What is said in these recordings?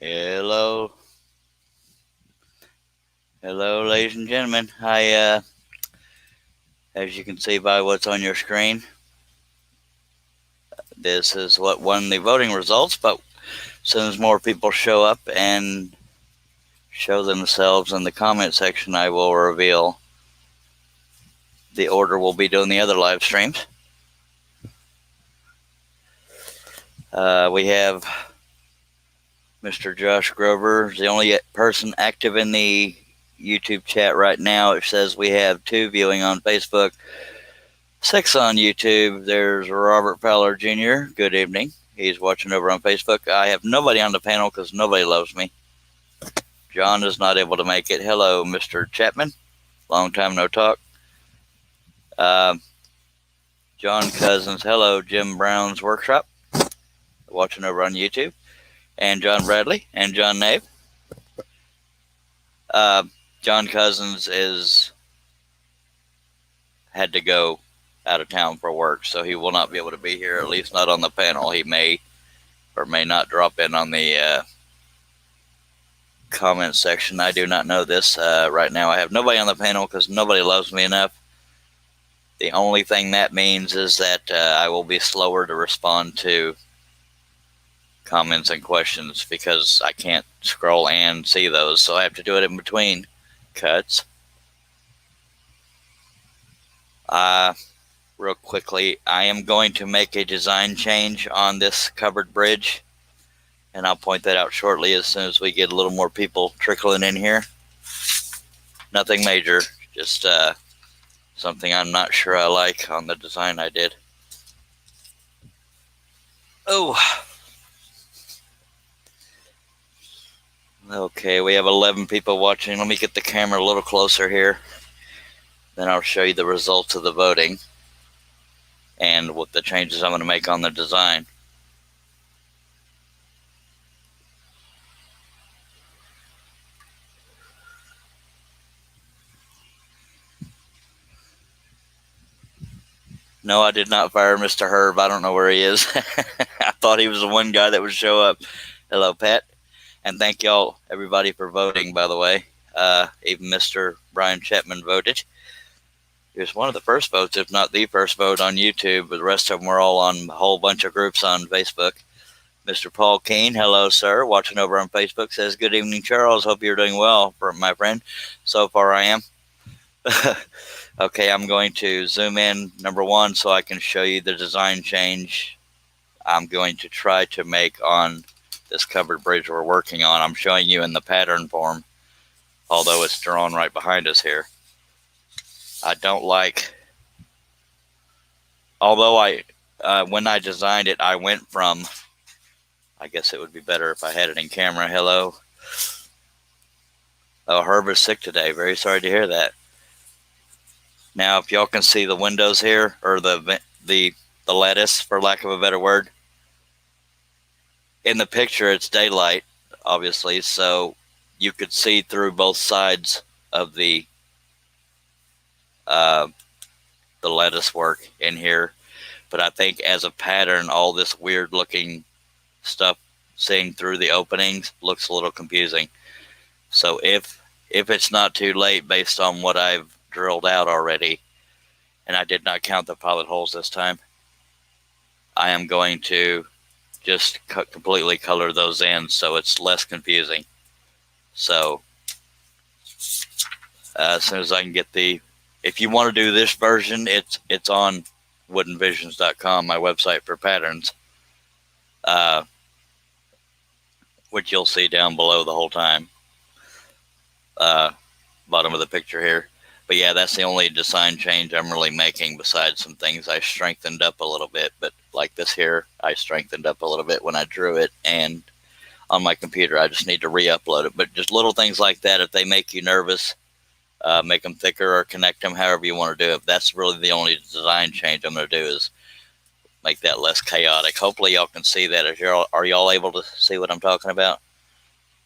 Hello, hello, ladies and gentlemen. As you can see by what's on your screen, this is what won the voting results. But as soon as more people show up and show themselves in the comment section, I will reveal the order we'll be doing the other live streams. We have Mr. Josh Grover, the only person active in the YouTube chat right now. It says we have 2 viewing on Facebook, 6 on YouTube. There's Robert Fowler Jr. Good evening. He's watching over on Facebook. I have nobody on the panel because nobody loves me. John is not able to make it. Hello, Mr. Chapman. Long time no talk. John Cousins. Hello, Jim Brown's Workshop. Watching over on YouTube. And John Bradley and John Nave. John Cousins had to go out of town for work, so he will not be able to be here, at least not on the panel. He may or may not drop in on the comment section. I do not know this. Right now I have nobody on the panel because nobody loves me enough. The only thing that means is that I will be slower to respond to comments and questions because I can't scroll and see those, so I have to do it in between cuts. Real quickly, I am going to make a design change on this covered bridge, and I'll point that out shortly as soon as we get a little more people trickling in here. Nothing major, just something I'm not sure I like on the design I did. Oh. Okay, we have 11 people watching. Let me get the camera a little closer here. Then I'll show you the results of the voting and what the changes I'm going to make on the design. No, I did not fire Mr. Herb. I don't know where he is. I thought he was the one guy that would show up. Hello, Pat. And thank y'all, everybody, for voting, by the way. Even Mr. Brian Chapman voted. He was one of the first votes, if not the first vote on YouTube, but the rest of them were all on a whole bunch of groups on Facebook. Mr. Paul Keene, hello, sir, watching over on Facebook, says, good evening, Charles. Hope you're doing well, my friend. So far, I am. Okay, I'm going to zoom in, number 1, so I can show you the design change I'm going to try to make on this covered bridge we're working on. I'm showing you in the pattern form, although it's drawn right behind us here. I don't like, although when I designed it, I went from, I guess it would be better if I had it in camera. Hello. Oh, Herb is sick today. Very sorry to hear that. Now, if y'all can see the windows here, or the lattice, for lack of a better word, in the picture it's daylight, obviously, so you could see through both sides of the lattice work in here. But I think as a pattern, all this weird looking stuff seeing through the openings looks a little confusing. So if it's not too late, based on what I've drilled out already, and I did not count the pilot holes this time, I am going to just completely color those in so it's less confusing. So as soon as I can get if you want to do this version, it's on woodenvisions.com, my website for patterns, which you'll see down below the whole time, bottom of the picture here. But yeah, that's the only design change I'm really making, besides some things I strengthened up a little bit. But like this here, I strengthened up a little bit when I drew it, and on my computer I just need to re-upload it. But just little things like that, if they make you nervous, make them thicker or connect them however you want to do it. That's really the only design change I'm going to do, is make that less chaotic. Hopefully y'all can see that. Are y'all able to see what I'm talking about?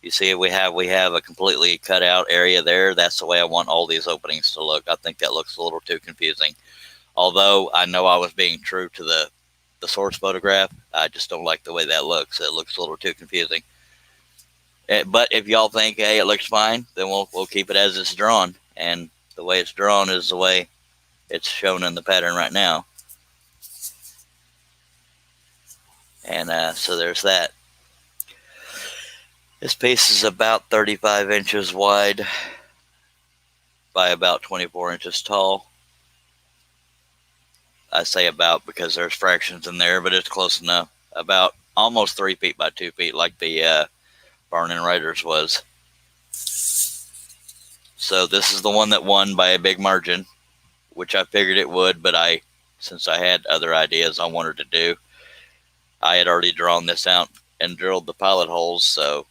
You see, we have a completely cut out area there. That's the way I want all these openings to look. I think that looks a little too confusing. Although I know I was being true to the source photograph, I just don't like the way that looks. It looks a little too confusing. But if y'all think, hey, it looks fine, then we'll keep it as it's drawn. And the way it's drawn is the way it's shown in the pattern right now. And so there's that. This piece is about 35 inches wide by about 24 inches tall. I say about because there's fractions in there, but it's close enough. About almost 3 feet by 2 feet, like the Barn and Riders was. So this is the one that won by a big margin, which I figured it would, but since I had other ideas I wanted to do, I had already drawn this out and drilled the pilot holes, so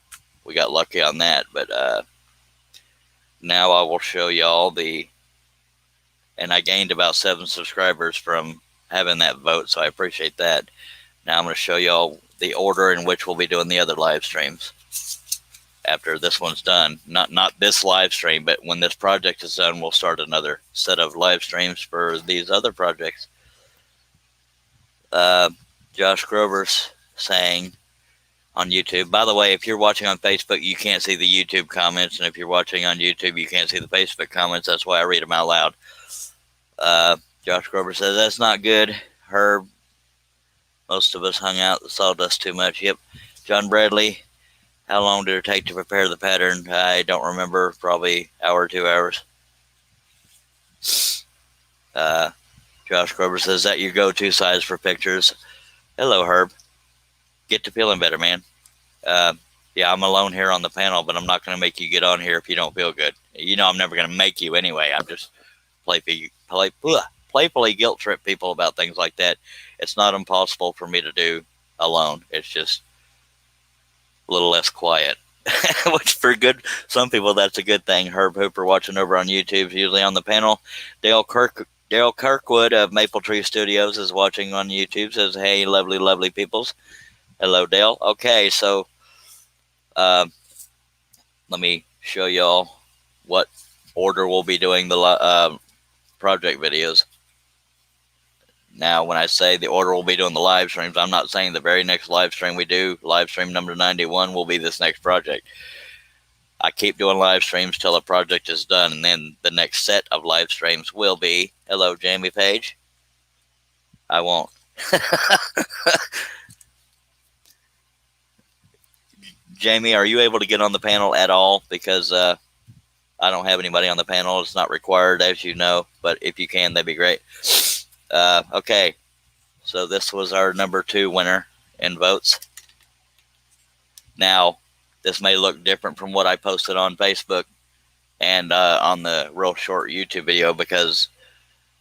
we got lucky on that. But now I will show y'all and I gained about 7 subscribers from having that vote, so I appreciate that. Now I'm going to show y'all the order in which we'll be doing the other live streams after this one's done. Not this live stream, but when this project is done, we'll start another set of live streams for these other projects. Josh Grover's saying on YouTube, by the way, if you're watching on Facebook, you can't see the YouTube comments, and if you're watching on YouTube, you can't see the Facebook comments. That's why I read them out loud. Josh Grover says, that's not good, Herb. Most of us hung out the sawdust too much. Yep. John Bradley, how long did it take to prepare the pattern? I don't remember. Probably hour or 2 hours. Josh Grover says, is that your go-to size for pictures? Hello, Herb. Get to feeling better, man. Yeah, I'm alone here on the panel, but I'm not going to make you get on here if you don't feel good. You know I'm never going to make you anyway. I'm just playfully guilt trip people about things like that. It's not impossible for me to do alone. It's just a little less quiet, which for some people that's a good thing. Herb Hooper watching over on YouTube is usually on the panel. Dale Kirkwood of Maple Tree Studios is watching on YouTube. Says, hey, lovely, lovely peoples. Hello, Dale. Okay, so let me show y'all what order we'll be doing the project videos. Now, when I say the order we'll be doing the live streams, I'm not saying the very next live stream we do, live stream number 91, will be this next project. I keep doing live streams till a project is done, and then the next set of live streams will be, hello, Jamie Page. I won't. Jamie, are you able to get on the panel at all? Because I don't have anybody on the panel. It's not required, as you know, but if you can, that'd be great. Okay, so this was our number 2 winner in votes. Now, this may look different from what I posted on Facebook and on the real short YouTube video because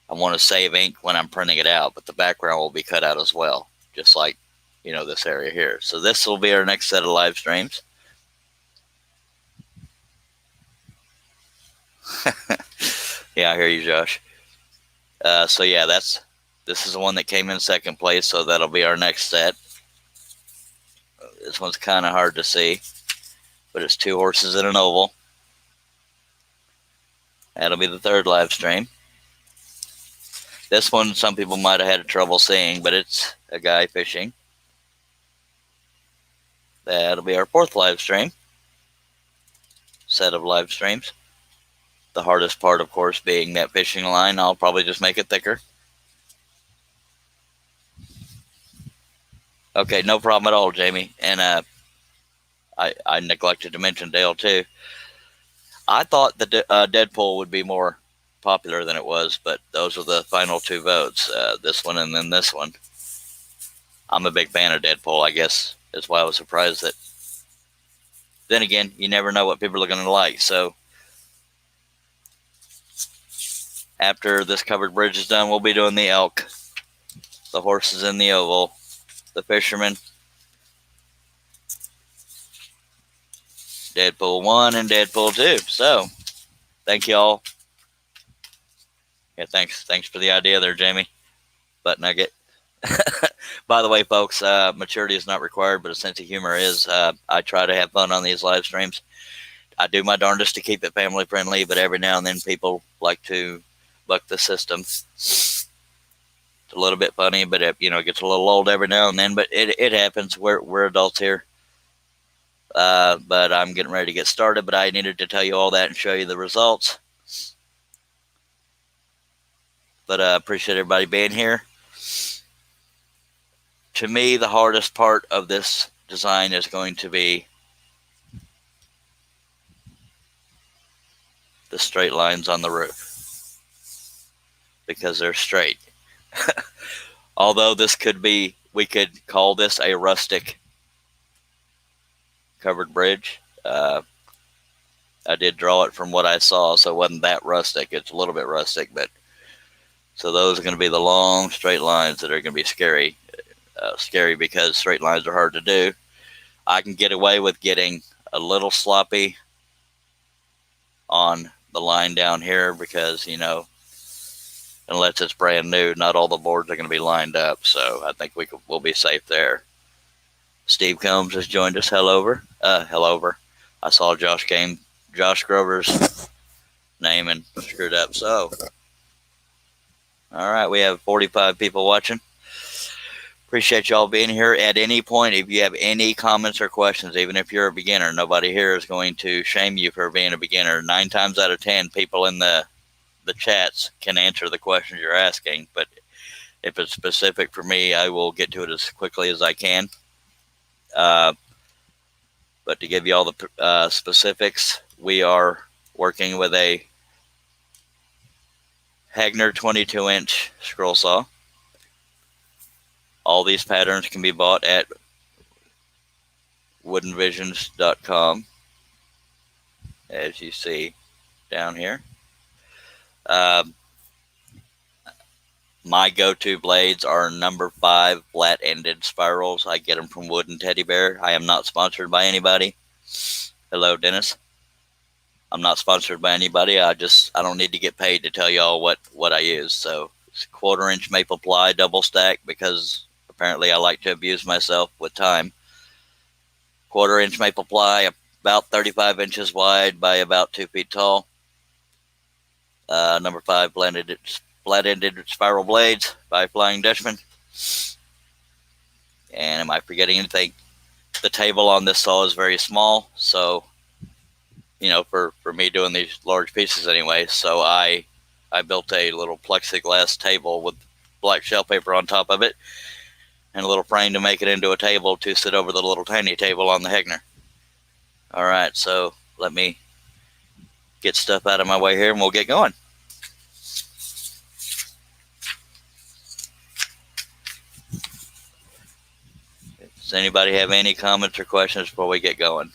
I want to save ink when I'm printing it out, but the background will be cut out as well, just like, this area here. So this will be our next set of live streams. Yeah, I hear you, Josh. So yeah, this is the one that came in second place, so that'll be our next set. This one's kind of hard to see, but it's 2 horses in an oval. That'll be the 3rd live stream. This one, some people might have had trouble seeing, but it's a guy fishing. That'll be our 4th live stream. Set of live streams. The hardest part, of course, being that fishing line. I'll probably just make it thicker. Okay, no problem at all, Jamie. And I neglected to mention Dale, too. I thought the Deadpool would be more popular than it was, but those are the final 2 votes. This one and then this one. I'm a big fan of Deadpool, I guess. That's why I was surprised that. Then again, you never know what people are going to like, so after this covered bridge is done, we'll be doing the elk, the horses in the oval, the fisherman, Deadpool 1 and Deadpool 2. So, thank you all. Yeah, thanks for the idea there, Jamie. Butt nugget. By the way, folks, maturity is not required, but a sense of humor is. I try to have fun on these live streams. I do my darndest to keep it family friendly, but every now and then people like to buck the system. It's a little bit funny, but it gets a little old every now and then. But it happens. We're adults here. but I'm getting ready to get started. But I needed to tell you all that and show you the results. But appreciate everybody being here. To me, the hardest part of this design is going to be the straight lines on the roof, because they're straight. Although this could be, we could call this a rustic covered bridge. I did draw it from what I saw, so it wasn't that rustic. It's a little bit rustic, but so those are going to be the long straight lines that are going to be scary. Scary because straight lines are hard to do. I can get away with getting a little sloppy on the line down here because, you know, unless it's brand new, not all the boards are going to be lined up. So I think we'll be safe there. Steve Combs has joined us. Hello over. I saw Josh Grover's name and screwed up. So, all right, we have 45 people watching. Appreciate y'all being here. At any point, if you have any comments or questions, even if you're a beginner, nobody here is going to shame you for being a beginner. 9 times out of 10, people in the chats can answer the questions you're asking. But if it's specific for me, I will get to it as quickly as I can. But to give you all the specifics, we are working with a Hagner 22-inch scroll saw. All these patterns can be bought at woodenvisions.com, as you see down here. My go-to blades are number 5 flat-ended spirals. I get them from Wooden Teddy Bear. I am not sponsored by anybody. Hello, Dennis. I'm not sponsored by anybody. I don't need to get paid to tell y'all what I use. So it's 1/4-inch maple ply double stack because apparently I like to abuse myself with time. 1/4-inch maple ply, about 35 inches wide by about 2 feet tall. Number 5 flat-ended spiral blades by Flying Dutchman. And am I forgetting anything? The table on this saw is very small, so, you know, for me doing these large pieces anyway. So I built a little plexiglass table with black shell paper on top of it and a little frame to make it into a table to sit over the little tiny table on the Hagner. All right, so let me get stuff out of my way here and we'll get going. Does anybody have any comments or questions before we get going?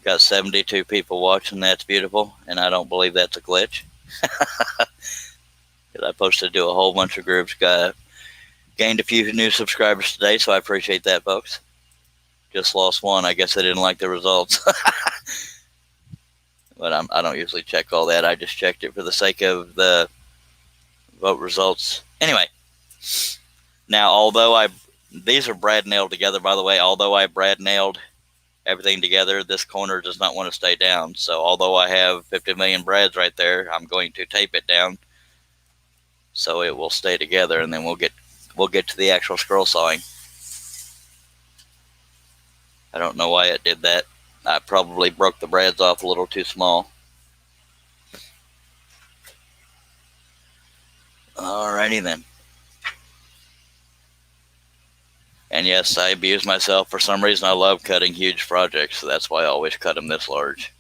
Got 72 people watching. That's beautiful, and I don't believe that's a glitch. I posted to a whole bunch of groups. Gained a few new subscribers today, so I appreciate that, folks. Just lost one. I guess I didn't like the results. But I don't usually check all that. I just checked it for the sake of the vote results. Anyway, now these are brad nailed together, by the way. Although I brad nailed everything together, this corner does not want to stay down. So although I have 50 million brads right there, I'm going to tape it down so it will stay together, and then we'll get to the actual scroll sawing. I don't know why it did that. I probably broke the brads off a little too small. Alrighty then. And yes, I abuse myself. For some reason, I love cutting huge projects, so that's why I always cut them this large.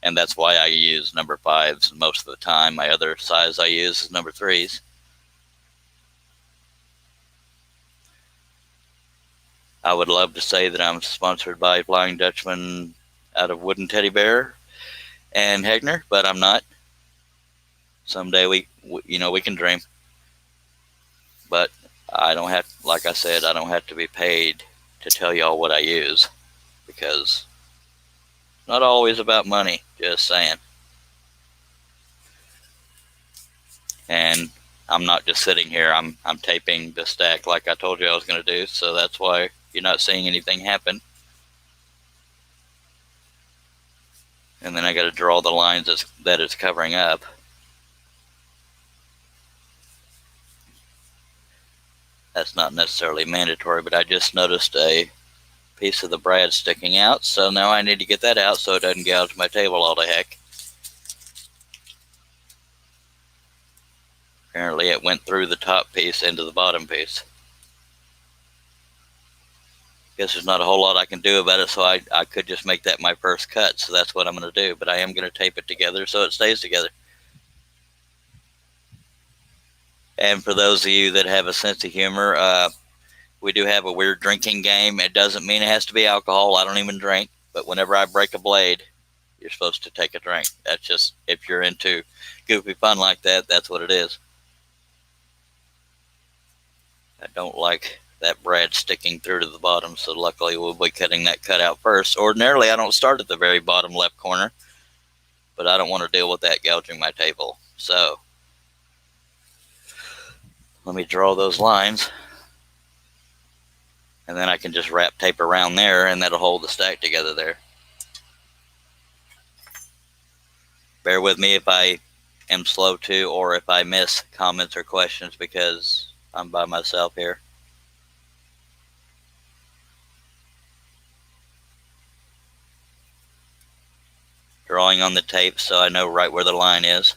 And that's why I use number 5s most of the time. My other size I use is number 3s. I would love to say that I'm sponsored by Flying Dutchman out of Wooden Teddy Bear and Hagner, but I'm not. Someday we can dream. But I don't have, like I said, I don't have to be paid to tell y'all what I use, because it's not always about money, just saying. And I'm not just sitting here, I'm taping the stack like I told you I was going to do, so that's why you're not seeing anything happen. And then I got to draw the lines that it's covering up. That's not necessarily mandatory, but I just noticed a piece of the brad sticking out, so now I need to get that out so it doesn't gouge my table all the heck. Apparently it went through the top piece into the bottom piece. Guess there's not a whole lot I can do about it, so I could just make that my first cut, so that's what I'm going to do, but I am going to tape it together so it stays together. And for those of you that have a sense of humor, we do have a weird drinking game. It doesn't mean it has to be alcohol. I don't even drink, but whenever I break a blade, you're supposed to take a drink. That's just, if you're into goofy fun like that, that's what it is. I don't like that brad sticking through to the bottom, so luckily we'll be cutting that cut out first. Ordinarily, I don't start at the very bottom left corner, but I don't want to deal with that gouging my table. So let me draw those lines, and then I can just wrap tape around there, and that'll hold the stack together there. Bear with me if I am slow too, or if I miss comments or questions, because I'm by myself here. Drawing on the tape so I know right where the line is.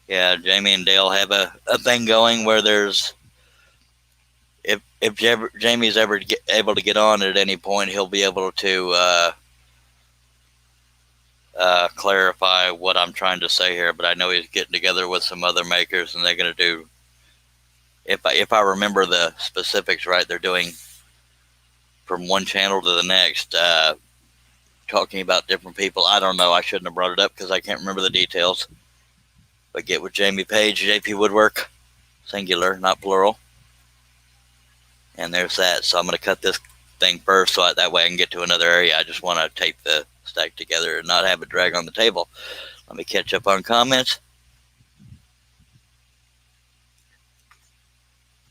Yeah, Jamie and Dale have a thing going where there's, if Jamie's ever able to get on at any point, he'll be able to clarify what I'm trying to say here. But I know he's getting together with some other makers, and they're going to do, if I remember the specifics right, they're doing from one channel to the next, talking about different people. I don't know. I shouldn't have brought it up because I can't remember the details. But get with Jamie Page, JP Woodwork, singular, not plural. And there's that. So I'm going to cut this thing first so that way I can get to another area. I just want to tape the stack together and not have it drag on the table. Let me catch up on comments.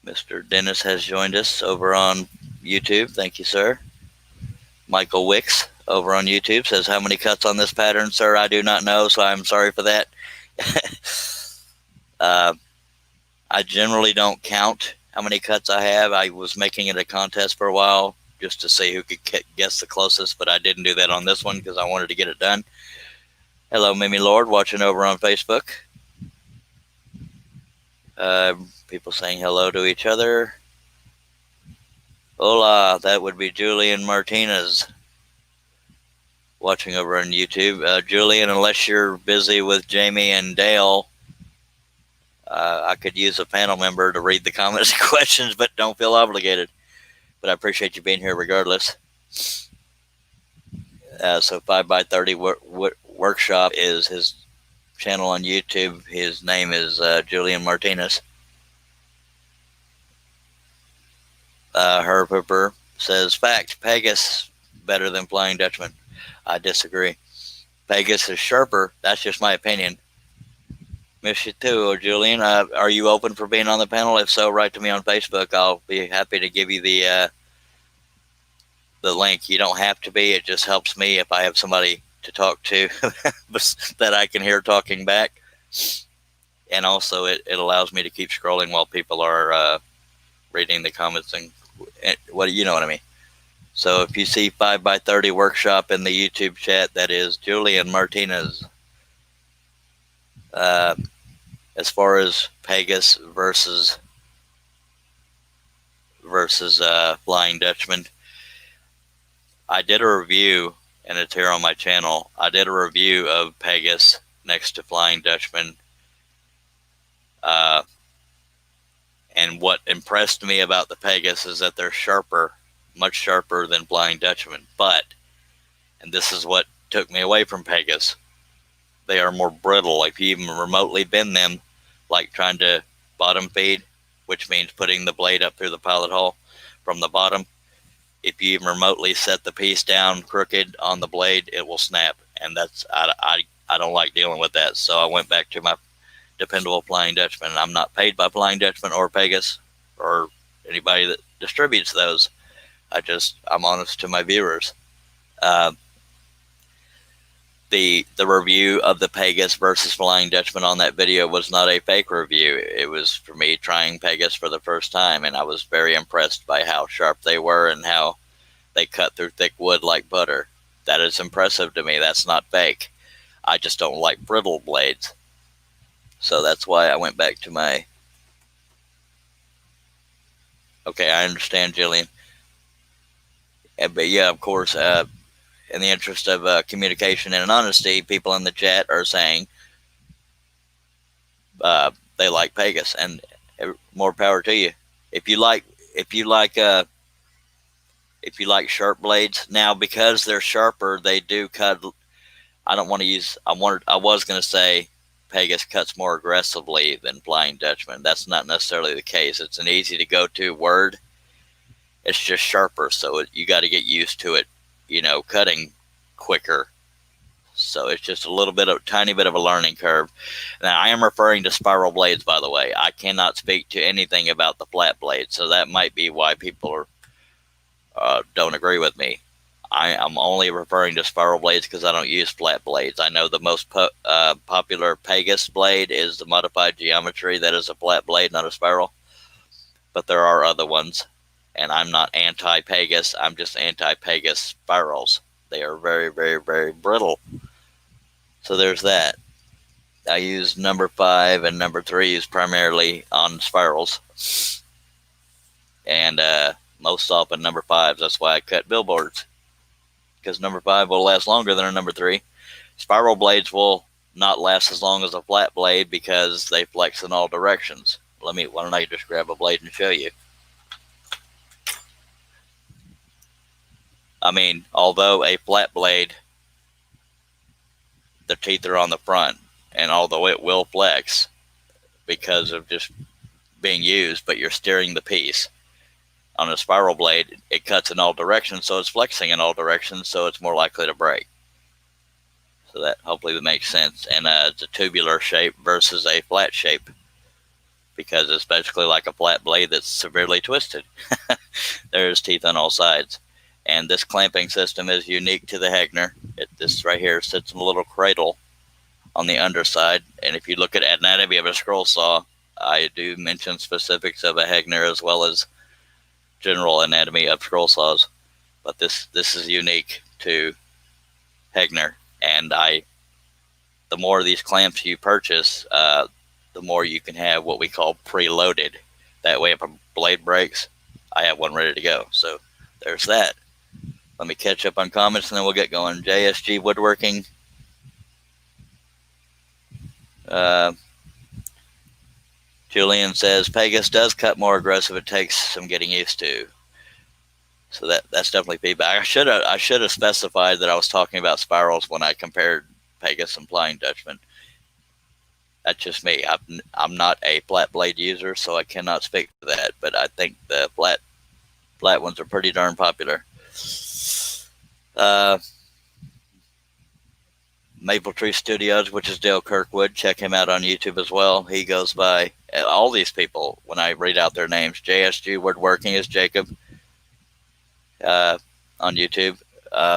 Mr. Dennis has joined us over on YouTube. Thank you, sir. Michael Wicks over on YouTube says, how many cuts on this pattern, sir? I do not know, so I'm sorry for that. I generally don't count how many cuts I have. I was making it a contest for a while just to see who could guess the closest, but I didn't do that on this one because I wanted to get it done. Hello, Mimi Lord, watching over on Facebook. People saying hello to each other. Hola, that would be Julian Martinez watching over on YouTube. Julian, unless you're busy with Jamie and Dale, I could use a panel member to read the comments and questions, but don't feel obligated. But I appreciate you being here regardless. So 5x30 Workshop is his channel on YouTube. His name is Julian Martinez. Herb Hooper says, fact, Pegasus better than Flying Dutchman. I disagree. Pegasus is sharper. That's just my opinion. Miss you too, Julian. Are you open for being on the panel? If so, write to me on Facebook. I'll be happy to give you the link. You don't have to be. It just helps me if I have somebody to talk to that I can hear talking back. And also, it allows me to keep scrolling while people are reading the comments and what you know what I mean. So if you see 5x30 Workshop in the YouTube chat, that is Julian Martinez. As far as Pegasus versus Flying Dutchman, I did a review, and it's here on my channel. I did a review of Pegasus next to Flying Dutchman. And what impressed me about the Pegasus is that they're sharper, much sharper than Flying Dutchman. But, and this is what took me away from Pegasus, they are more brittle. If you even remotely bend them, like trying to bottom feed, which means putting the blade up through the pilot hole from the bottom, if you even remotely set the piece down crooked on the blade, it will snap. And that's, I don't like dealing with that. So I went back to my dependable Flying Dutchman. I'm not paid by Flying Dutchman or Pegasus or anybody that distributes those. I'm honest to my viewers. The the review of the Pegasus versus Flying Dutchman on that video was not a fake review. It was for me trying Pegasus for the first time, and I was very impressed by how sharp they were and how they cut through thick wood like butter. That is impressive to me. That's not fake. I just don't like brittle blades. So that's why I went back to my... Okay, I understand, Jillian. But yeah, of course, in the interest of communication and honesty, people in the chat are saying they like Pegasus, and more power to you. If you like sharp blades, now because they're sharper, they do cut. I was going to say Pegasus cuts more aggressively than Flying Dutchman. That's not necessarily the case. It's an easy to go to word. It's just sharper, so you got to get used to it, cutting quicker. So it's just tiny bit of a learning curve. Now, I am referring to spiral blades, by the way. I cannot speak to anything about the flat blade, so that might be why people don't agree with me. I'm only referring to spiral blades because I don't use flat blades. I know the most popular Pegasus blade is the Modified Geometry. That is a flat blade, not a spiral. But there are other ones. And I'm not anti-Pegasus. I'm just anti-Pegasus spirals. They are very, very, very brittle. So there's that. I use number 5 and number 3 is primarily on spirals. And most often number 5s. That's why I cut billboards. Because number 5 will last longer than a number 3. Spiral blades will not last as long as a flat blade because they flex in all directions. Why don't I just grab a blade and show you? I mean, although a flat blade, the teeth are on the front, and although it will flex because of just being used, but you're steering the piece. On a spiral blade, it cuts in all directions, so it's flexing in all directions, so it's more likely to break. So that hopefully that makes sense. And it's a tubular shape versus a flat shape, because it's basically like a flat blade that's severely twisted. There's teeth on all sides. And this clamping system is unique to the Hegner. This right here sits in a little cradle on the underside. And if you look at anatomy of a scroll saw, I do mention specifics of a Hegner as well as general anatomy of scroll saws. But this is unique to Hegner. And the more of these clamps you purchase, the more you can have what we call preloaded. That way, if a blade breaks, I have one ready to go. So there's that. Let me catch up on comments and then we'll get going. JSG Woodworking. Julian says Pegasus does cut more aggressive. It takes some getting used to. So that's definitely feedback. I should have specified that I was talking about spirals when I compared Pegasus and Flying Dutchman. That's just me. I'm not a flat blade user, so I cannot speak to that. But I think the flat ones are pretty darn popular. Maple Tree Studios, which is Dale Kirkwood. Check him out on YouTube as well. He goes by all these people when I read out their names. JSG Woodworking is Jacob on YouTube.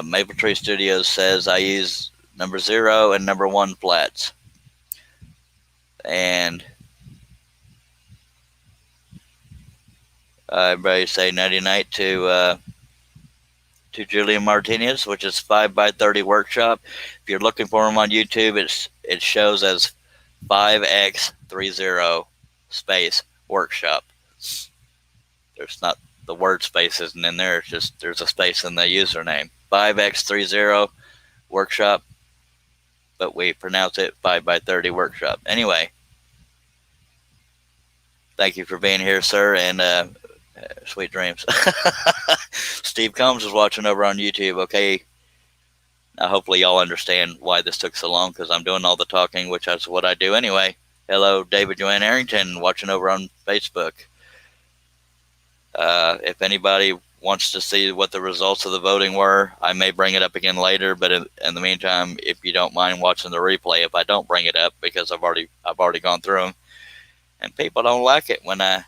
Maple Tree Studios says I use number 0 and number 1 flats. And everybody say nighty night to Julian Martinez, which is 5x30 Workshop. If you're looking for him on YouTube, it shows as 5x30 space Workshop. There's not the word space isn't in there. It's just there's a space in the username. 5x30 Workshop, but we pronounce it 5x30 Workshop. Anyway, thank you for being here, sir, and sweet dreams. Steve Combs is watching over on YouTube. Okay, now hopefully y'all understand why this took so long, because I'm doing all the talking, which is what I do anyway. Hello, David Joanne Arrington, watching over on Facebook. If anybody wants to see what the results of the voting were, I may bring it up again later, but in the meantime, if you don't mind watching the replay, if I don't bring it up, because I've already gone through them, and people don't like it when I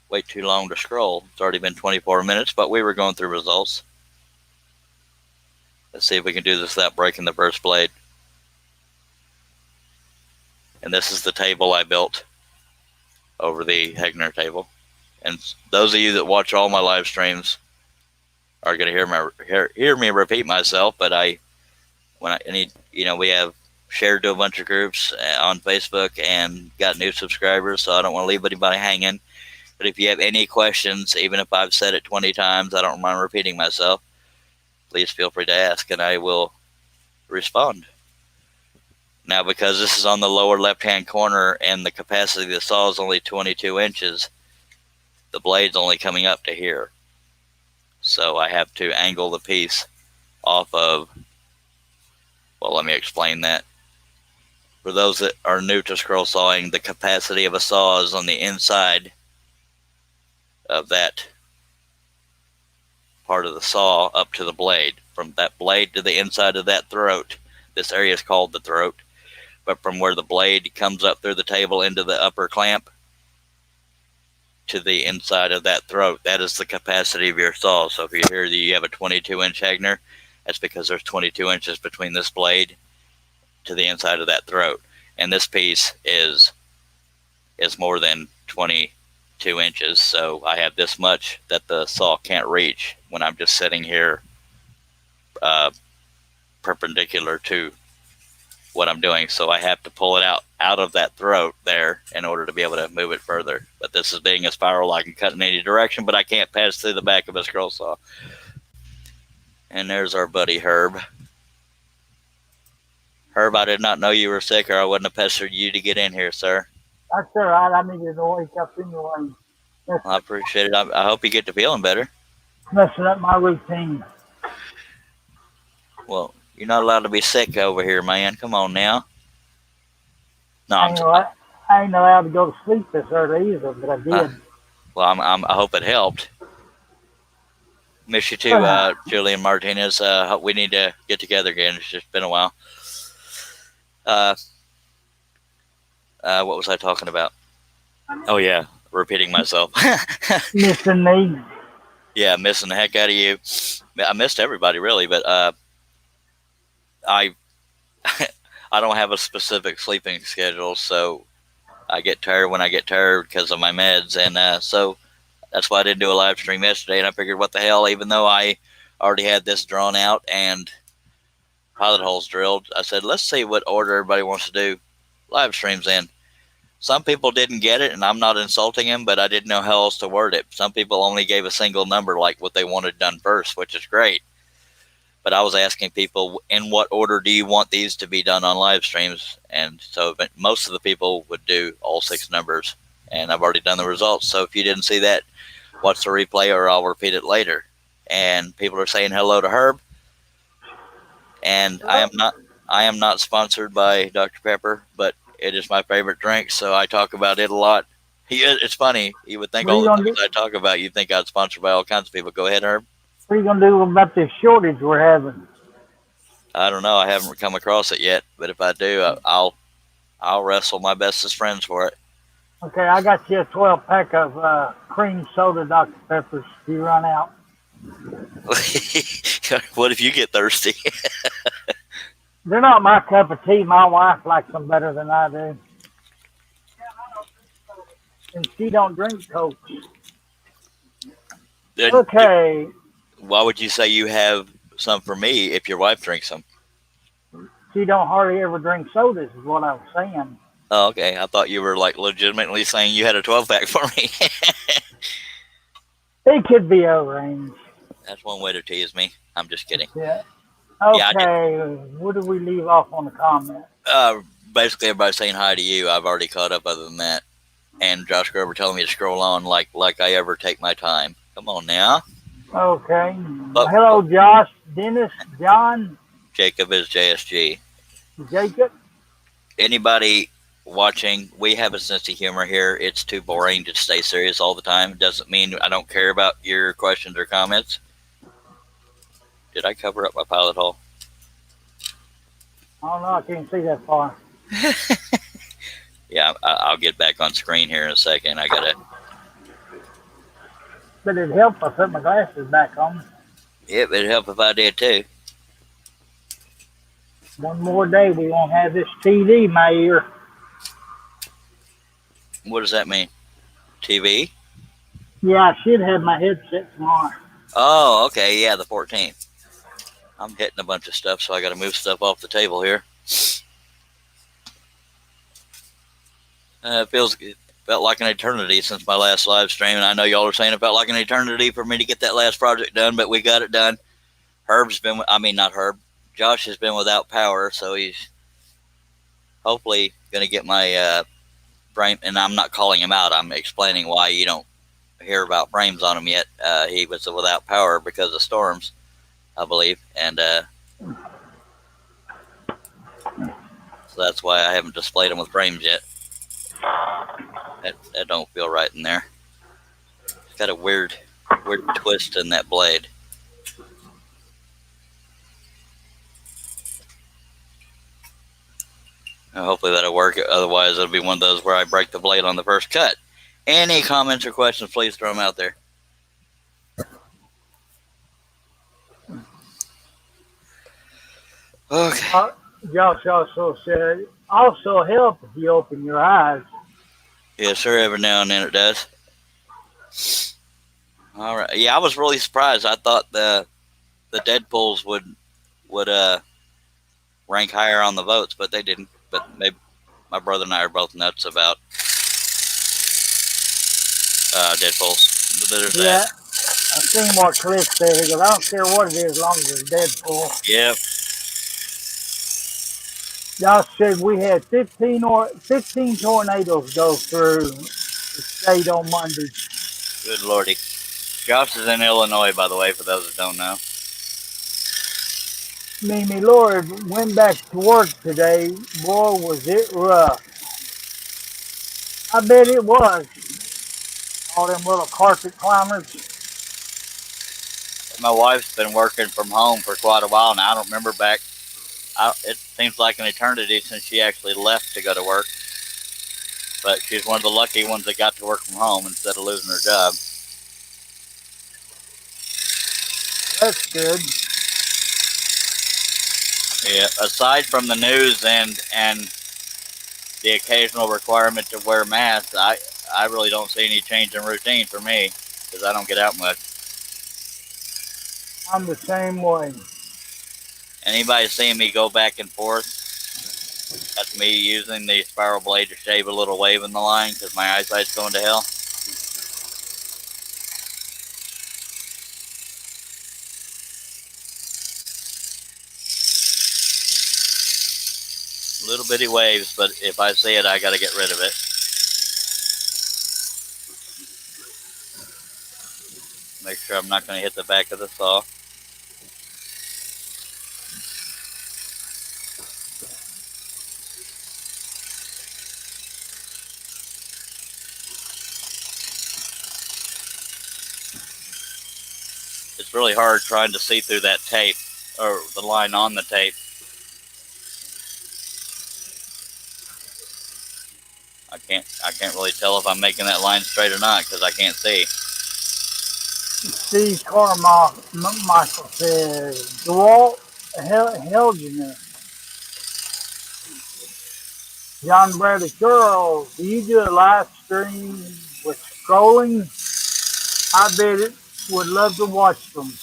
wait too long to scroll. It's already been 24 minutes, but we were going through results. Let's see if we can do this without breaking the first blade. And this is the table I built over the Hegner table. And those of you that watch all my live streams are going to hear me repeat myself. But we have shared to a bunch of groups on Facebook and got new subscribers, so I don't want to leave anybody hanging. But if you have any questions, even if I've said it 20 times, I don't mind repeating myself. Please feel free to ask, and I will respond. Now, because this is on the lower left-hand corner and the capacity of the saw is only 22 inches, the blade's only coming up to here. So I have to angle the piece off of, well, let me explain that. For those that are new to scroll sawing, the capacity of a saw is on the inside of that part of the saw up to the blade. From that blade to the inside of that throat, this area is called the throat, but from where the blade comes up through the table into the upper clamp to the inside of that throat, that is the capacity of your saw. So if you hear that you have a 22-inch Hegner, that's because there's 22 inches between this blade to the inside of that throat. And this piece is more than 22 inches, so I have this much that the saw can't reach when I'm just sitting here perpendicular to what I'm doing. So I have to pull it out of that throat there in order to be able to move it further. But this is being a spiral, I can cut in any direction, but I can't pass through the back of a scroll saw. And there's our buddy Herb. Herb, I did not know you were sick, or I wouldn't have pestered you to get in here, sir. That's all right. I needed to wake up anyway. Well, I appreciate it. I hope you get to feeling better. Messing up my routine. Well, you're not allowed to be sick over here, man. Come on now. No, I ain't allowed to go to sleep this early either, but I did. Well, I hope it helped. Miss you too, Julian Martinez. We need to get together again. It's just been a while. What was I talking about? Oh yeah, repeating myself. Missing me. Yeah, missing the heck out of you. I missed everybody really, but I don't have a specific sleeping schedule, so I get tired when I get tired because of my meds, and so that's why I didn't do a live stream yesterday. And I figured, what the hell? Even though I already had this drawn out and pilot holes drilled, I said, let's see what order everybody wants to do live streams in. Some people didn't get it, and I'm not insulting them, but I didn't know how else to word it. Some people only gave a single number, like what they wanted done first, which is great. But I was asking people, in what order do you want these to be done on live streams? And so most of the people would do all 6 numbers, and I've already done the results. So if you didn't see that, watch the replay, or I'll repeat it later. And people are saying hello to Herb. And I am not sponsored by Dr. Pepper, but it is my favorite drink, so I talk about it a lot. It's funny. You would think all the things I talk about, you'd think I'd sponsored by all kinds of people. Go ahead, Herb. What are you going to do about this shortage we're having? I don't know. I haven't come across it yet, but if I do, I'll wrestle my bestest friends for it. Okay, I got you a 12-pack of cream soda Dr. Peppers if you run out. What if you get thirsty? They're not my cup of tea. My wife likes them better than I do. And she don't drink Coke. Okay. Why would you say you have some for me if your wife drinks them? She don't hardly ever drink sodas is what I was saying. Oh, okay. I thought you were like legitimately saying you had a 12-pack for me. It could be a range. That's one way to tease me. I'm just kidding. Yeah. Okay. Where do we leave off on the comment? Basically, everybody's saying hi to you. I've already caught up other than that. And Josh Grover telling me to scroll on like I ever take my time. Come on now. Okay. Hello, Josh, Dennis, John. Jacob is JSG. Jacob. Anybody watching, we have a sense of humor here. It's too boring to stay serious all the time. It doesn't mean I don't care about your questions or comments. Did I cover up my pilot hole? I don't know. I can't see that far. Yeah, I'll get back on screen here in a second. I gotta. But it'd help if I put my glasses back on. Yep, it'd help if I did too. One more day, we won't have this TV in my ear. What does that mean? TV? Yeah, I should have my headset tomorrow. Oh, okay. Yeah, the 14th. I'm hitting a bunch of stuff, so I got to move stuff off the table here. It felt like an eternity since my last live stream, and I know y'all are saying it felt like an eternity for me to get that last project done, but we got it done. Not Herb. Josh has been without power, so he's hopefully going to get my frame, and I'm not calling him out. I'm explaining why you don't hear about frames on him yet. He was without power because of storms, I believe, and so that's why I haven't displayed him with frames yet. That don't feel right in there. It's got a weird twist in that blade. Hopefully that'll work. Otherwise, it'll be one of those where I break the blade on the first cut. Any comments or questions, please throw them out there. Okay. Josh also said, also help if you open your eyes. Yes, sir. Every now and then it does. All right. Yeah, I was really surprised. I thought the Deadpools would rank higher on the votes, but they didn't. But maybe my brother and I are both nuts about Deadpools. But there's that. I've seen what Cliff said. He goes, I don't care what it is, as long as it's Deadpool. Yep. Y'all said we had 15 tornadoes go through the state on Monday. Good lordy. Josh is in Illinois, by the way, for those that don't know. Mimi Lord went back to work today. Boy, was it rough. I bet it was. All them little carpet climbers. My wife's been working from home for quite a while now. I don't remember back. It seems like an eternity since she actually left to go to work. But she's one of the lucky ones that got to work from home instead of losing her job. That's good. Yeah, aside from the news and the occasional requirement to wear masks, I really don't see any change in routine for me because I don't get out much. I'm the same way. Anybody seeing me go back and forth? That's me using the spiral blade to shave a little wave in the line because my eyesight's going to hell. Little bitty waves, but if I see it, I got to get rid of it. Make sure I'm not going to hit the back of the saw. It's really hard trying to see through that tape or the line on the tape. I can't really tell if I'm making that line straight or not because I can't see. Steve Carmichael says, DeWalt Helgener. John Bradley Girl, do you do a live stream with scrolling? I bet it would love to watch them.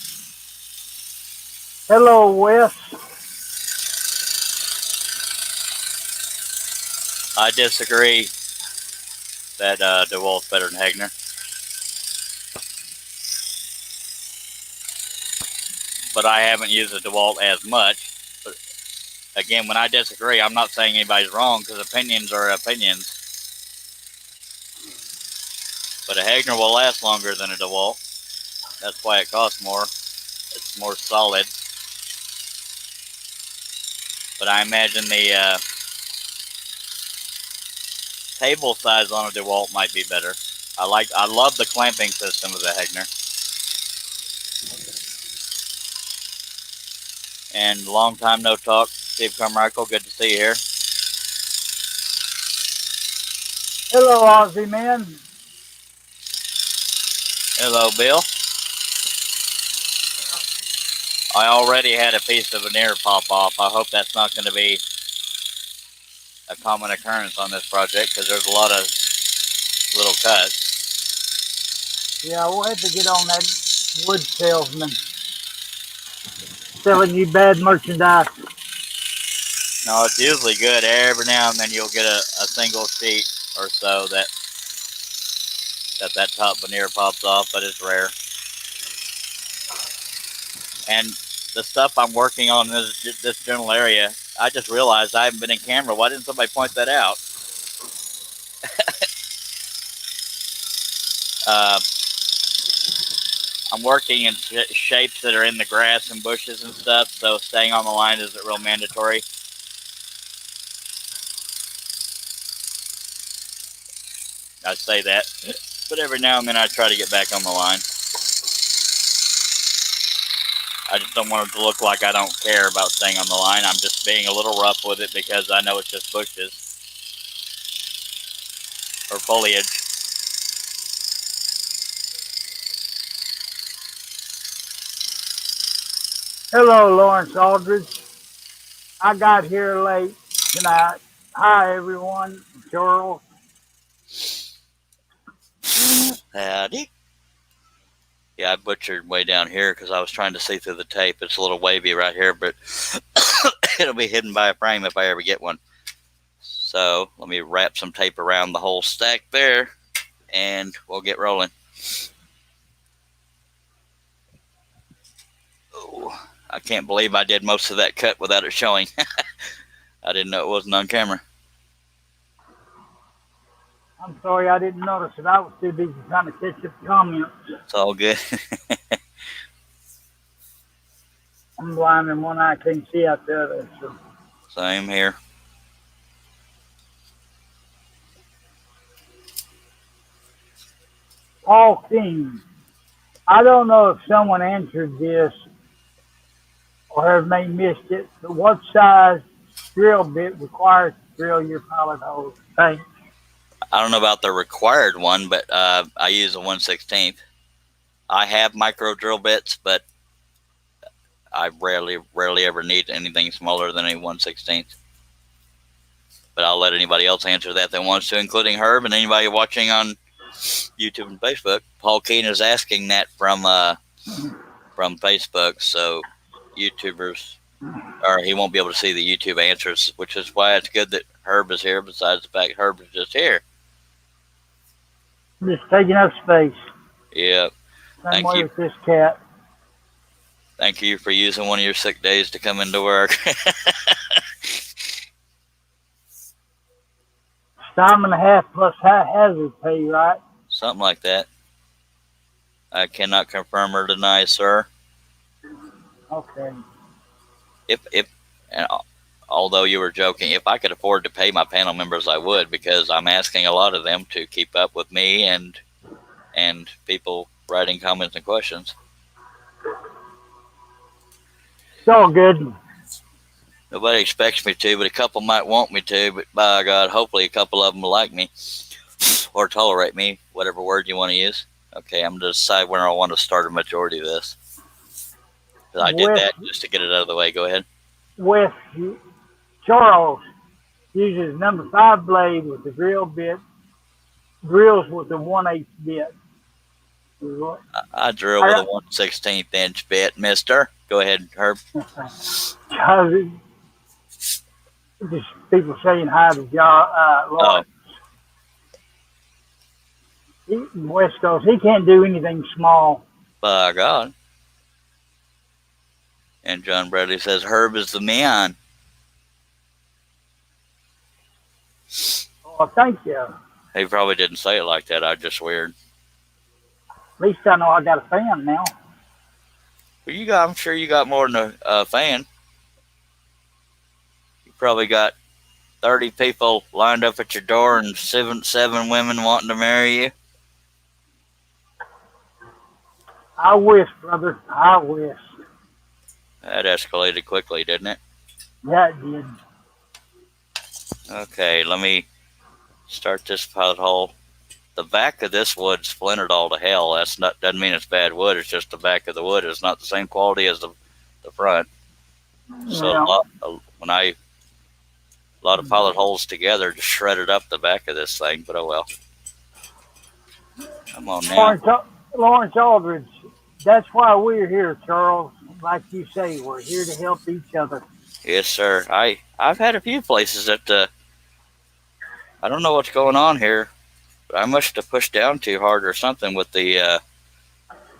Hello, Wes. I disagree that DeWalt's better than Hegner. But I haven't used a DeWalt as much. But again, when I disagree, I'm not saying anybody's wrong because opinions are opinions. But a Hegner will last longer than a DeWalt. That's why it costs more. It's more solid. But I imagine the table size on a DeWalt might be better. I love the clamping system of the Hegner. And long time no talk, Steve Carmichael. Good to see you here. Hello, Aussie man. Hello, Bill. I already had a piece of veneer pop off. I hope that's not going to be a common occurrence on this project because there's a lot of little cuts. Yeah, we'll have to get on that wood salesman selling you bad merchandise. No, it's usually good. Every now and then you'll get a single sheet or so that top veneer pops off, but it's rare. And the stuff I'm working on in this general area, I just realized I haven't been in camera. Why didn't somebody point that out? I'm working in shapes that are in the grass and bushes and stuff, so staying on the line isn't real mandatory. I say that, but every now and then I try to get back on the line. I just don't want it to look like I don't care about staying on the line. I'm just being a little rough with it because I know it's just bushes or foliage. Hello, Lawrence Aldridge. I got here late tonight. Hi, everyone. Charles. Howdy. Yeah, I butchered way down here because I was trying to see through the tape. It's a little wavy right here, but it'll be hidden by a frame if I ever get one. So let me wrap some tape around the whole stack there, and we'll get rolling. Oh, I can't believe I did most of that cut without it showing. I didn't know it wasn't on camera. I'm sorry I didn't notice it. I was too busy trying to catch up comments. It's all good. I'm blind in one eye, can't see out the other. So. Same here. Paul King. I don't know if someone answered this or have may missed it, but what size drill bit requires to drill your pilot hole? Thanks. I don't know about the required one, but I use a 1/16. I have micro drill bits, but I rarely ever need anything smaller than a 1/16. But I'll let anybody else answer that wants to, including Herb and anybody watching on YouTube and Facebook. Paul Keene is asking that from Facebook, so YouTubers, or he won't be able to see the YouTube answers, which is why it's good that Herb is here. Besides the fact Herb is just here. Just taking up space. Yeah. Same way with this cat. Thank you for using one of your sick days to come into work. Time and a half plus hazard pay, right? Something like that. I cannot confirm or deny, sir. Okay. And although you were joking, if I could afford to pay my panel members, I would, because I'm asking a lot of them to keep up with me and people writing comments and questions. It's all good. Nobody expects me to, but a couple might want me to. But by God, hopefully a couple of them will like me or tolerate me, whatever word you want to use. Okay, I'm going to decide where I want to start a majority of this. I did that just to get it out of the way. Go ahead. With Charles uses number 5 blade with the drill bit, drills with the 1/8 bit. I drill with a 1/16 inch bit, mister. Go ahead, Herb. Just people saying hi to Lawrence. West Coast, he can't do anything small. By God. And John Bradley says, Herb is the man. Oh, thank you. He probably didn't say it like that. I just weird. At least I know I got a fan now. Well, I'm sure you got more than a fan. You probably got 30 people lined up at your door and seven women wanting to marry you. I wish, brother. I wish. That escalated quickly, didn't it? Yeah, it did. Okay, let me start this pilot hole. The back of this wood's splintered all to hell. Doesn't mean it's bad wood. It's just the back of the wood is not the same quality as the front. So Yeah. a lot of pilot holes together just shredded up the back of this thing. But oh well. Come on now. Lawrence Aldridge, that's why we're here, Charles. Like you say, we're here to help each other. Yes, sir. I've had a few places that I don't know what's going on here. But I must have pushed down too hard or something with the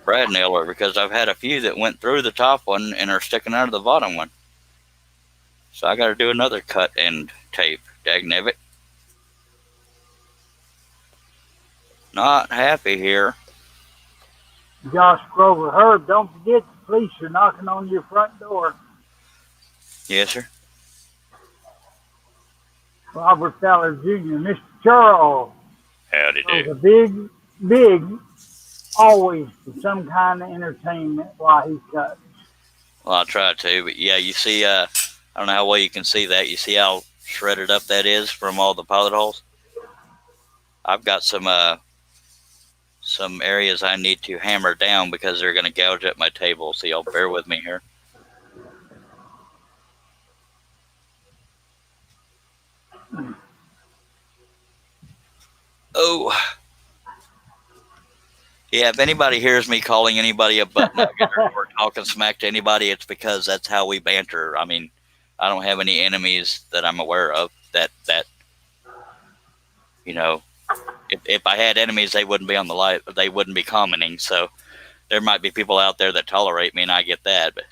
brad nailer, because I've had a few that went through the top one and are sticking out of the bottom one. So I got to do another cut and tape. Dagnabbit. Not happy here. Josh Grover, Herb, don't forget the police are knocking on your front door. Yes, sir. Robert Fowler Jr., Mr. Charles. Howdy There's do. a big, always for some kind of entertainment while he cuts. Well, I try to, but yeah, you see, I don't know how well you can see that. You see how shredded up that is from all the pilot holes? I've got some areas I need to hammer down because they're going to gouge up my table, so y'all bear with me here. Oh. Yeah, if anybody hears me calling anybody a butt nugget or talking smack to anybody, it's because that's how we banter. I mean, I don't have any enemies that I'm aware of that you know, if I had enemies, they wouldn't be on the light, they wouldn't be commenting. So there might be people out there that tolerate me, and I get that. But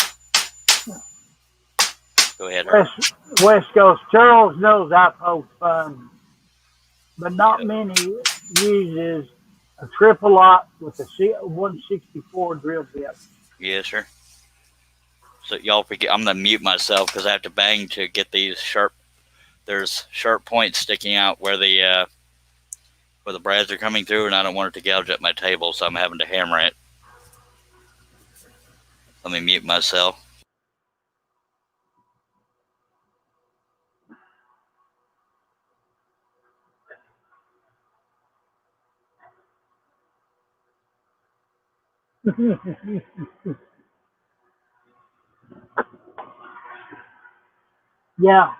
go ahead. West Coast Charles knows I poke fun, but not many uses a triple lock with a 164 drill bit. Yes, sir. So y'all forget, I'm gonna mute myself because I have to bang to get these sharp. There's sharp points sticking out where the brads are coming through, and I don't want it to gouge up my table, so I'm having to hammer it. Let me mute myself. Yeah.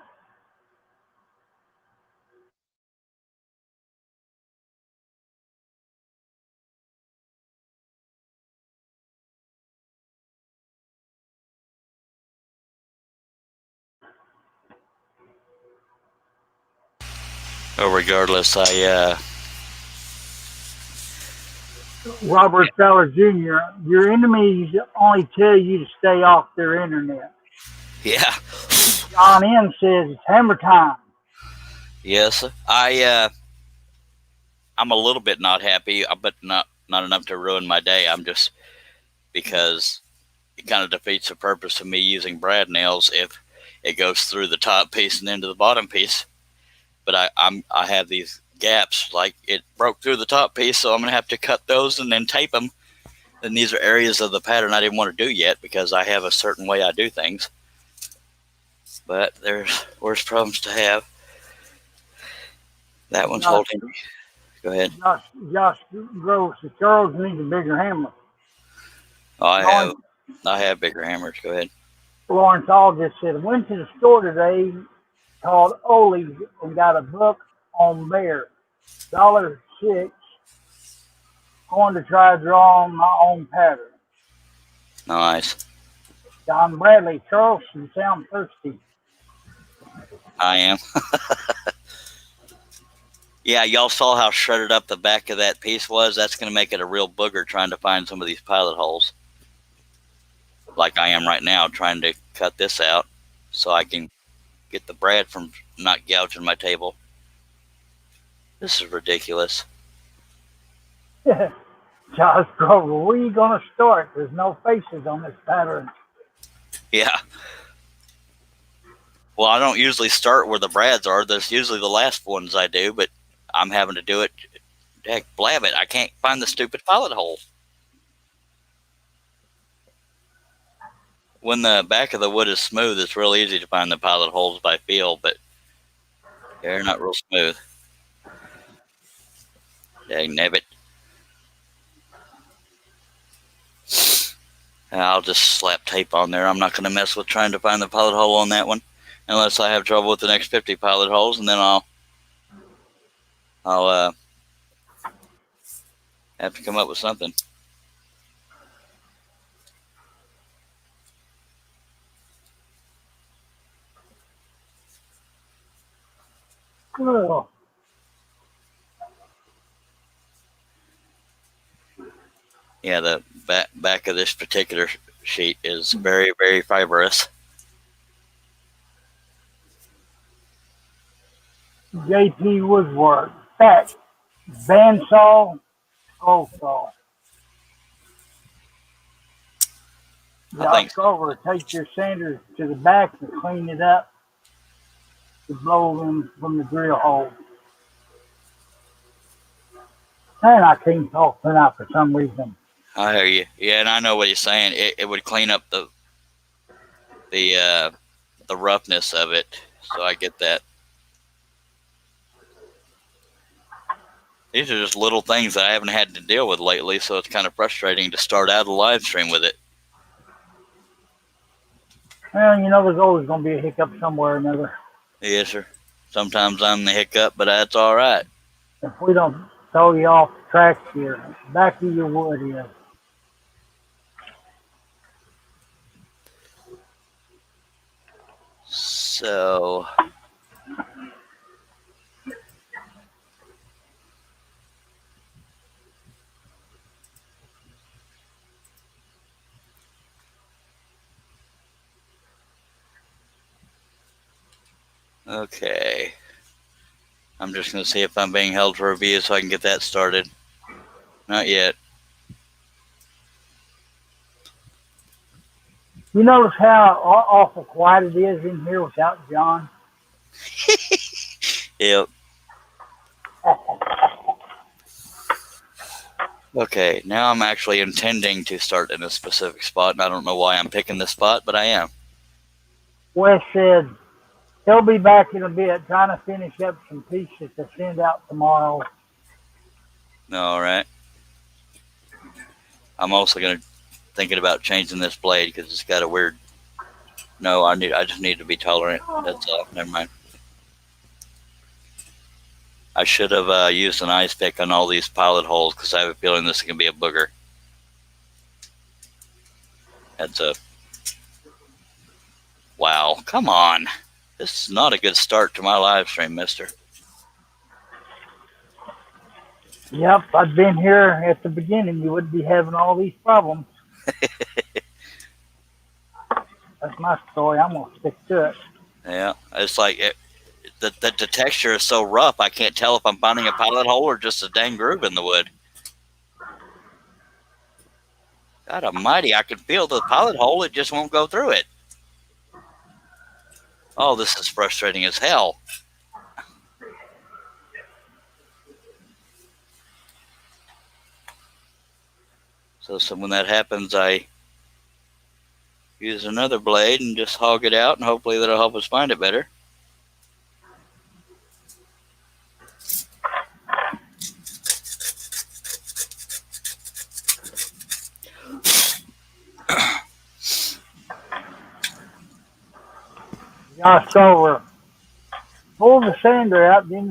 Oh, regardless, Robert Feller Jr., your enemies only tell you to stay off their internet. yeah. John N says it's hammer time. Yes, I'm a little bit not happy, but not enough to ruin my day. I'm just, because it kind of defeats the purpose of me using brad nails if it goes through the top piece and into the bottom piece. But I have these gaps, like it broke through the top piece, so I'm gonna have to cut those and then tape them. And these are areas of the pattern I didn't want to do yet because I have a certain way I do things. But there's worse problems to have. That one's holding. Go ahead. Josh Groves, the Charles needs a bigger hammer. Oh, I have bigger hammers. Go ahead. Lawrence Aldridge said, went to the store today called Ole's and got a book on bear. $1.06. Going to try drawing my own pattern. Nice. John Bradley, Charleston, sound thirsty. I am. Yeah, y'all saw how shredded up the back of that piece was. That's going to make it a real booger trying to find some of these pilot holes. Like I am right now, trying to cut this out so I can get the brad from not gouging my table. This is ridiculous. Josh Grover, where are you going to start? There's no faces on this pattern. Yeah. Well, I don't usually start where the brads are. That's usually the last ones I do, but I'm having to do it. Heck, blab it. I can't find the stupid pilot hole. When the back of the wood is smooth, it's real easy to find the pilot holes by feel, but they're not real smooth. Dang nabbit. I'll just slap tape on there. I'm not going to mess with trying to find the pilot hole on that one unless I have trouble with the next 50 pilot holes, and then I'll have to come up with something. Cool. Yeah, the back of this particular sheet is very, very fibrous. JP Woodwork. Back. Bandsaw. Skull saw. I think Over. Take your sanders to the back and clean it up to blow them from the drill hole. And I can't talk tonight for some reason. I hear you. Yeah, and I know what you're saying. It would clean up the roughness of it. So I get that. These are just little things that I haven't had to deal with lately, so it's kind of frustrating to start out a live stream with it. Well, you know, there's always going to be a hiccup somewhere or another. Yes, sir. Sometimes I'm the hiccup, but that's all right. If we don't throw you off the tracks here, back of your wood is. So, okay. I'm just going to see if I'm being held for review so I can get that started. Not yet. You notice how awful quiet it is in here without John? Yep. Okay, now I'm actually intending to start in a specific spot, and I don't know why I'm picking this spot, but I am. Wes said he'll be back in a bit trying to finish up some pieces to send out tomorrow. All right. I'm also thinking about changing this blade because it's got a weird. No, I just need to be tolerant. That's all. Never mind. I should have used an ice pick on all these pilot holes because I have a feeling this is going to be a booger. That's a. Wow, come on. This is not a good start to my live stream, mister. Yep, I've been here at the beginning. You wouldn't be having all these problems. That's my story. I'm going to stick to it. Yeah, it's like the texture is so rough, I can't tell if I'm finding a pilot hole or just a dang groove in the wood. God almighty, I can feel the pilot hole. It just won't go through it. Oh, this is frustrating as hell. So when that happens, I use another blade and just hog it out, and hopefully that'll help us find it better. Josh over. Pull the sander out, then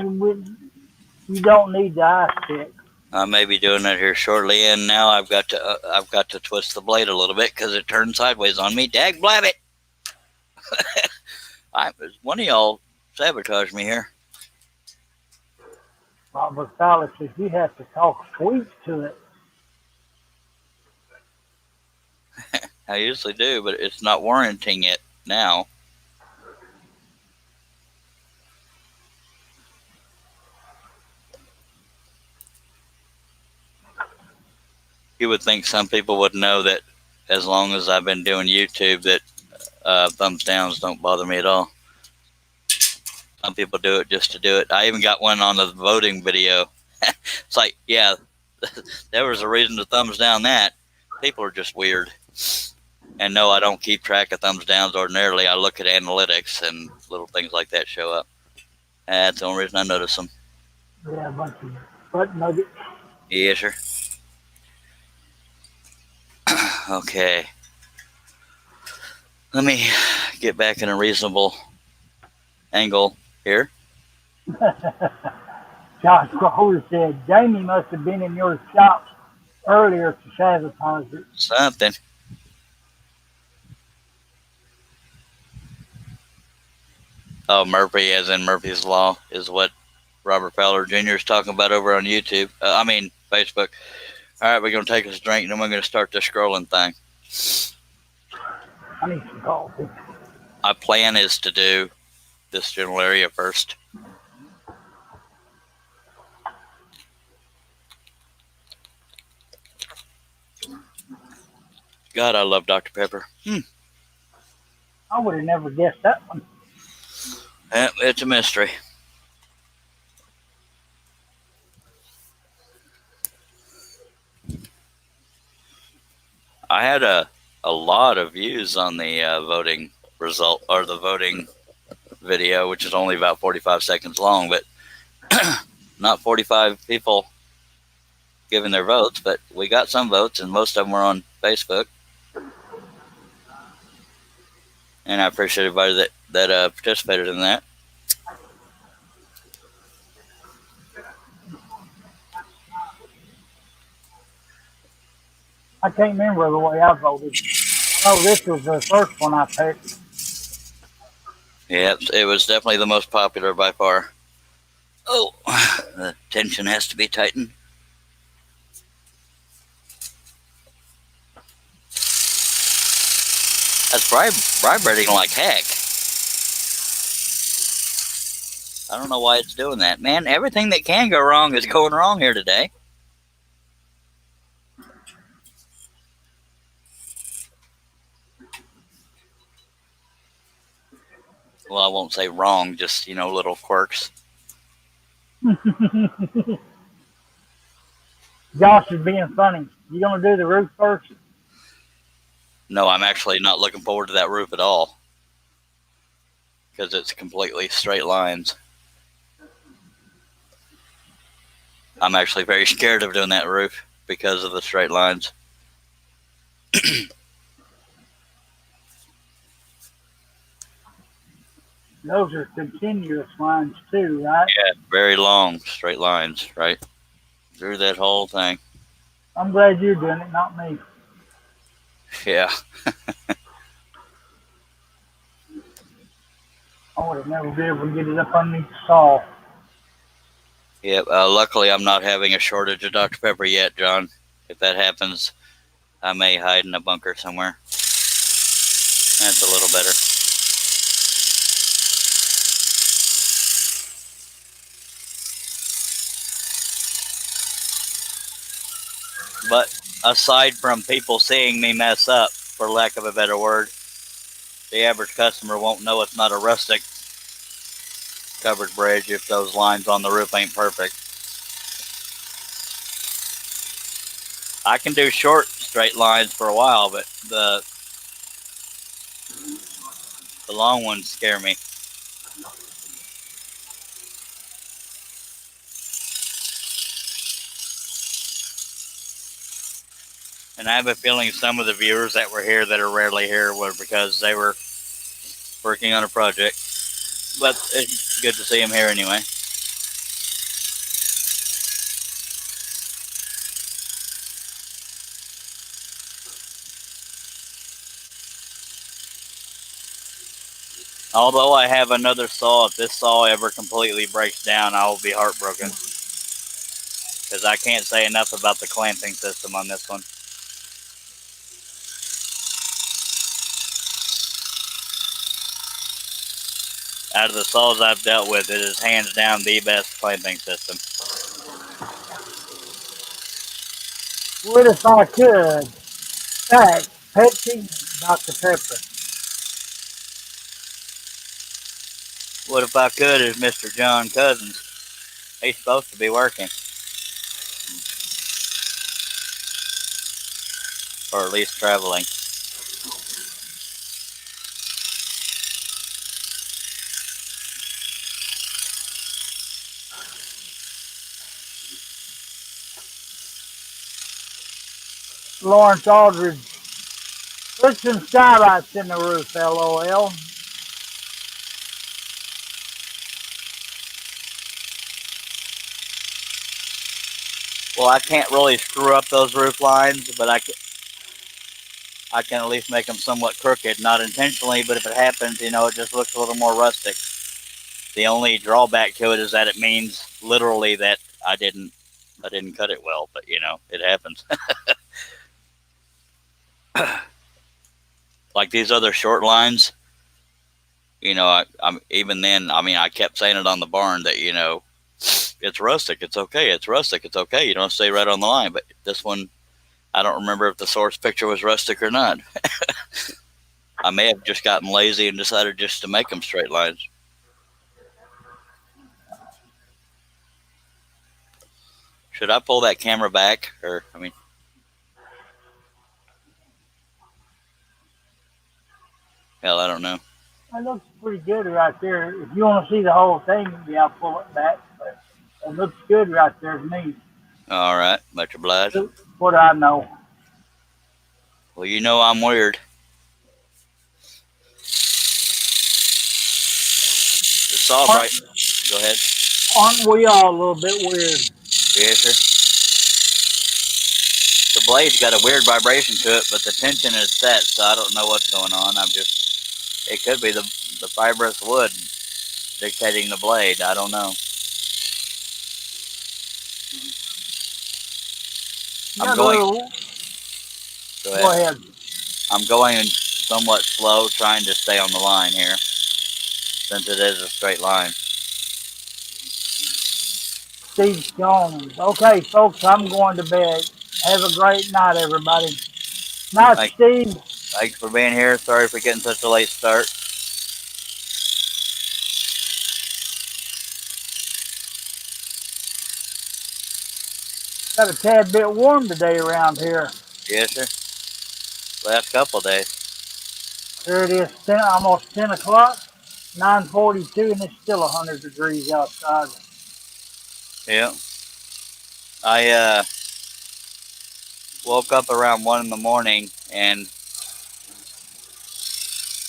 you don't need the ice pick. I may be doing that here shortly, and now I've got to twist the blade a little bit because it turned sideways on me. Dag blabbit! One of y'all sabotaged me here. Robert Fowler says you have to talk sweet to it. I usually do, but it's not warranting it now. You would think some people would know that as long as I've been doing YouTube that thumbs downs don't bother me at all. Some people do it just to do it. I even got one on the voting video. It's like, yeah, there was a reason to thumbs down that. People are just weird. And no, I don't keep track of thumbs downs ordinarily. I look at analytics and little things like that show up. That's the only reason I notice them. Yeah, a bunch of butt nuggets. Yes, sir. Okay. Let me get back in a reasonable angle here. Josh Crowder said, Jamie must have been in your shop earlier to sabotage it. Something. Oh, Murphy, as in Murphy's Law, is what Robert Fowler Jr. is talking about over on YouTube. Facebook. All right, we're going to take us a drink, and then we're going to start this scrolling thing. I need some coffee. My plan is to do this general area first. God, I love Dr. Pepper. I would have never guessed that one. It's a mystery. I had a lot of views on the voting result, or the voting video, which is only about 45 seconds long, but not 45 people giving their votes, but we got some votes, and most of them were on Facebook. And I appreciate everybody that participated in that. I can't remember the way I voted. I know this was the first one I picked. Yeah, it was definitely the most popular by far. Oh, the tension has to be tightened. That's vibrating like heck. I don't know why it's doing that. Man, everything that can go wrong is going wrong here today. Well, I won't say wrong, just, little quirks. Josh is being funny. You gonna do the roof first? No, I'm actually not looking forward to that roof at all, because it's completely straight lines. I'm actually very scared of doing that roof because of the straight lines. Those are continuous lines too, right? Yeah, very long straight lines, right through that whole thing. I'm glad you're doing it, not me. Yeah. I would have never been able to get it up underneath the saw. Yeah. Luckily, I'm not having a shortage of Dr. Pepper yet, John. If that happens, I may hide in a bunker somewhere. That's a little better. But aside from people seeing me mess up, for lack of a better word, the average customer won't know it's not a rustic covered bridge if those lines on the roof ain't perfect. I can do short straight lines for a while, but the long ones scare me. And I have a feeling some of the viewers that were here that are rarely here were because they were working on a project. But it's good to see them here anyway. Although I have another saw, if this saw ever completely breaks down, I will be heartbroken. Because I can't say enough about the clamping system on this one. Out of the saws I've dealt with, it is hands down the best clamping system. What if I could stack Pepsi, Dr. Pepper? What if I could is Mr. John Cousins. He's supposed to be working. Or at least traveling. Lawrence Aldridge Put some skylights in the roof, LOL. Well, I can't really screw up those roof lines, but I can at least make them somewhat crooked, not intentionally, but if it happens, it just looks a little more rustic. The only drawback to it is that it means literally that I didn't cut it well, but it happens. Like these other short lines, I'm even then. I mean, I kept saying it on the barn that it's rustic, it's okay, it's rustic, it's okay. You don't stay right on the line, but this one, I don't remember if the source picture was rustic or not. I may have just gotten lazy and decided just to make them straight lines. Should I pull that camera back, or hell, I don't know. It looks pretty good right there. If you want to see the whole thing, yeah, I'll pull it back. But it looks good right there to me. All right, much obliged. What I know. Well, I'm weird. It's all right. Go ahead. Aren't we all a little bit weird? Yes, sir. The blade's got a weird vibration to it, but the tension is set, so I don't know what's going on. It could be the fibrous wood dictating the blade. I don't know. Go ahead. I'm going somewhat slow, trying to stay on the line here, since it is a straight line. Steve Jones. Okay, folks, I'm going to bed. Have a great night, everybody. Night, Steve. Thanks for being here. Sorry for getting such a late start. Got a tad bit warm today around here. Yes, sir. Last couple of days. Here it is, almost 10 o'clock, 9:42, and it's still 100 degrees outside. Yeah. I woke up around 1 in the morning and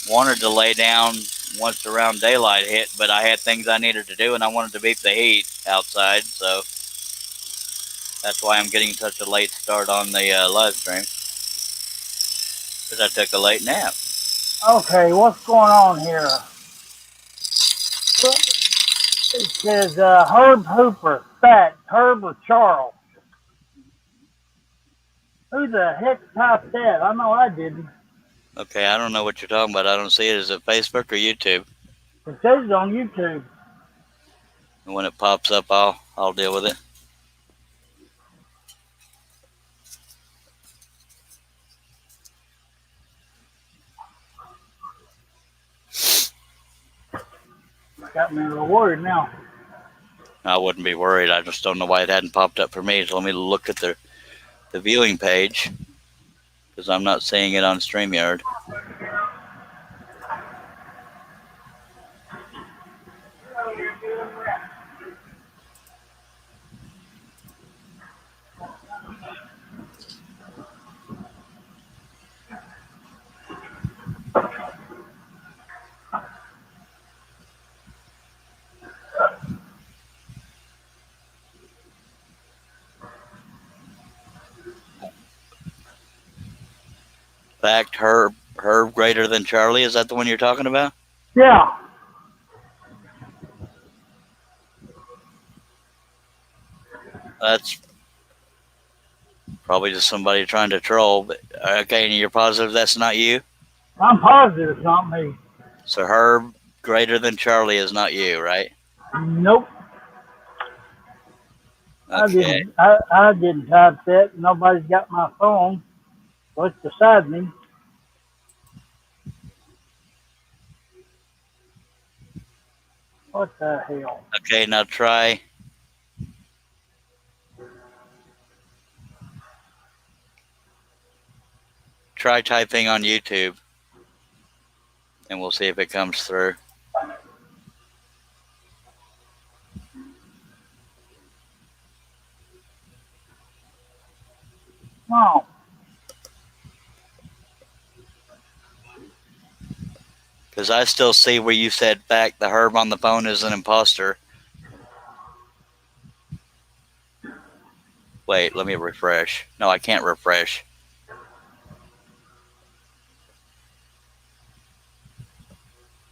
wanted to lay down once around daylight hit, but I had things I needed to do, and I wanted to beat the heat outside, so that's why I'm getting such a late start on the live stream, because I took a late nap. Okay, what's going on here? It says Herb Hooper, fact, Herb or Charles? Who the heck typed that? I know I didn't. Okay, I don't know what you're talking about. I don't see it. Is it Facebook or YouTube? It says it on YouTube. And when it pops up, I'll deal with it. Got me a little worried now. I wouldn't be worried. I just don't know why it hadn't popped up for me. So let me look at the viewing page, because I'm not seeing it on StreamYard. Fact, Herb greater than Charlie. Is that the one you're talking about? Yeah. That's probably just somebody trying to troll. But okay, and you're positive that's not you? I'm positive it's not me. So Herb greater than Charlie is not you, right? Nope. Okay. I didn't type that. Nobody's got my phone. So it's beside me. What the hell? Okay, now try typing on YouTube, and we'll see if it comes through. No. Because I still see where you said back the Herb on the phone is an imposter. Wait, let me refresh. No, I can't refresh.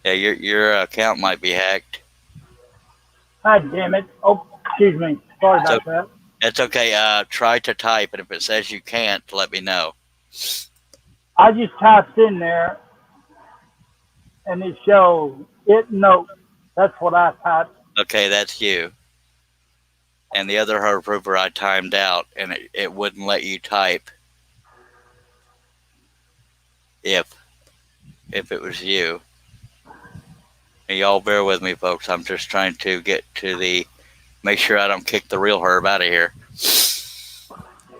Yeah, your account might be hacked. God damn it. Oh, excuse me. Sorry about that. It's okay. Try to type, and if it says you can't, let me know. I just typed in there, and it shows it note. That's what I typed. Okay, that's you. And the other Herb Proofer I timed out, and it wouldn't let you type if it was you. And y'all bear with me, folks. I'm just trying to get to make sure I don't kick the real Herb out of here.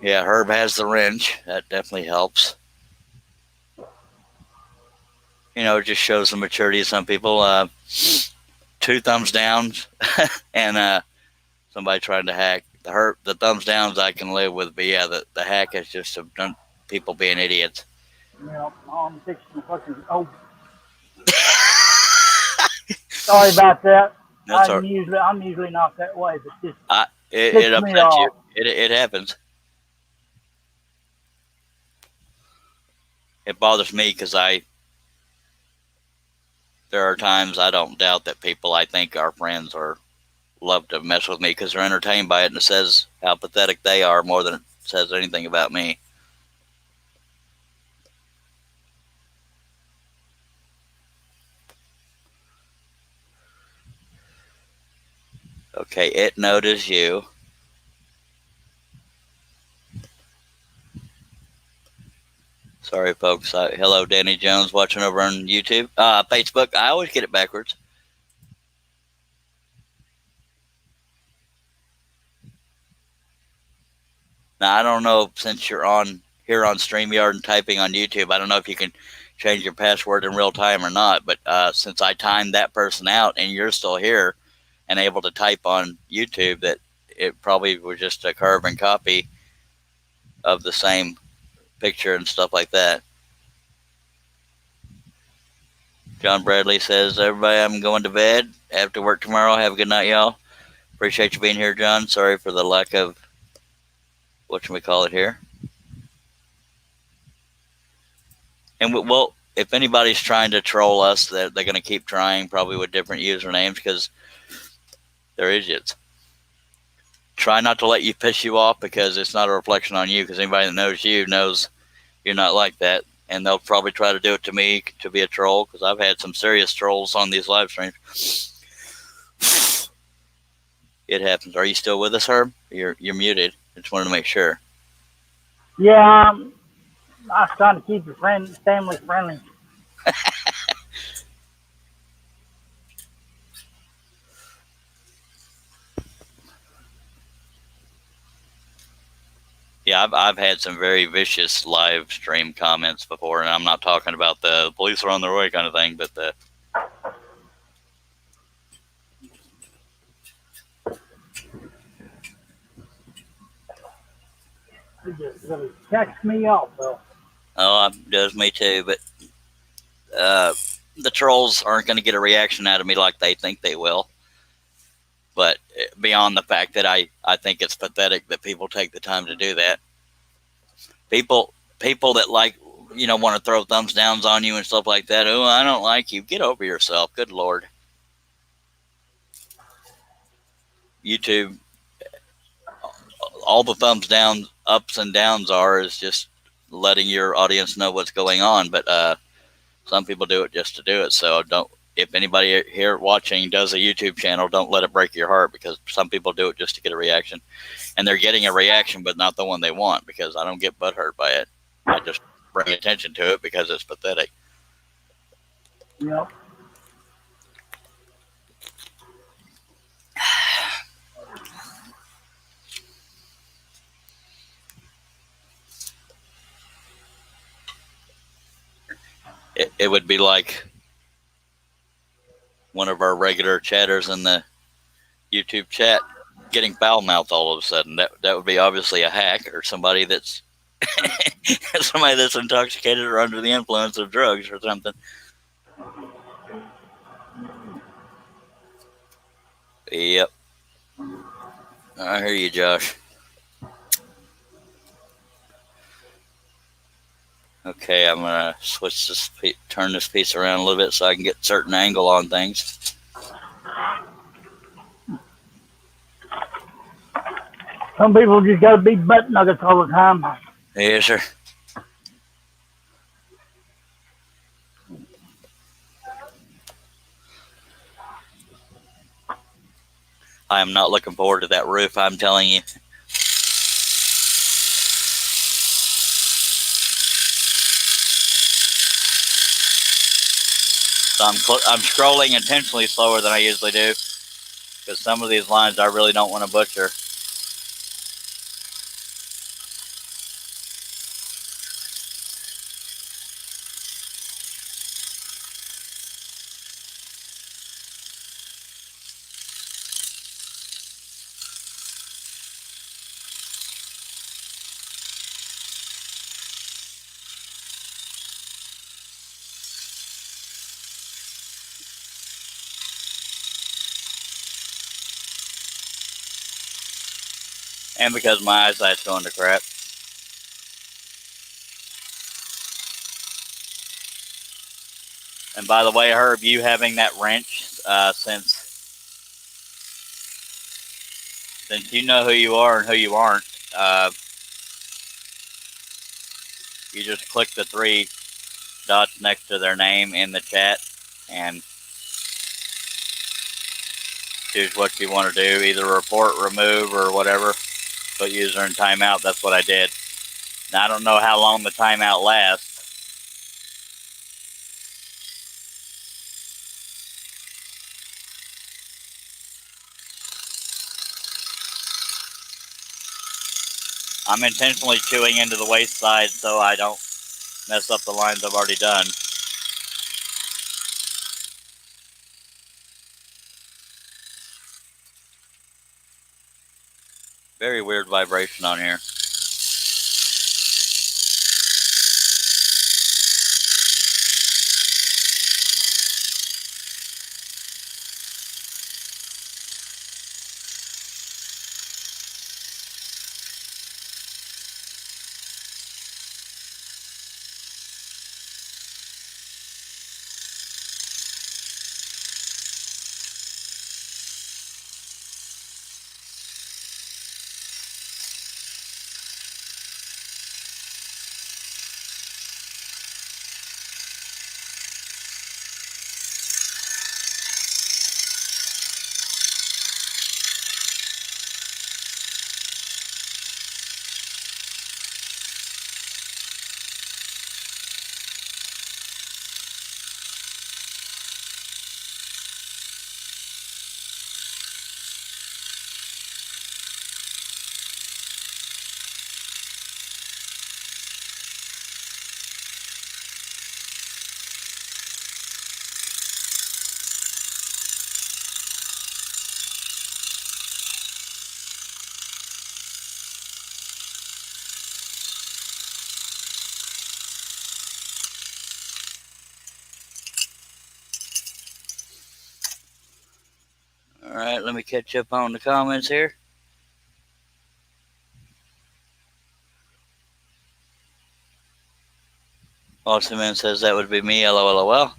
Yeah, Herb has the wrench. That definitely helps. You know, it just shows the maturity of some people. 2 thumbs down, and somebody trying to hack. The thumbs downs I can live with, but yeah, the hack is just people being idiots. Yeah, I'm fixing the fucking. Oh, sorry about that. I'm usually not that way, but this it upsets you. It happens. It bothers me because there are times I don't doubt that people I think are friends or love to mess with me because they're entertained by it, and it says how pathetic they are more than it says anything about me. Okay, it noticed you. Sorry, folks. Hello, Danny Jones, watching over on YouTube. Facebook. I always get it backwards. Now, I don't know, since you're on here on StreamYard and typing on YouTube, I don't know if you can change your password in real time or not, but since I timed that person out and you're still here and able to type on YouTube, that it probably was just a carbon copy of the same picture and stuff like that. John Bradley says, everybody, I'm going to bed. After work tomorrow. Have a good night, y'all. Appreciate you being here, John. Sorry for the lack of whatchamacallit here. And well, if anybody's trying to troll us, they're going to keep trying, probably with different usernames, because they're idiots. Try not to let you piss you off, because it's not a reflection on you, because anybody that knows you knows you're not like that. And they'll probably try to do it to me to be a troll, because I've had some serious trolls on these live streams. It happens. Are you still with us, Herb? You're muted. I just wanted to make sure. Yeah, I was trying to keep your family friendly. Yeah, I've had some very vicious live stream comments before, and I'm not talking about the police are on their way kind of thing, but the It just really checks me off, though. Oh, it does me too, but the trolls aren't going to get a reaction out of me like they think they will. But beyond the fact that I think it's pathetic that people take the time to do that. People that want to throw thumbs downs on you and stuff like that. Oh, I don't like you. Get over yourself. Good Lord. YouTube, all the thumbs down, ups and downs is just letting your audience know what's going on. But some people do it just to do it. So if anybody here watching does a YouTube channel, don't let it break your heart, because some people do it just to get a reaction, and they're getting a reaction, but not the one they want, because I don't get butthurt by it. I just bring attention to it because it's pathetic. Yep. It would be like one of our regular chatters in the YouTube chat getting foul mouth all of a sudden. That would be obviously a hack, or somebody that's intoxicated or under the influence of drugs or something. Yep. I hear you, Josh. Okay, I'm gonna switch this, turn this piece around a little bit so I can get a certain angle on things. Some people just got to be butt nuggets all the time. Yes, sir. I am not looking forward to that roof, I'm telling you. So I'm scrolling intentionally slower than I usually do because some of these lines I really don't want to butcher. And because my eyesight's going to crap. And by the way, Herb, you having that wrench, since you know who you are and who you aren't, you just click the 3 dots next to their name in the chat and choose what you want to do, either report, remove, or whatever. Put user in timeout. That's what I did. Now, I don't know how long the timeout lasts. I'm intentionally chewing into the waste side so I don't mess up the lines I've already done. Very weird vibration on here. All right, let me catch up on the comments here. Austin Man says that would be me, LOL.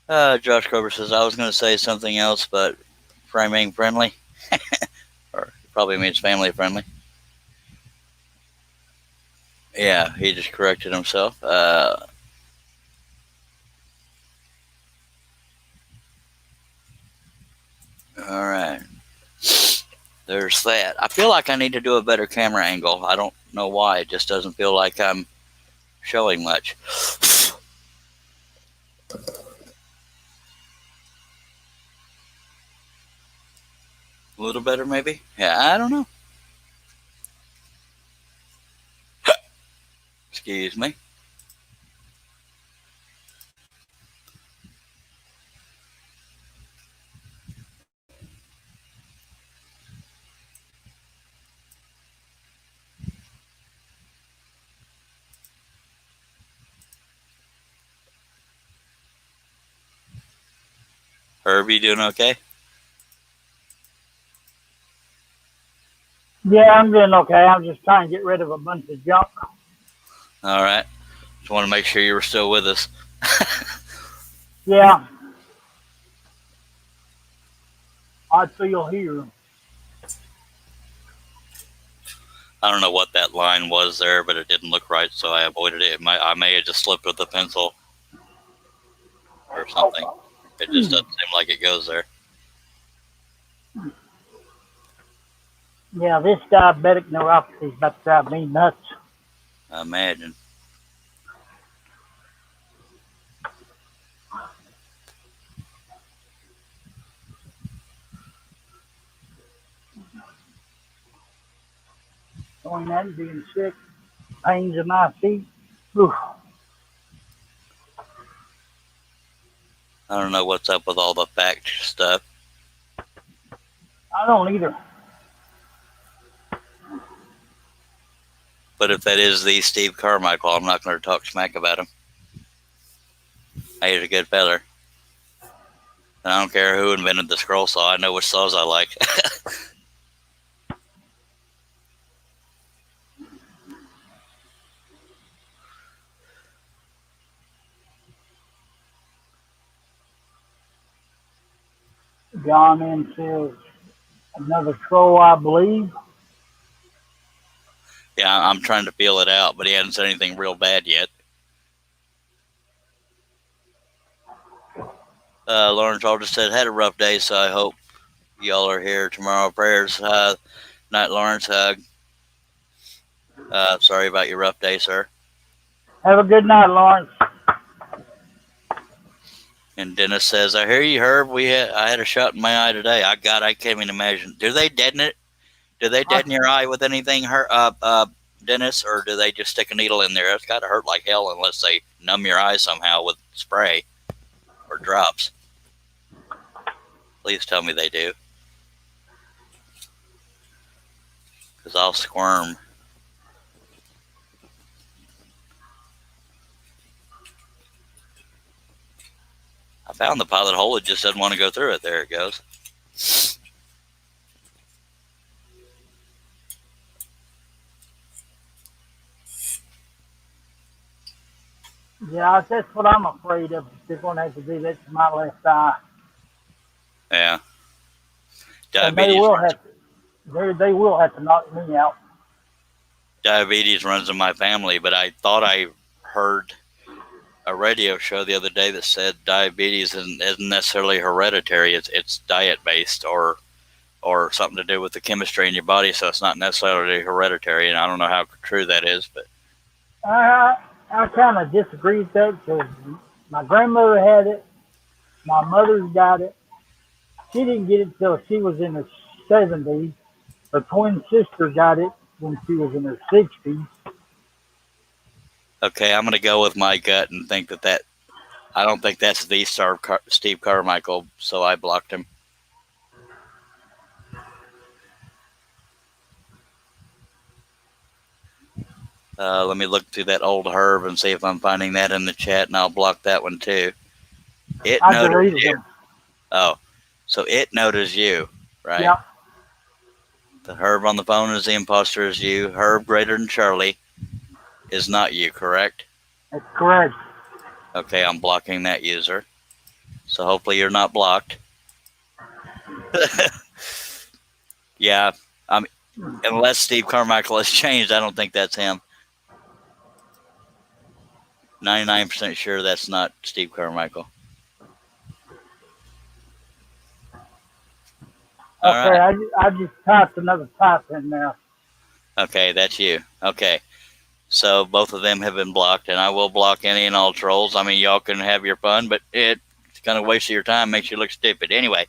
Josh Grover says I was going to say something else, but framing friendly. Or probably means family friendly. Yeah, he just corrected himself. All right. There's that. I feel like I need to do a better camera angle. I don't know why. It just doesn't feel like I'm showing much. A little better, maybe? Yeah, I don't know. Excuse me. Herb, you doing okay? Yeah, I'm doing okay. I'm just trying to get rid of a bunch of junk. All right. Just want to make sure you were still with us. Yeah. I feel here. I don't know what that line was there, but it didn't look right, so I avoided it. I may have just slipped with the pencil or something. It just doesn't seem like it goes there. Yeah, this diabetic neuropathy is about to drive me nuts. I imagine. Going that and being sick, pains in my feet. Oof. I don't know what's up with all the fact stuff. I don't either. But if that is the Steve Carmichael, I'm not going to talk smack about him. He's a good feller. And I don't care who invented the scroll saw. I know which saws I like. John M says another troll, I believe. Yeah, I'm trying to feel it out, but he hasn't said anything real bad yet. Lawrence Aldridge said, had a rough day, so I hope y'all are here tomorrow. Prayers. Night, Lawrence. Sorry about your rough day, sir. Have a good night, Lawrence. And Dennis says, I hear you, Herb. I had a shot in my eye today. I can't even imagine. Do they deaden it? Do they deaden your eye with anything, Dennis, or do they just stick a needle in there? It's got to hurt like hell unless they numb your eye somehow with spray or drops. Please tell me they do. Because I'll squirm. I found the pilot hole. It just doesn't want to go through it. There it goes. Yeah, that's what I'm afraid of. They're going to have to do that to my left eye. Yeah. And they will have to knock me out. Diabetes runs in my family, but I thought I heard a radio show the other day that said diabetes isn't necessarily hereditary. It's diet based or something to do with the chemistry in your body, so it's not necessarily hereditary. And I don't know how true that is, but I kind of disagree with that because my grandmother had it, my mother's got it. She didn't get it till she was in her 70s. Her twin sister got it when she was in her 60s. okay, I'm going to go with my gut and think that I don't think that's the Steve Carmichael, so I blocked him. Let me look through that old Herb and see if I'm finding that in the chat, and I'll block that one too. It noticed you. Oh, so it noticed you, right? Yeah. The Herb on the phone is the imposter is you. Herb greater than Charlie is not you, correct? That's correct. Okay, I'm blocking that user. So hopefully you're not blocked. Yeah, unless Steve Carmichael has changed, I don't think that's him. 99% sure that's not Steve Carmichael. Okay, right. I just typed another type in there. Okay, that's you. Okay. So both of them have been blocked, and I will block any and all trolls. I mean, y'all can have your fun, but it's kind of waste of your time, makes you look stupid. Anyway,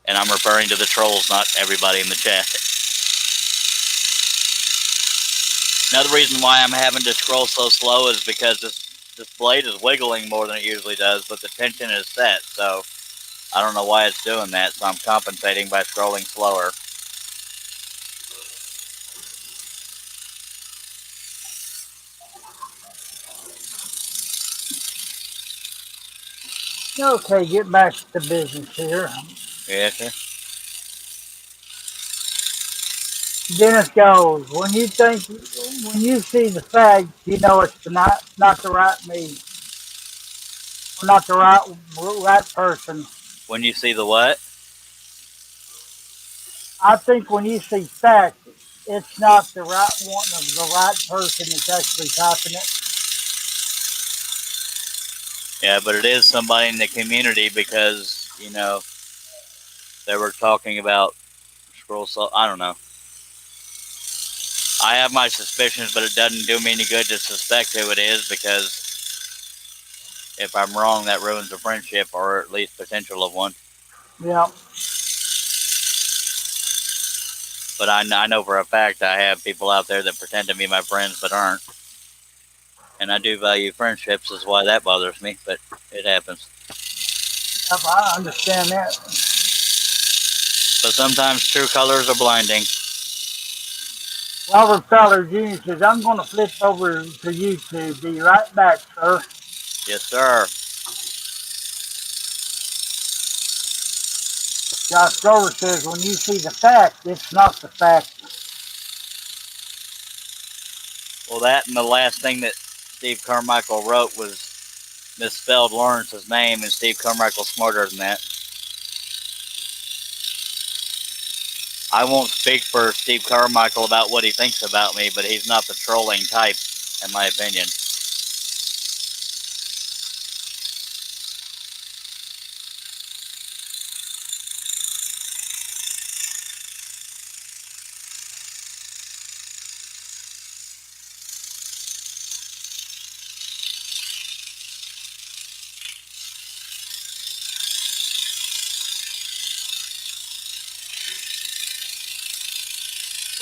and I'm referring to the trolls, not everybody in the chat. Another reason why I'm having to scroll so slow is because this blade is wiggling more than it usually does, but the tension is set, so I don't know why it's doing that, so I'm compensating by scrolling slower. Okay, get back to business here. Yes, sir. Dennis goes, when you see the fact, you know it's not the right me, or not the right person. When you see the what? I think when you see fact, it's not the right one of the right person that's actually typing it. Yeah, but it is somebody in the community because, they were talking about scroll salt. I don't know. I have my suspicions, but it doesn't do me any good to suspect who it is because if I'm wrong, that ruins a friendship or at least potential of one. Yeah. But I know for a fact I have people out there that pretend to be my friends but aren't. And I do value friendships, is why that bothers me, but it happens. Yep, I understand that. But sometimes true colors are blinding. Robert Fowler Jr. says, I'm going to flip over to YouTube. Be right back, sir. Yes, sir. Josh Grover says, when you see the fact, it's not the fact. Well, that and the last thing that Steve Carmichael wrote was misspelled Lawrence's name, and Steve Carmichael's smarter than that. I won't speak for Steve Carmichael about what he thinks about me, but he's not the trolling type, in my opinion.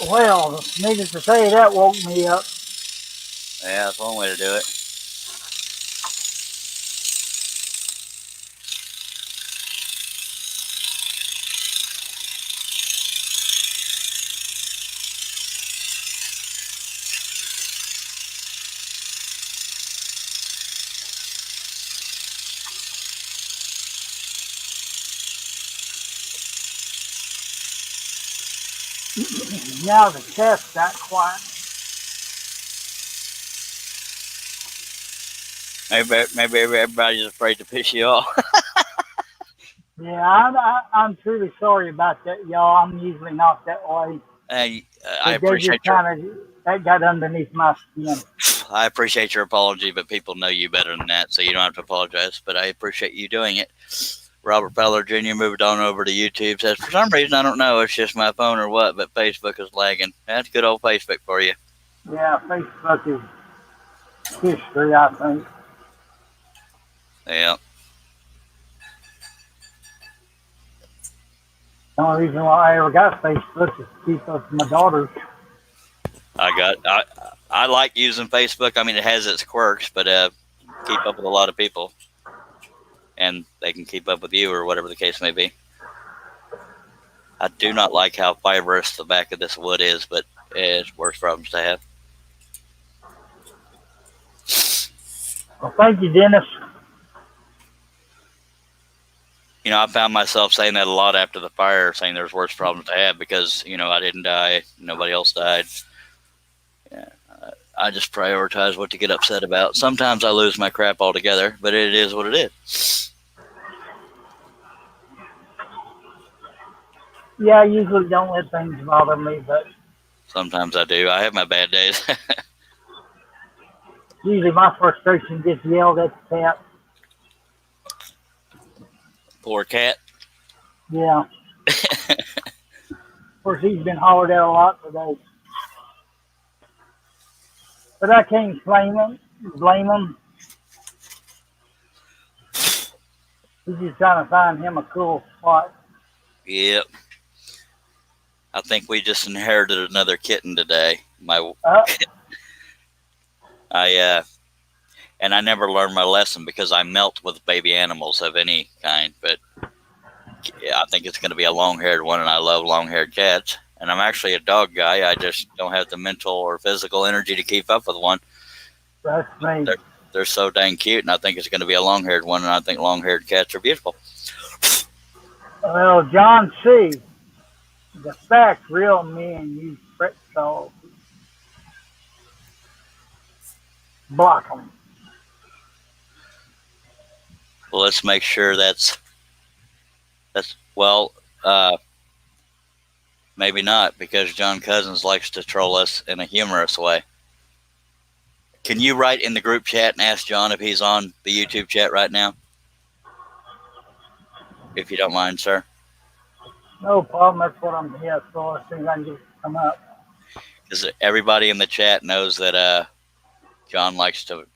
Well, needless to say, that woke me up. Yeah, that's one way to do it. Now the chest got quiet. Maybe everybody's afraid to piss you off. Yeah, I'm truly sorry about that, y'all. I'm usually not that way. I But appreciate that got underneath my skin. I appreciate your apology, but people know you better than that, so you don't have to apologize. But I appreciate you doing it. Robert Feller Jr. moved on over to YouTube. Says, for some reason, I don't know, it's just my phone or what, but Facebook is lagging. That's good old Facebook for you. Yeah, Facebook is history, I think. Yeah. The only reason why I ever got Facebook is to keep up with my daughters. I like using Facebook. I mean, it has its quirks, but keep up with a lot of people, and they can keep up with you or whatever the case may be. I do not like how fibrous the back of this wood is, but it's worse problems to have. Well, thank you, Dennis. I found myself saying that a lot after the fire, saying there's worse problems to have because, I didn't die. Nobody else died. Yeah, I just prioritize what to get upset about. Sometimes I lose my crap altogether, but it is what it is. Yeah, I usually don't let things bother me, but sometimes I do. I have my bad days. usually my frustration gets yelled at the cat. Poor cat. Yeah. Of course, he's been hollered at a lot today. But I can't blame him. He's just trying to find him a cool spot. Yep. I think we just inherited another kitten today. And I never learned my lesson because I melt with baby animals of any kind. But I think it's going to be a long-haired one, and I love long-haired cats. And I'm actually a dog guy. I just don't have the mental or physical energy to keep up with one. That's me. They're so dang cute, and I think it's going to be a long-haired one, and I think long-haired cats are beautiful. Well, John C., the fact real men use block them. Well, let's make sure that's well. Maybe not, because John Cousins likes to troll us in a humorous way. Can you write in the group chat and ask John if he's on the YouTube chat right now? If you don't mind, sir. No problem. That's what I'm here for. As soon as I can get it to come up. Because everybody in the chat knows that John likes to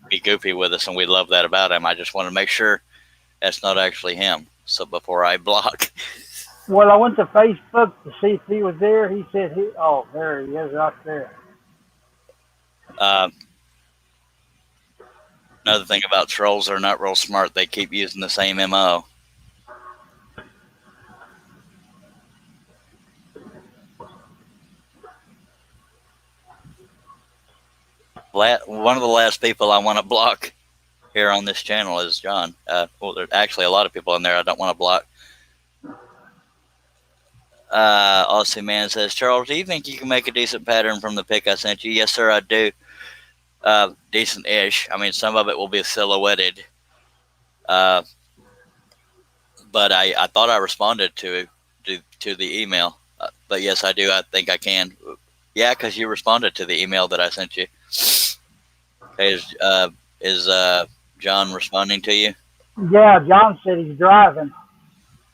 be goofy with us, and we love that about him. I just want to make sure that's not actually him. So before I block. Well, I went to Facebook to see if he was there. He said oh, there he is right there. Another thing about trolls, they're not real smart. They keep using the same MO. One of the last people I want to block here on this channel is John. Well, there's actually a lot of people in there I don't want to block. Aussie Man says, Charles, do you think you can make a decent pattern from the pic I sent you? Yes, sir, I do. Decent-ish. I mean, some of it will be silhouetted. But I thought I responded to the email. But yes, I do. I think I can. Yeah, because you responded to the email that I sent you. Okay, is John responding to you? Yeah, John said he's driving.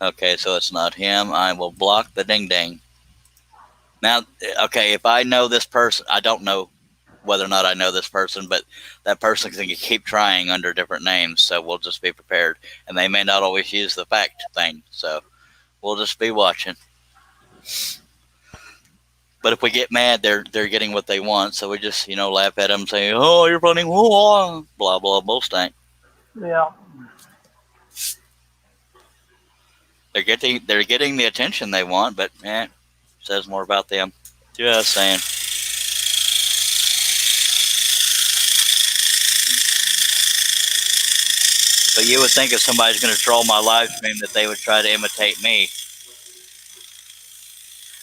Okay, so it's not him. I will block the ding ding. Now, okay, if I know this person, I don't know whether or not I know this person, but that person can keep trying under different names, so we'll just be prepared. And they may not always use the fact thing, so we'll just be watching. But if we get mad, they're getting what they want, so we just, laugh at them, say, oh, you're running, blah, blah, bullstank. Yeah. They're getting the attention they want, but says more about them. Just saying. But you would think if somebody's going to troll my live stream that they would try to imitate me.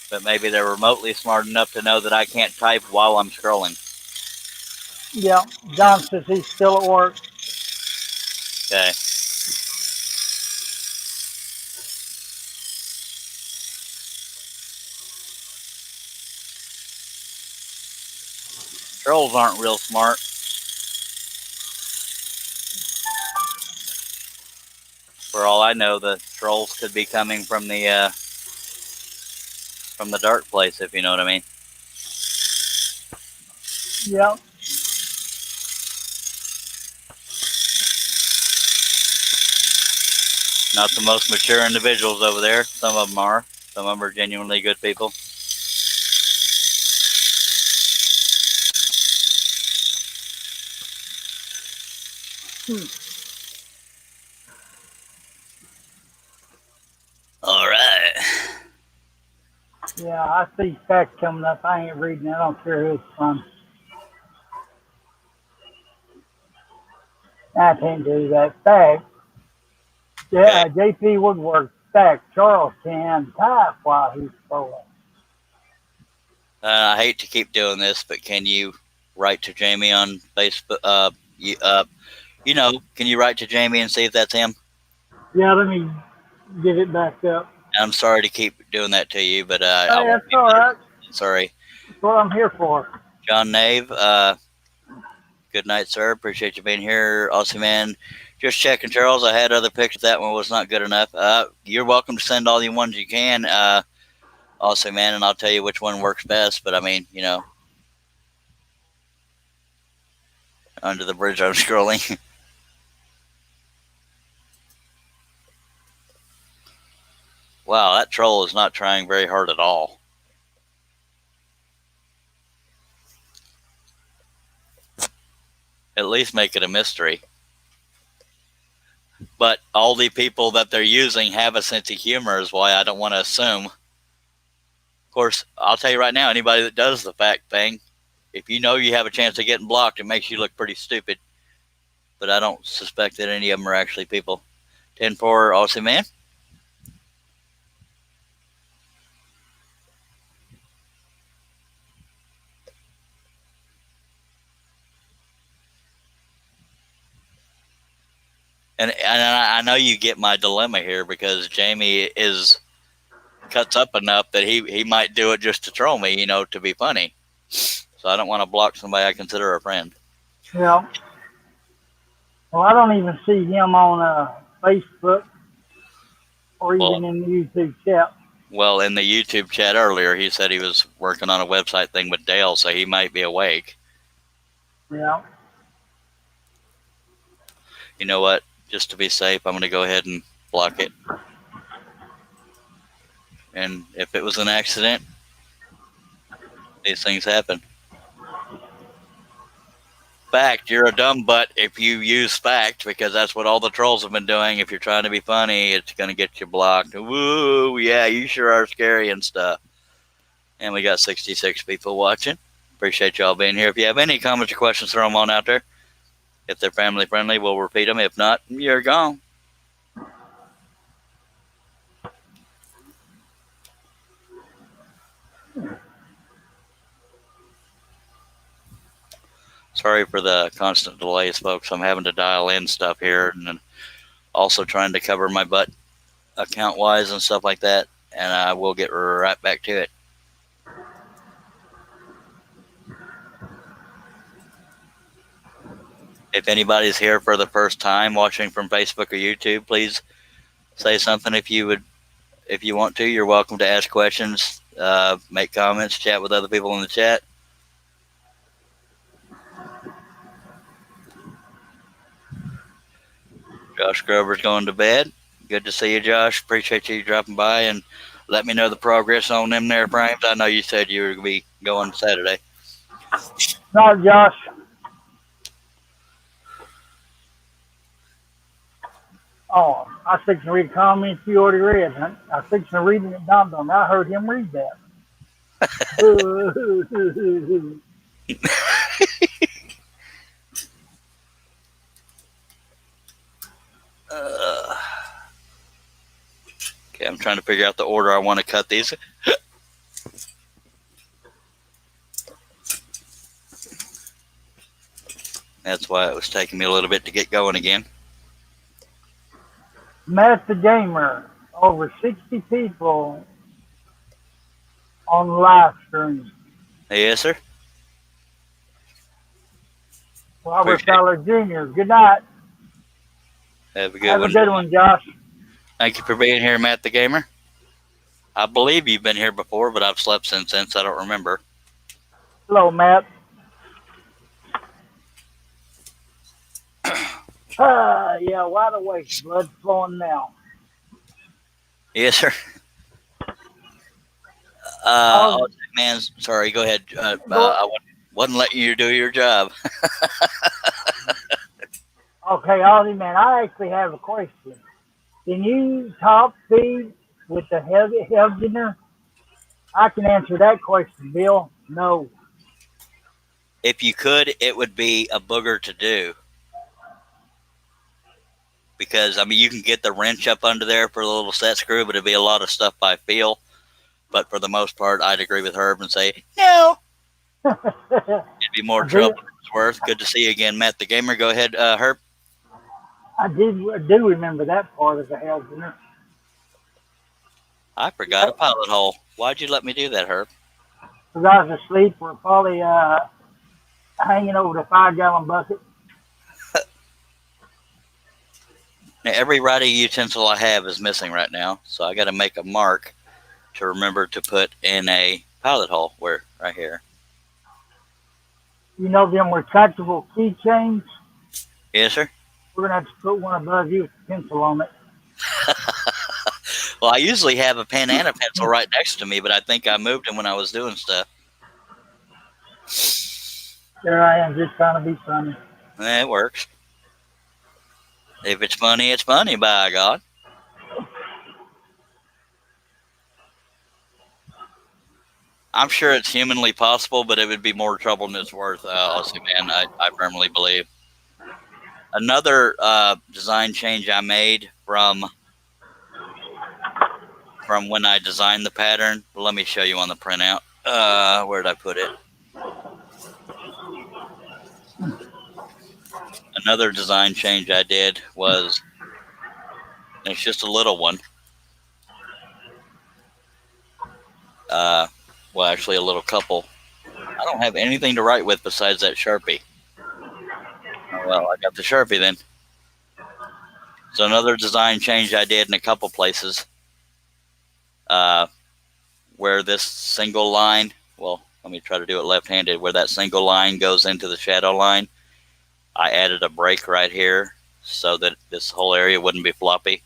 But maybe they're remotely smart enough to know that I can't type while I'm scrolling. Yeah. John says he's still at work. Okay. Trolls aren't real smart. For all I know, the trolls could be coming from the dark place, if you know what I mean. Yeah. Not the most mature individuals over there. Some of them are. Some of them are genuinely good people. All right. Yeah, I see fact coming up. I ain't reading it. I don't care who it's from. I can't do that. Fact. Yeah, Okay. JP Woodward. Fact. Charles can type while he's scrolling. I hate to keep doing this, but can you write to Jamie on Facebook? Can you write to Jamie and see if that's him? Yeah, let me get it back up. I'm sorry to keep doing that to you, but Hey, I won't that's be all right. sorry. That's what I'm here for. John Nave, good night, sir. Appreciate you being here. Awesome, man. Just checking, Charles. I had other pictures. That one was not good enough. You're welcome to send all the ones you can. Awesome, man, and I'll tell you which one works best. But I mean, under the bridge I'm scrolling. Wow, that troll is not trying very hard at all. At least make it a mystery. But all the people that they're using have a sense of humor is why I don't want to assume. Of course, I'll tell you right now, anybody that does the fact thing, if you know you have a chance of getting blocked, it makes you look pretty stupid. But I don't suspect that any of them are actually people. 10-4, awesome, man. And I know you get my dilemma here because Jamie cuts up enough that he might do it just to troll me, to be funny. So I don't want to block somebody I consider a friend. Yeah. Well, I don't even see him on Facebook or even in the YouTube chat. Well, in the YouTube chat earlier, he said he was working on a website thing with Dale, so he might be awake. Yeah. You know what? Just to be safe, I'm going to go ahead and block it. And if it was an accident, these things happen. Fact, you're a dumb butt if you use fact, because that's what all the trolls have been doing. If you're trying to be funny, it's going to get you blocked. Woo, yeah, you sure are scary and stuff. And we got 66 people watching. Appreciate y'all being here. If you have any comments or questions, throw them on out there. If they're family friendly, we'll repeat them. If not, you're gone. Sorry for the constant delays, folks. I'm having to dial in stuff here and then also trying to cover my butt account-wise and stuff like that. And I will get right back to it. If anybody's here for the first time watching from Facebook or YouTube, please say something if you want to. You're welcome to ask questions, make comments, chat with other people in the chat. Josh Grover's going to bed. Good to see you, Josh. Appreciate you dropping by and let me know the progress on them there frames. I know you said you were going to be going Saturday. No, Josh. Oh, I was fixing to read comments you already read. I was fixing to read it at Dom. I heard him read that. Okay, I'm trying to figure out the order I want to cut these. That's why it was taking me a little bit to get going again. Matt the Gamer, over 60 people on the live stream. Yes, sir. Robert Fowler Jr., good night. Have a good Have one. a good one, Josh. Thank you for being here, Matt the Gamer. I believe you've been here before, but I've slept since then, so I don't remember. Hello, Matt. Yeah, wide awake, blood flowing now. Yes, sir. Man, sorry, go ahead. I wasn't letting you do your job. Okay, Ozzy, man, I actually have a question. Can you top feed with the Helgener? I can answer that question, Bill. No. If you could, it would be a booger to do. Because, I mean, you can get the wrench up under there for a little set screw, but it'd be a lot of stuff by feel. But for the most part, I'd agree with Herb and say, no. It'd be more trouble than it's worth. Good to see you again, Matt the Gamer. Go ahead, Herb. I do remember that part of the Helgener. I forgot a pilot hole. Why'd you let me do that, Herb? Because I was asleep. We're probably hanging over the 5-gallon bucket. Now, every writing utensil I have is missing right now, so I got to make a mark to remember to put in a pilot hole. Where? Right here. You know them retractable keychains? Yes, sir. We're going to have to put one above you with a pencil on it. Well, I usually have a pen and a pencil right next to me, but I think I moved them when I was doing stuff. There I am, just trying to be funny. It works. If it's funny, it's funny, by God. I'm sure it's humanly possible, but it would be more trouble than it's worth, honestly, man. I firmly believe. Another design change I made from when I designed the pattern. Let me show you on the printout. Where did I put it? Another design change I did was It's just a little one. Well, actually, a little couple. I don't have anything to write with besides that Sharpie. Oh, well, I got the Sharpie then. So another design change I did in a couple places, where this single line, well, let me try to do it left-handed, where that single line goes into the shadow line, I added a break right here so that this whole area wouldn't be floppy.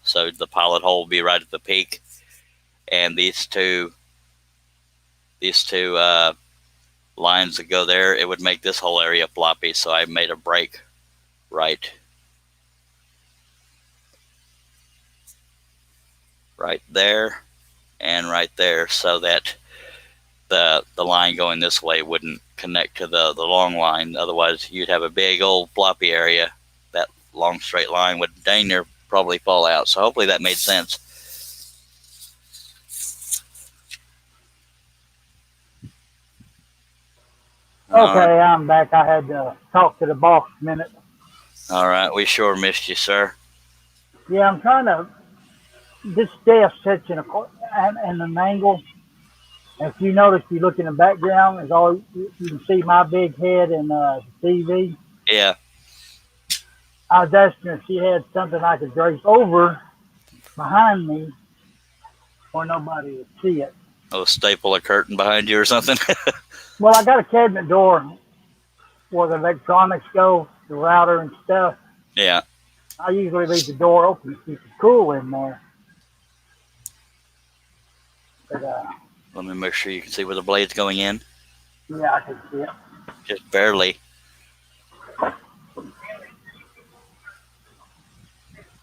So the pilot hole will be right at the peak. And these two lines that go there, it would make this whole area floppy. So I made a break right there and right there, so that the line going this way wouldn't connect to the long line. Otherwise, you'd have a big old floppy area. That long straight line would dang near probably fall out. So hopefully that made sense. Okay, I'm back. I had to talk to the boss a minute. All right, we sure missed you, sir. Yeah, I'm trying to. This desk sits in an angle. If you notice, you look in the background, is all you can see my big head and the TV. Yeah. I was asking if she had something I could drape over behind me where nobody would see it. Oh, staple a curtain behind you or something? Well, I got a cabinet door where the electronics go, the router and stuff. Yeah. I usually leave the door open to keep it cool in there. But, let me make sure you can see where the blade's going in. Yeah, I can see it. Just barely.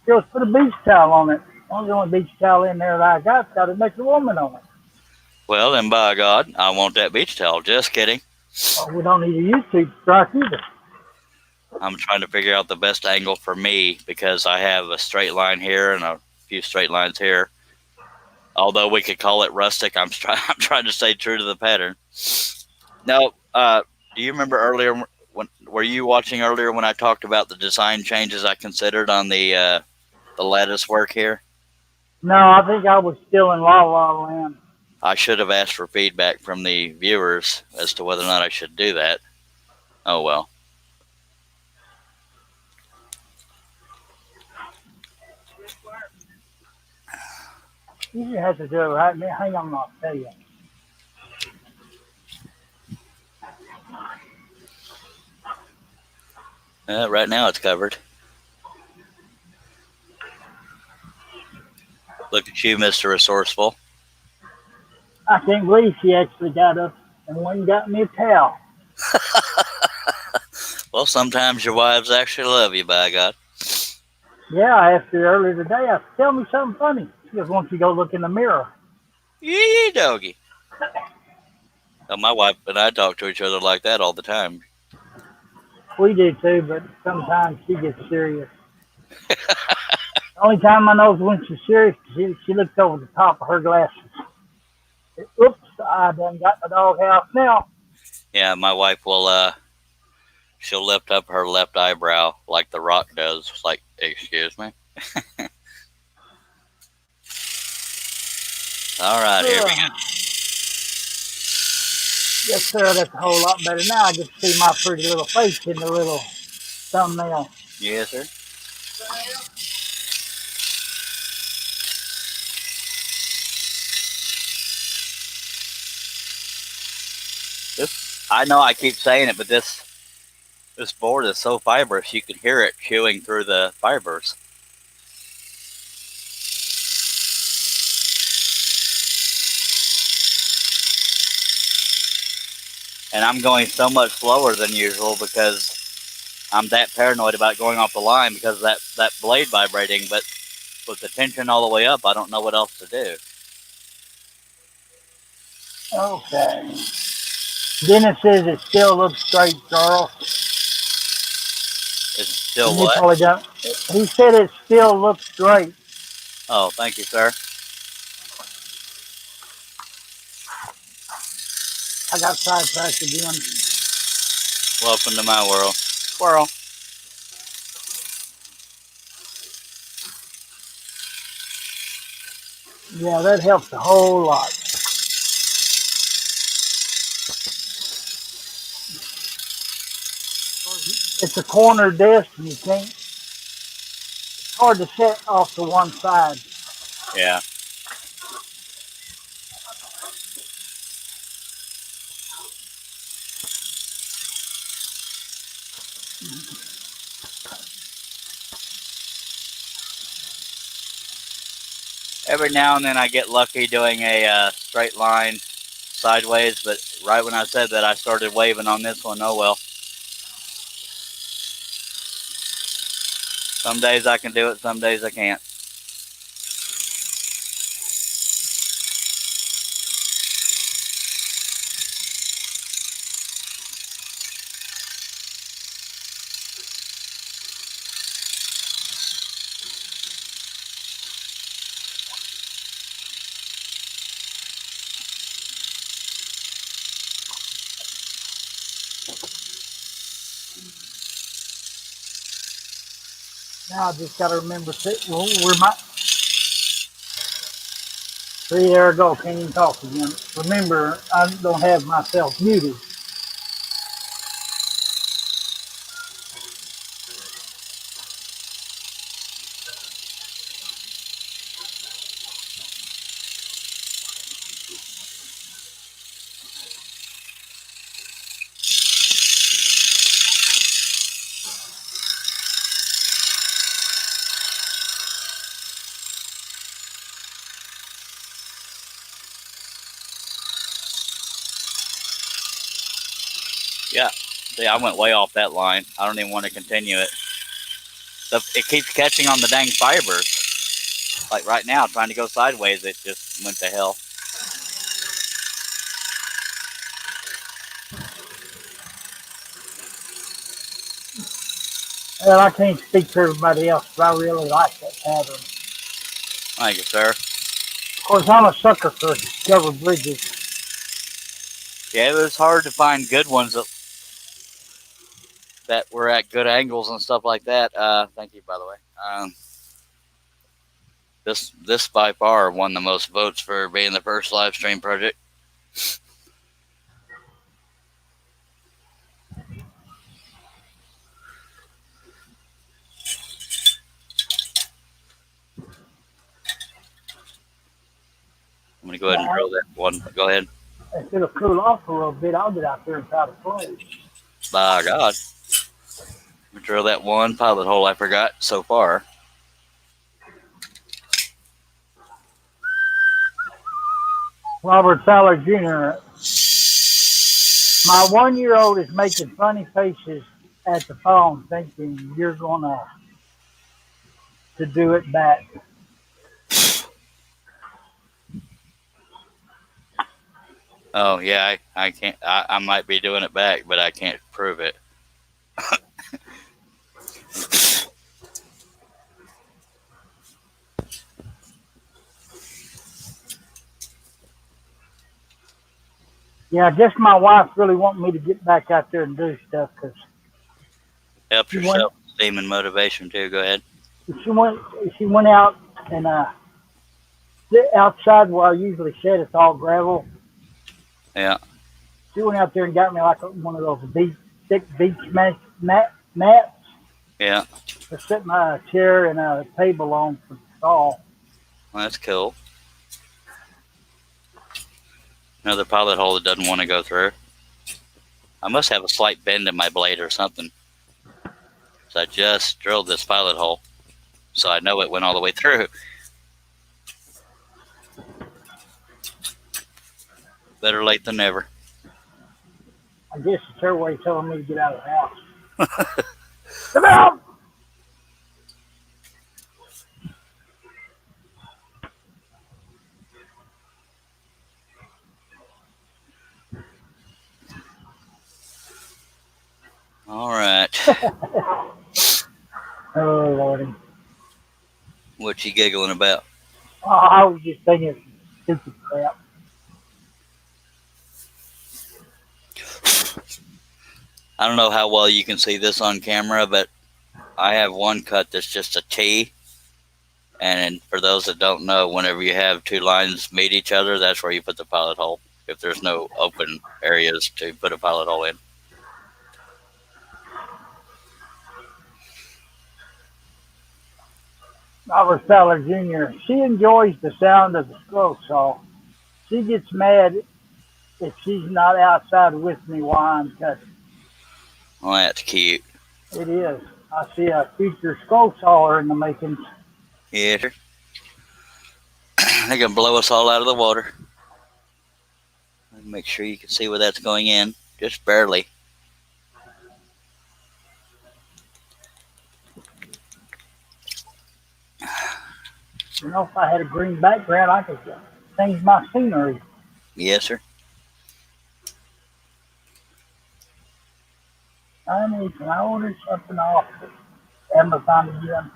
Just put a beach towel on it. The only beach towel in there that I got a naked woman on it. Well, then by God, I want that beach towel. Just kidding. Well, we don't need a YouTube strike either. I'm trying to figure out the best angle for me because I have a straight line here and a few straight lines here. Although we could call it rustic, I'm trying to stay true to the pattern. Now, do you remember earlier were you watching earlier when I talked about the design changes I considered on the lattice work here? No, I think I was still in La La Land. I should have asked for feedback from the viewers as to whether or not I should do that. Oh well. You just have to do it right now. Hang on, I'll tell you. Right now it's covered. Look at you, Mr. Resourceful. I can't believe she actually got up and went and got me a towel. Well, sometimes your wives actually love you, by God. Yeah, I asked her earlier today. I said, tell me something funny. She goes, why don't you go look in the mirror? Yee doggy. Well, my wife and I talk to each other like that all the time. We do too, but sometimes she gets serious. The only time I know is when she's serious, she looks over the top of her glasses. Oops, I done got the doghouse now. Yeah, my wife will, she'll lift up her left eyebrow like The Rock does. It's like, excuse me? All right, here we go. Yes, sir, that's a whole lot better. Now I get to see my pretty little face in the little thumbnail. Yes, sir. I know I keep saying it, but this board is so fibrous you can hear it chewing through the fibers. And I'm going so much slower than usual because I'm that paranoid about going off the line because of that blade vibrating, but with the tension all the way up, I don't know what else to do. Okay. Dennis says it still looks straight, Charles. It's still what? He said it still looks straight. Oh, thank you, sir. I got sidetracked again. Welcome to my world. Squirrel. Yeah, that helps a whole lot. It's a corner desk and you can't, it's hard to set off to one side. Yeah. Every now and then I get lucky doing a straight line sideways, but right when I said that, I started waving on this one. Oh well. Some days I can do it, some days I can't. Now I just got to remember, where my, see, there I go, can't even talk again. Remember, I don't have myself muted. Yeah. See, I went way off that line. I don't even want to continue it. It keeps catching on the dang fibers. Like right now, trying to go sideways, it just went to hell. Well, I can't speak for everybody else, but I really like that pattern. Thank you, sir. Of course, I'm a sucker for covered bridges. Yeah, it was hard to find good ones that were at good angles and stuff like that. Thank you, by the way. This by far won the most votes for being the first live stream project. I'm going to go ahead and drill that one. Go ahead. If it'll cool off a little bit, I'll get out there and try to play. By God. I'm going to drill that one pilot hole I forgot so far. Robert Fowler Jr. My 1-year-old is making funny faces at the phone, thinking you're gonna to do it back. Oh yeah, I can't. I might be doing it back, but I can't prove it. Yeah, I guess my wife really wanted me to get back out there and do stuff because Help yourself, steam and motivation too. Go ahead. she went out and sit outside where I usually sit. It's all gravel. Yeah. She went out there and got me like one of those thick beach mats. Yeah. To set my chair and a table on for the stall. Well, that's cool. Another pilot hole that doesn't want to go through. I must have a slight bend in my blade or something. So I just drilled this pilot hole, so I know it went all the way through. Better late than never. I guess it's her way of telling me to get out of the house. Come out! All right. Oh, Lordy. What you giggling about? Oh, I was just thinking stupid crap. I don't know how well you can see this on camera, but I have one cut that's just a T, And for those that don't know, whenever you have two lines meet each other, that's where you put the pilot hole. If there's no open areas to put a pilot hole in. Robert Feller Jr. She enjoys the sound of the scroll saw. She gets mad if she's not outside with me while I'm cutting. Well, that's cute. It is. I see a future scroll sawer in the making. Yeah, sure. They're gonna blow us all out of the water. Make sure you can see where that's going in, just barely. You know, if I had a green background, I could change my scenery. Yes, sir. Honey, can I order something off Amazon again?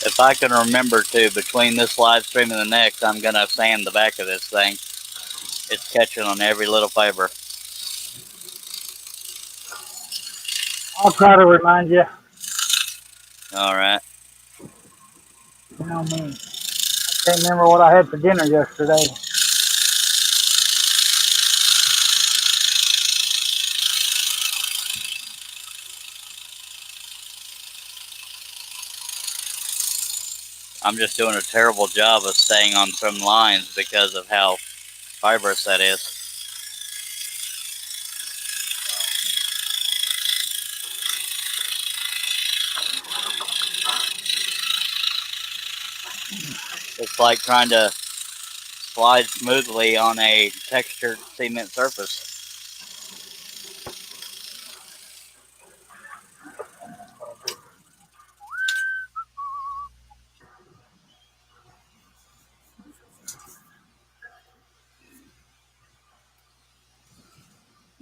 If I can remember to, between this live stream and the next, I'm gonna sand the back of this thing. It's catching on every little fiber. I'll try to remind you. All right. You know me. I can't remember what I had for dinner yesterday. I'm just doing a terrible job of staying on some lines because of how fibrous that is. It's like trying to slide smoothly on a textured cement surface.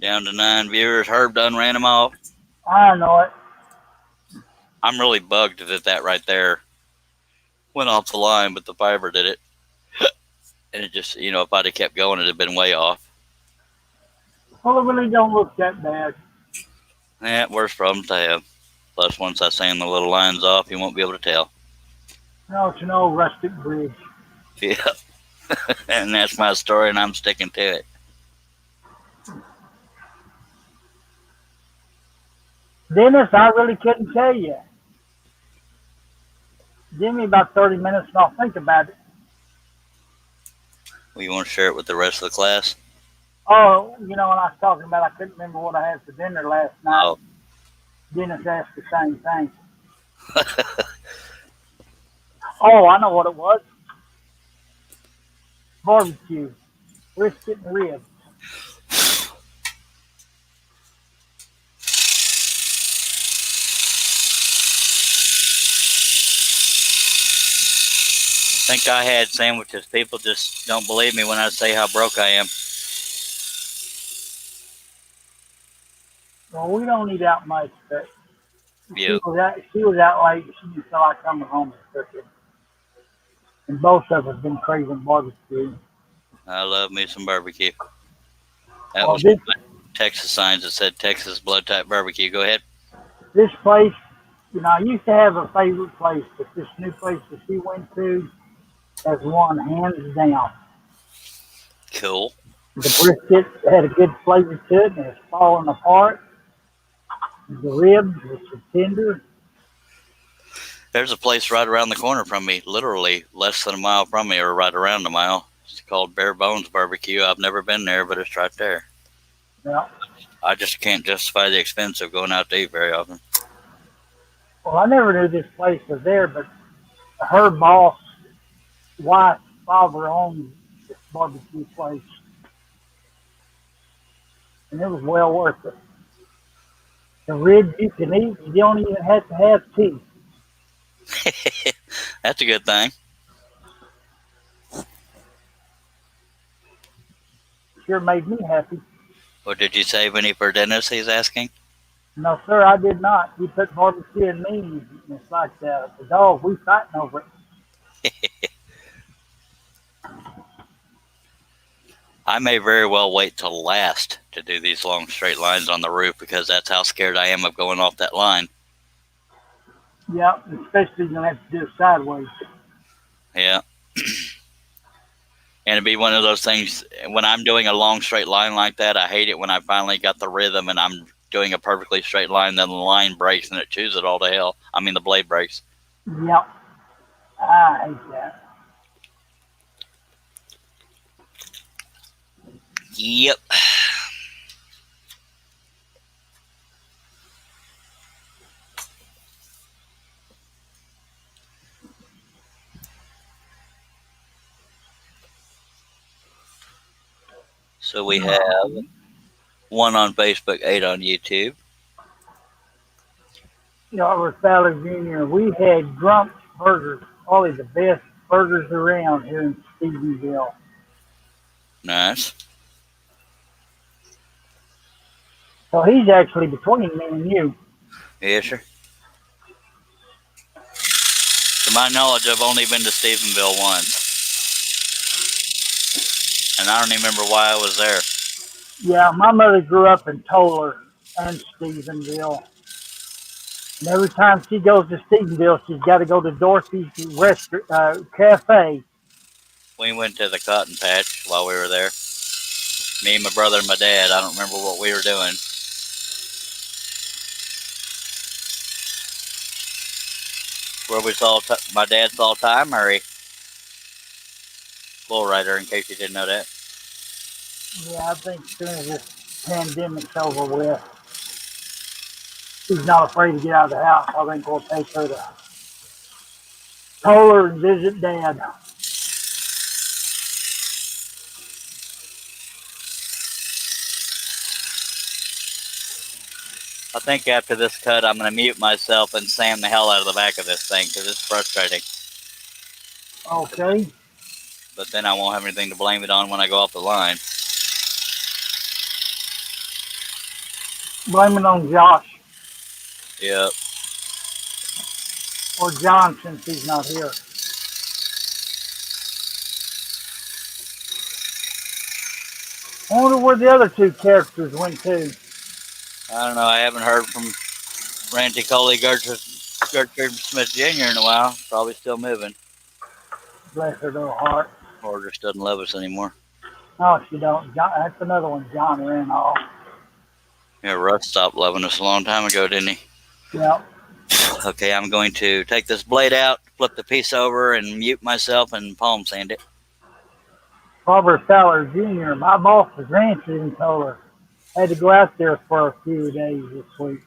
Down to 9 viewers. Herb done ran them off. I know it. I'm really bugged that right there went off the line, but the fiber did it. And it just, if I'd have kept going, it'd have been way off. Well, it really don't look that bad. Yeah, worst problem to have. Plus, once I sand the little lines off, you won't be able to tell. No, it's an old rustic bridge. Yeah. And that's my story, and I'm sticking to it. Dennis, I really couldn't tell you. Give me about 30 minutes and I'll think about it. Well, you want to share it with the rest of the class? Oh, when I was talking about I couldn't remember what I had for dinner last night. Oh. Dennis asked the same thing. Oh, I know what it was. Barbecue. Brisket and ribs. I think I had sandwiches. People just don't believe me when I say how broke I am. Well, we don't eat out much, but Yeah. she was out late. She didn't feel like coming home and cooking. And both of us been craving barbecue. I love me some barbecue. That Well, was one of my Texas signs that said Texas Blood Type Barbecue. Go ahead. This place, I used to have a favorite place, but this new place that she went to has won hands down. Cool. The brisket had a good flavor to it, and it's falling apart. The ribs were so tender. There's a place right around the corner from me, literally less than a mile from me, or right around a mile. It's called Bare Bones Barbecue. I've never been there, but it's right there. Yeah. I just can't justify the expense of going out to eat very often. Well, I never knew this place was there, but her boss, wife, father owned this barbecue place. And it was well worth it. The ribs you can eat, you don't even have to have teeth. That's a good thing. Sure made me happy. Or did you save any for Dennis? He's asking. No, sir, I did not. You put barbecue in me, and it's like the dog. We fighting over it. I may very well wait till last to do these long straight lines on the roof because that's how scared I am of going off that line. Yeah, especially when I have to do it sideways. Yeah. And it'd be one of those things when I'm doing a long straight line like that. I hate it when I finally got the rhythm and I'm doing a perfectly straight line, then the line breaks and it chews it all to hell. I mean, the blade breaks. Yep, I hate that. Yep. So we have 1 on Facebook, 8 on YouTube. Robert Fowler Jr., we had Grump's Burgers, probably the best burgers around here in Stephenville. Nice. So he's actually between me and you. Yes, sir. To my knowledge, I've only been to Stephenville once. And I don't even remember why I was there. Yeah, my mother grew up in Toller and Stephenville. And every time she goes to Stephenville, she's got to go to Dorothy's Cafe. We went to the cotton patch while we were there. Me, my brother, and my dad. I don't remember what we were doing. Where we saw my dad saw Ty Murray, bull rider, in case you didn't know that. Yeah, I think as soon as this pandemic's over with, she's not afraid to get out of the house. I think we'll take her to Toller and visit Dad. I think after this cut, I'm going to mute myself and sand the hell out of the back of this thing because it's frustrating. Okay. But then I won't have anything to blame it on when I go off the line. Blame it on Josh. Yep. Or John since he's not here. I wonder where the other two characters went to. I don't know. I haven't heard from Ranty Coley Gertrude Smith Jr. in a while. Probably still moving. Bless her little heart. Or just doesn't love us anymore. No, she don't. John, that's another one. John ran off. Yeah, Russ stopped loving us a long time ago, didn't he? Yep. Okay, I'm going to take this blade out, flip the piece over, and mute myself and palm sand it. Robert Fowler Jr., my boss was ranching in Toller. Had to go out there for a few days this week.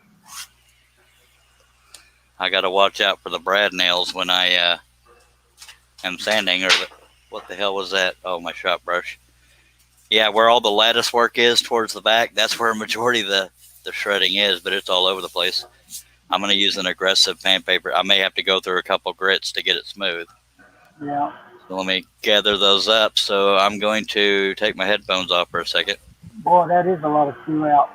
I got to watch out for the brad nails when I am sanding. What the hell was that? Oh, my shop brush. Yeah, where all the lattice work is towards the back, that's where a majority of the shredding is, but it's all over the place. I'm going to use an aggressive sandpaper. I may have to go through a couple grits to get it smooth. Yeah. So let me gather those up. So I'm going to take my headphones off for a second. Boy, that is a lot of chew out.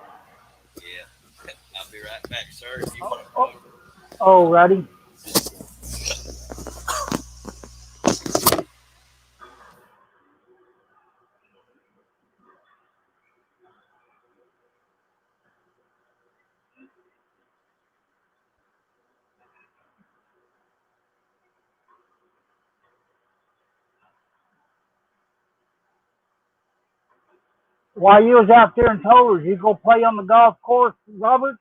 Yeah. I'll be right back, sir. If you want to Oh, righty. While you was out there in Toller, you go play on the golf course, Robert?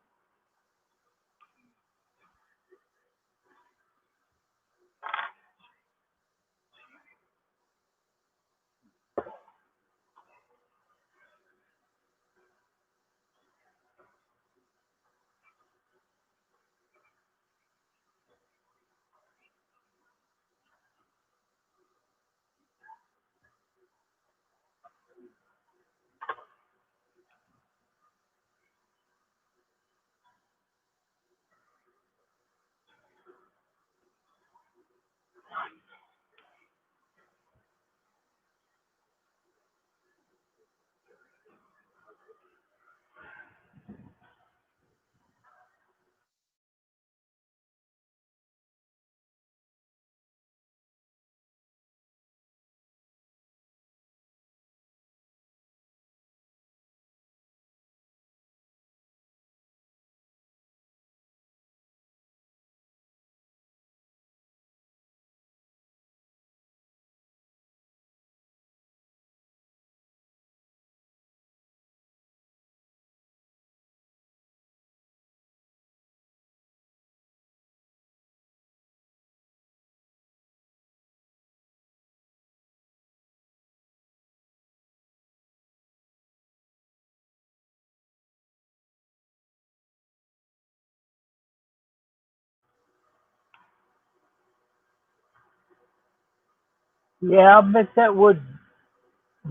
Yeah, I bet that would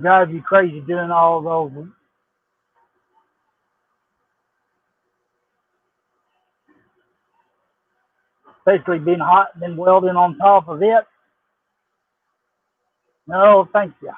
drive you crazy doing all those, especially being hot and then welding on top of it. No, thank you.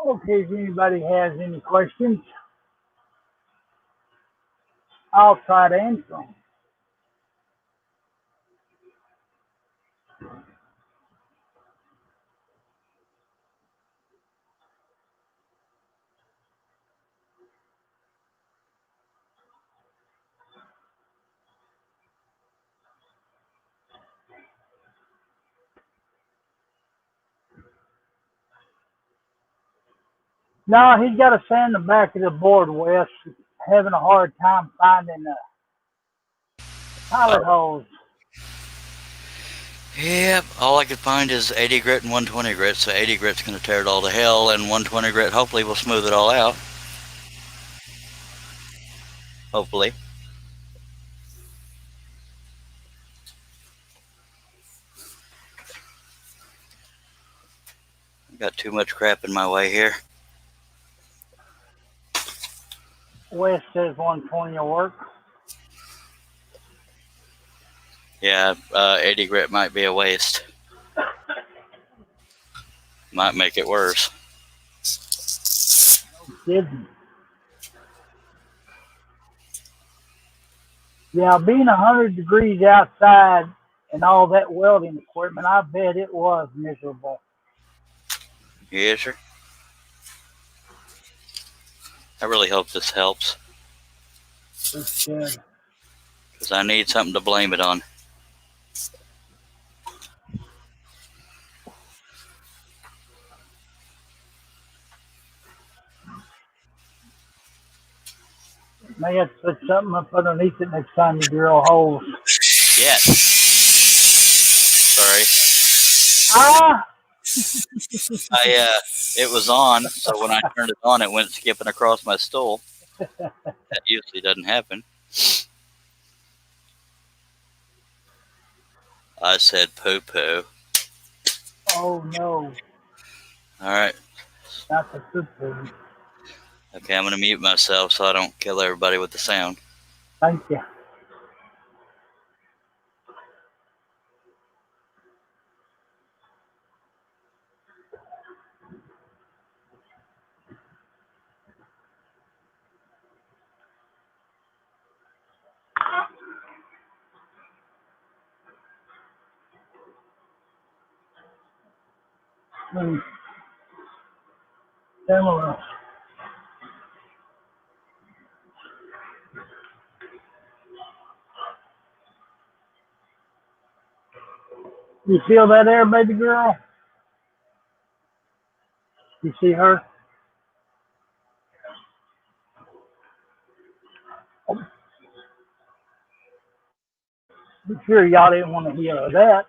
Okay, if anybody has any questions, I'll try to answer them. No, he's got to sand the back of the board, Wes. Having a hard time finding pilot Oh, holes. yep. All I could find is 80 grit and 120 grit. So 80 grit's going to tear it all to hell, and 120 grit hopefully will smooth it all out. Hopefully. Got too much crap in my way here. Wes says 120 will work. Yeah, 80 grit might be a waste. Might make it worse. Kidding. Yeah, being 100 degrees outside and all that welding equipment, I bet it was miserable. Yes, sir. I really hope this helps, It's good. because I need something to blame it on. May have to put something up underneath it next time you drill holes. Yes. Sorry. Ah! It was on, so when I turned it on, it went skipping across my stool. That usually doesn't happen. I said poo-poo. Oh no, All right. not the poo-poo. Okay, I'm going to mute myself so I don't kill everybody with the sound. Thank you. Similar. You feel that there, baby girl? You see her? I'm sure y'all didn't want to hear that.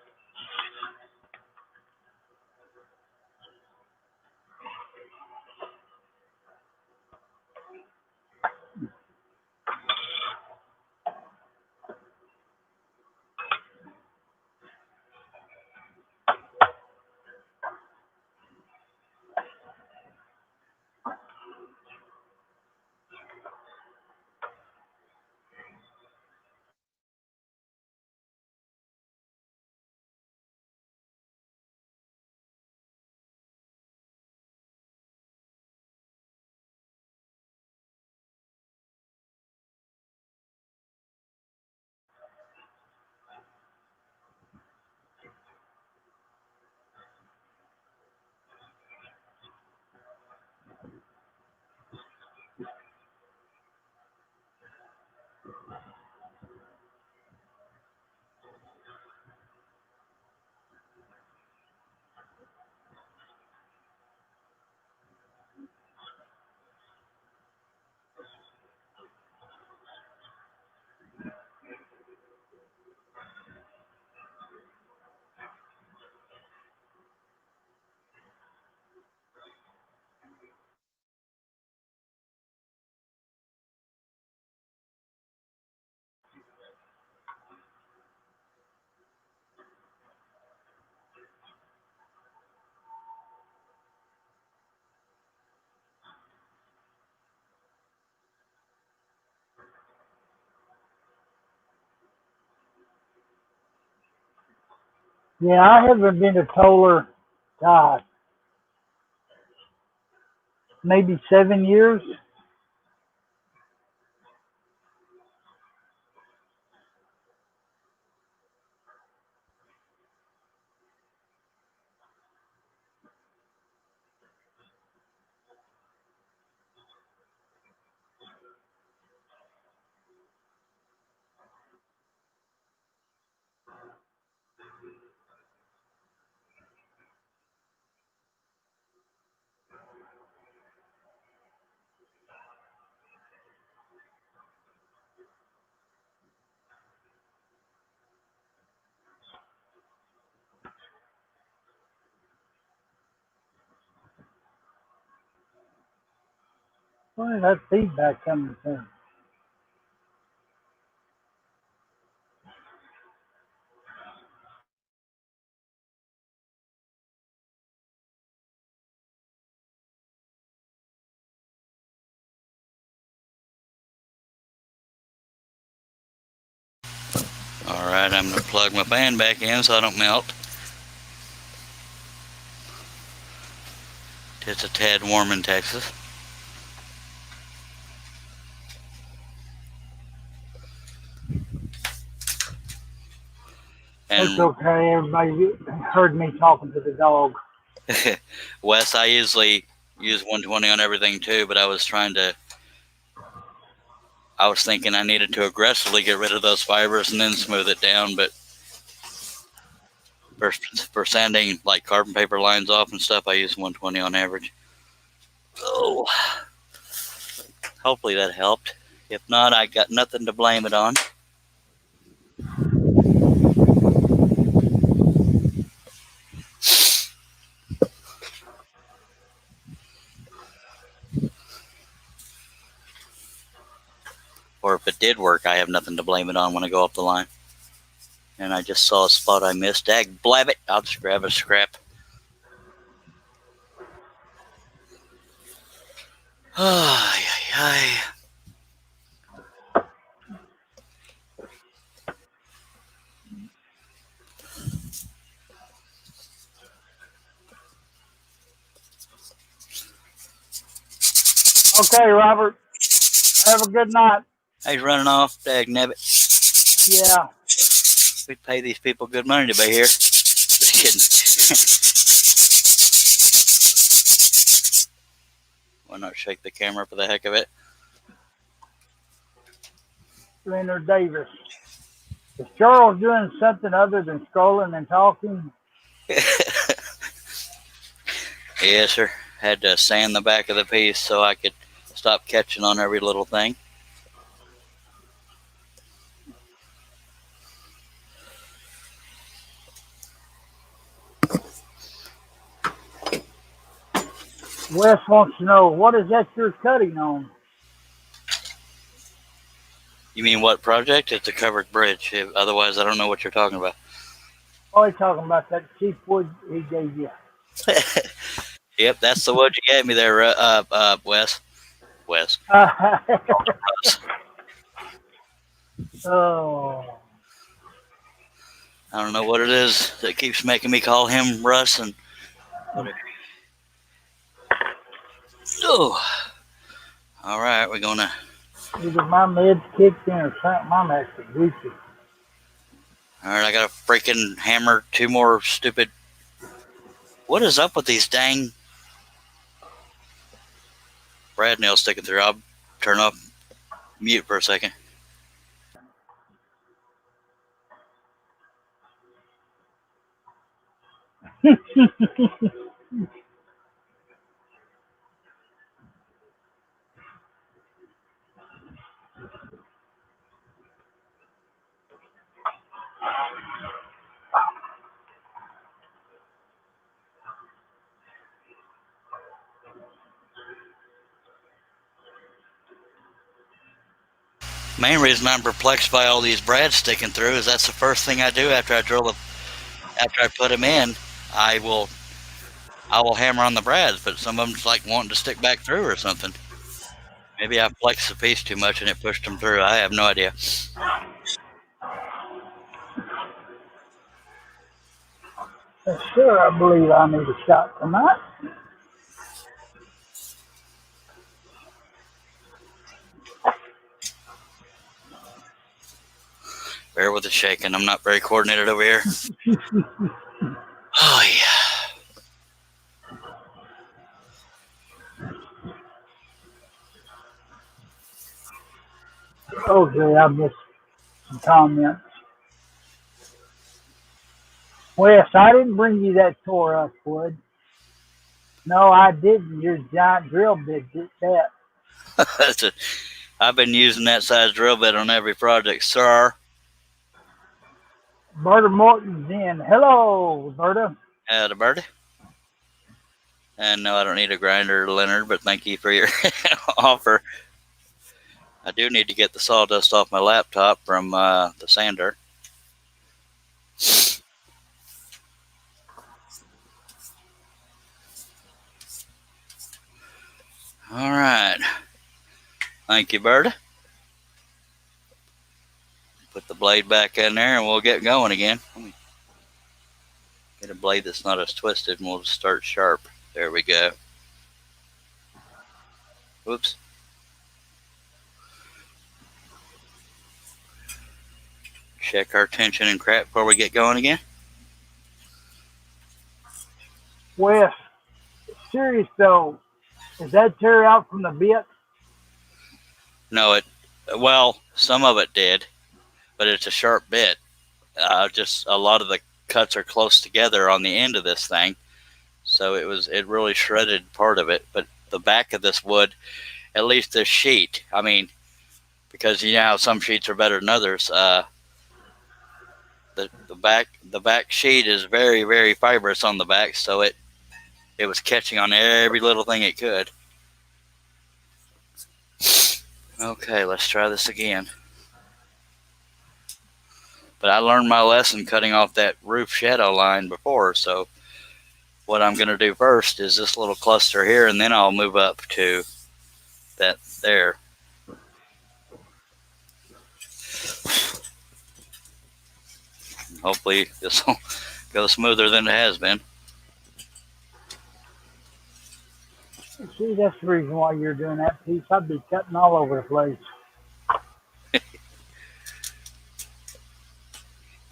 Yeah, I haven't been to Toller, God, maybe 7 years. Where is that feedback coming from? All right, I'm going to plug my fan back in so I don't melt. It's a tad warm in Texas. It's And okay. Everybody heard me talking to the dog. Wes, I usually use 120 on everything too, but I was thinking I needed to aggressively get rid of those fibers and then smooth it down, but for sanding like carbon paper lines off and stuff, I use 120 on average. Oh, hopefully that helped. If not, I got nothing to blame it on. Or if it did work, I have nothing to blame it on when I go up the line. And I just saw a spot I missed. Dag blabbit, I'll just grab a scrap. Ay, ay, ay. Okay, Robert. Have a good night. He's running off. Dag nabbit. Yeah. We pay these people good money to be here. Just kidding. Why not shake the camera for the heck of it? Leonard Davis. Is Charles doing something other than scrolling and talking? Yes, sir. Had to sand the back of the piece so I could stop catching on every little thing. Wes wants to know, what is that you're cutting on? You mean what project? It's a covered bridge. Otherwise, I don't know what you're talking about. Oh, he's talking about that cheap wood he gave you. Yep, that's the wood you gave me there, Wes. Wes. Oh. I don't know what it is that keeps making me call him Russ and whatever. Oh. All right, we're gonna. Either my meds kicked in or something. I'm actually goofy. All right, I gotta freaking hammer 2 more stupid. What is up with these dang brad nails sticking through? I'll turn off mute for a second. Main reason I'm perplexed by all these brads sticking through is that's the first thing I do after I put them in. I will hammer on the brads, but some of them's like wanting to stick back through or something. Maybe I flexed the piece too much and it pushed them through. I have no idea. Sure, I believe I need a shot tonight. Bear with the shaking. I'm not very coordinated over here. Oh, yeah. Okay, I missed some comments. Wes, I didn't bring you that tore up wood. No, I didn't. Your giant drill bit did that. I've been using that size drill bit on every project, sir. Berta Morton's in. Hello, Berta. The birdie. And no, I don't need a grinder, Leonard, but thank you for your offer. I do need to get the sawdust off my laptop from the sander. All right. Thank you, Berta. Put the blade back in there and we'll get going again. Let me get a blade that's not as twisted and we'll just start sharp. There we go. Whoops. Check our tension and crap before we get going again. Wes, serious though, is that tear out from the bit? No, well, some of it did, but it's a sharp bit. Just a lot of the cuts are close together on the end of this thing, so it really shredded part of it. But the back of this wood, at least this sheet, I mean, because you know how some sheets are better than others. The back sheet is very, very fibrous on the back, so it was catching on every little thing it could. Okay, let's try this again. But I learned my lesson cutting off that roof shadow line before, so what I'm going to do first is this little cluster here, and then I'll move up to that there. Hopefully this will go smoother than it has been. See, that's the reason why you're doing that piece. I'd be cutting all over the place.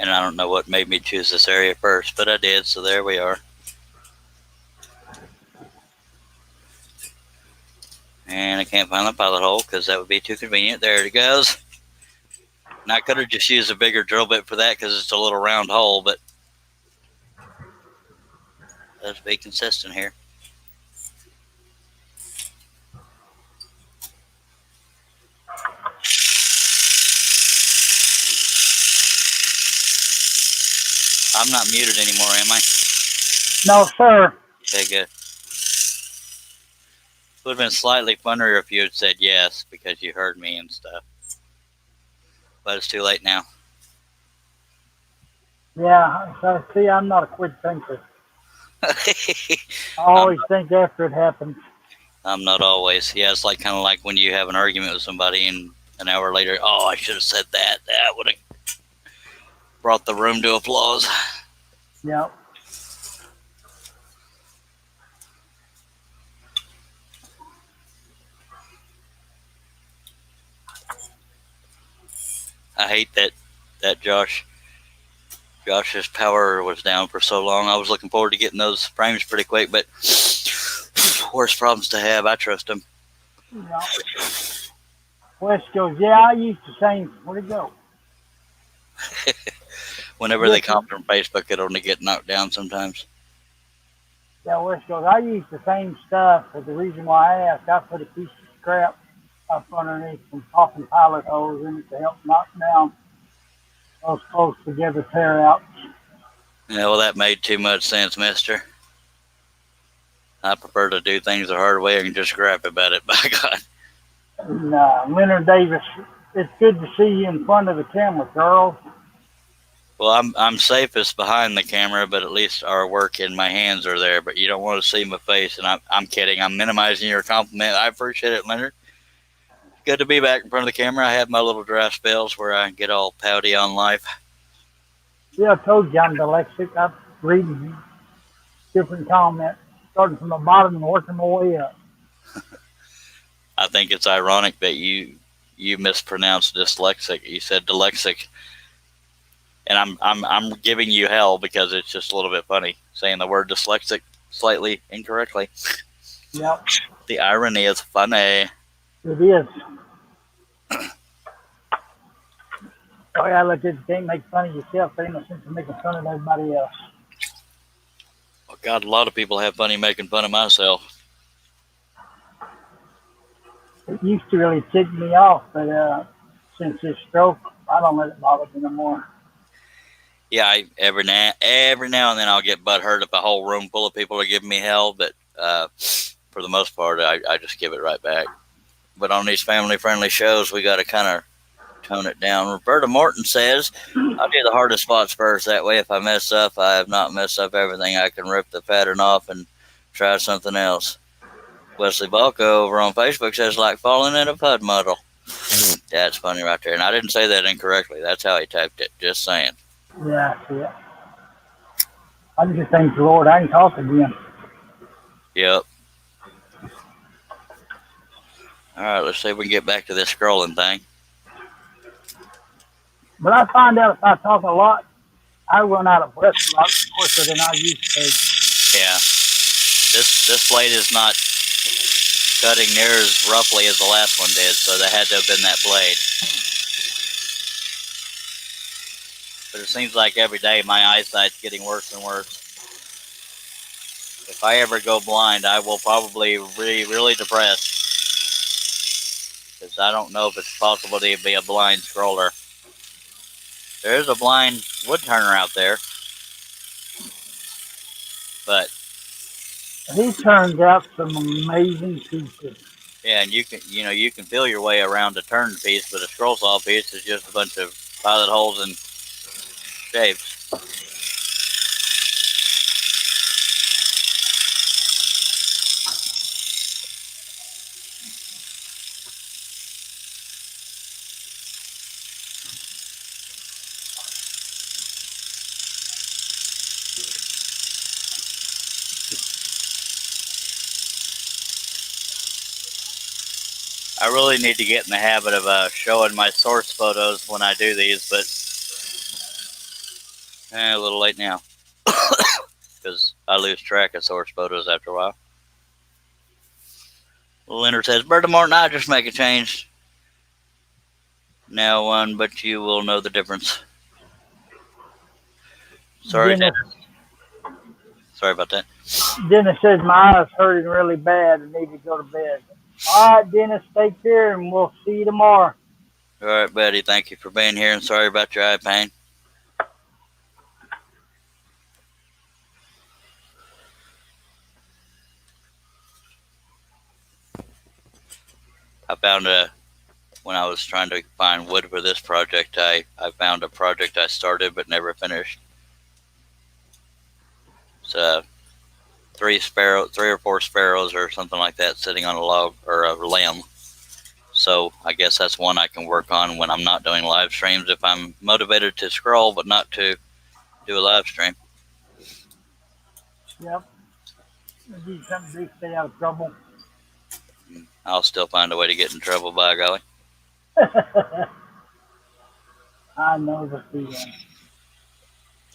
And I don't know what made me choose this area first, but I did, so there we are. And I can't find the pilot hole because that would be too convenient. There it goes. And I could have just used a bigger drill bit for that because it's a little round hole, but let's be consistent here. I'm not muted anymore, am I? No, sir. Okay, good. It would have been slightly funnier if you had said yes because you heard me and stuff. But it's too late now. Yeah, so see, I'm not a quick thinker. I always think after it happens. I'm not always. Yeah, it's like kind of like when you have an argument with somebody and an hour later, oh, I should have said that. That would have brought the room to applause. Yep. I hate that Josh's power was down for so long. I was looking forward to getting those frames pretty quick, but worst problems to have. I trust him. Yep. Wes goes, yeah, I used the same. Where'd it go? Whenever they comment from Facebook, it'll only get knocked down sometimes. Yeah, Wes goes, I use the same stuff, but the reason why I asked, I put a piece of scrap up underneath some coffin pilot holes in it to help knock down those close together tear outs. Yeah, well, that made too much sense, mister. I prefer to do things the hard way and just grab about it, by God. And, Leonard Davis, it's good to see you in front of the camera, Charles. Well, I'm safest behind the camera, but at least our work and my hands are there. But you don't want to see my face, and I'm kidding. I'm minimizing your compliment. I appreciate it, Leonard. Good to be back in front of the camera. I have my little dry spells where I get all pouty on life. Yeah, I told you I'm dyslexic. reading different comments, starting from the bottom and working my way up. I think it's ironic that you mispronounced dyslexic. You said dyslexic, and I'm giving you hell because it's just a little bit funny saying the word dyslexic slightly incorrectly. Yep, The irony is funny. it is. Oh yeah, look, you can't make fun of yourself. There ain't no sense in making fun of everybody else. Oh God, a lot of people have funny making fun of myself. It used to really tick me off, but since this stroke, I don't let it bother me no more. Yeah, every now and then I'll get butthurt if a whole room full of people are giving me hell, but for the most part, I just give it right back. But on these family-friendly shows, we got to kind of tone it down. Roberta Morton says, I'll do the hardest spots first. That way, if I mess up, I have not messed up everything. I can rip the pattern off and try something else. Wesley Balco over on Facebook says, like falling in a pud muddle. That's funny right there. And I didn't say that incorrectly. That's how he typed it. Just saying. Yeah, yeah. I just thank the Lord I can talk again. Yep. All right, let's see if we can get back to this scrolling thing. But I find out if I talk a lot, I run out of breath a lot quicker than I used to. Yeah. This blade is not cutting near as roughly as the last one did, so that had to have been that blade. But it seems like every day my eyesight's getting worse and worse. If I ever go blind, I will probably be really depressed. Because I don't know if it's possible to be a blind scroller. There's a blind wood turner out there. But he turns out some amazing pieces. yeah, and you can feel your way around a turned piece, but a scroll saw piece is just a bunch of pilot holes and shapes. I really need to get in the habit of showing my source photos when I do these, but a little late now because I lose track of source photos after a while. Leonard says, Berta Morton, I just make a change. Now one, but you will know the difference. Sorry, Dennis. Sorry about that. Dennis says my eyes hurting really bad and need to go to bed. All right, Dennis, take care, and we'll see you tomorrow. All right, Betty, thank you for being here, and sorry about your eye pain. I found when I was trying to find wood for this project, I found a project I started but never finished. It's 3 or 4 sparrows or something like that sitting on a log or a limb. So I guess that's one I can work on when I'm not doing live streams if I'm motivated to scroll but not to do a live stream. Yep. Do something to stay out of trouble. I'll still find a way to get in trouble, by golly. I know the feeling.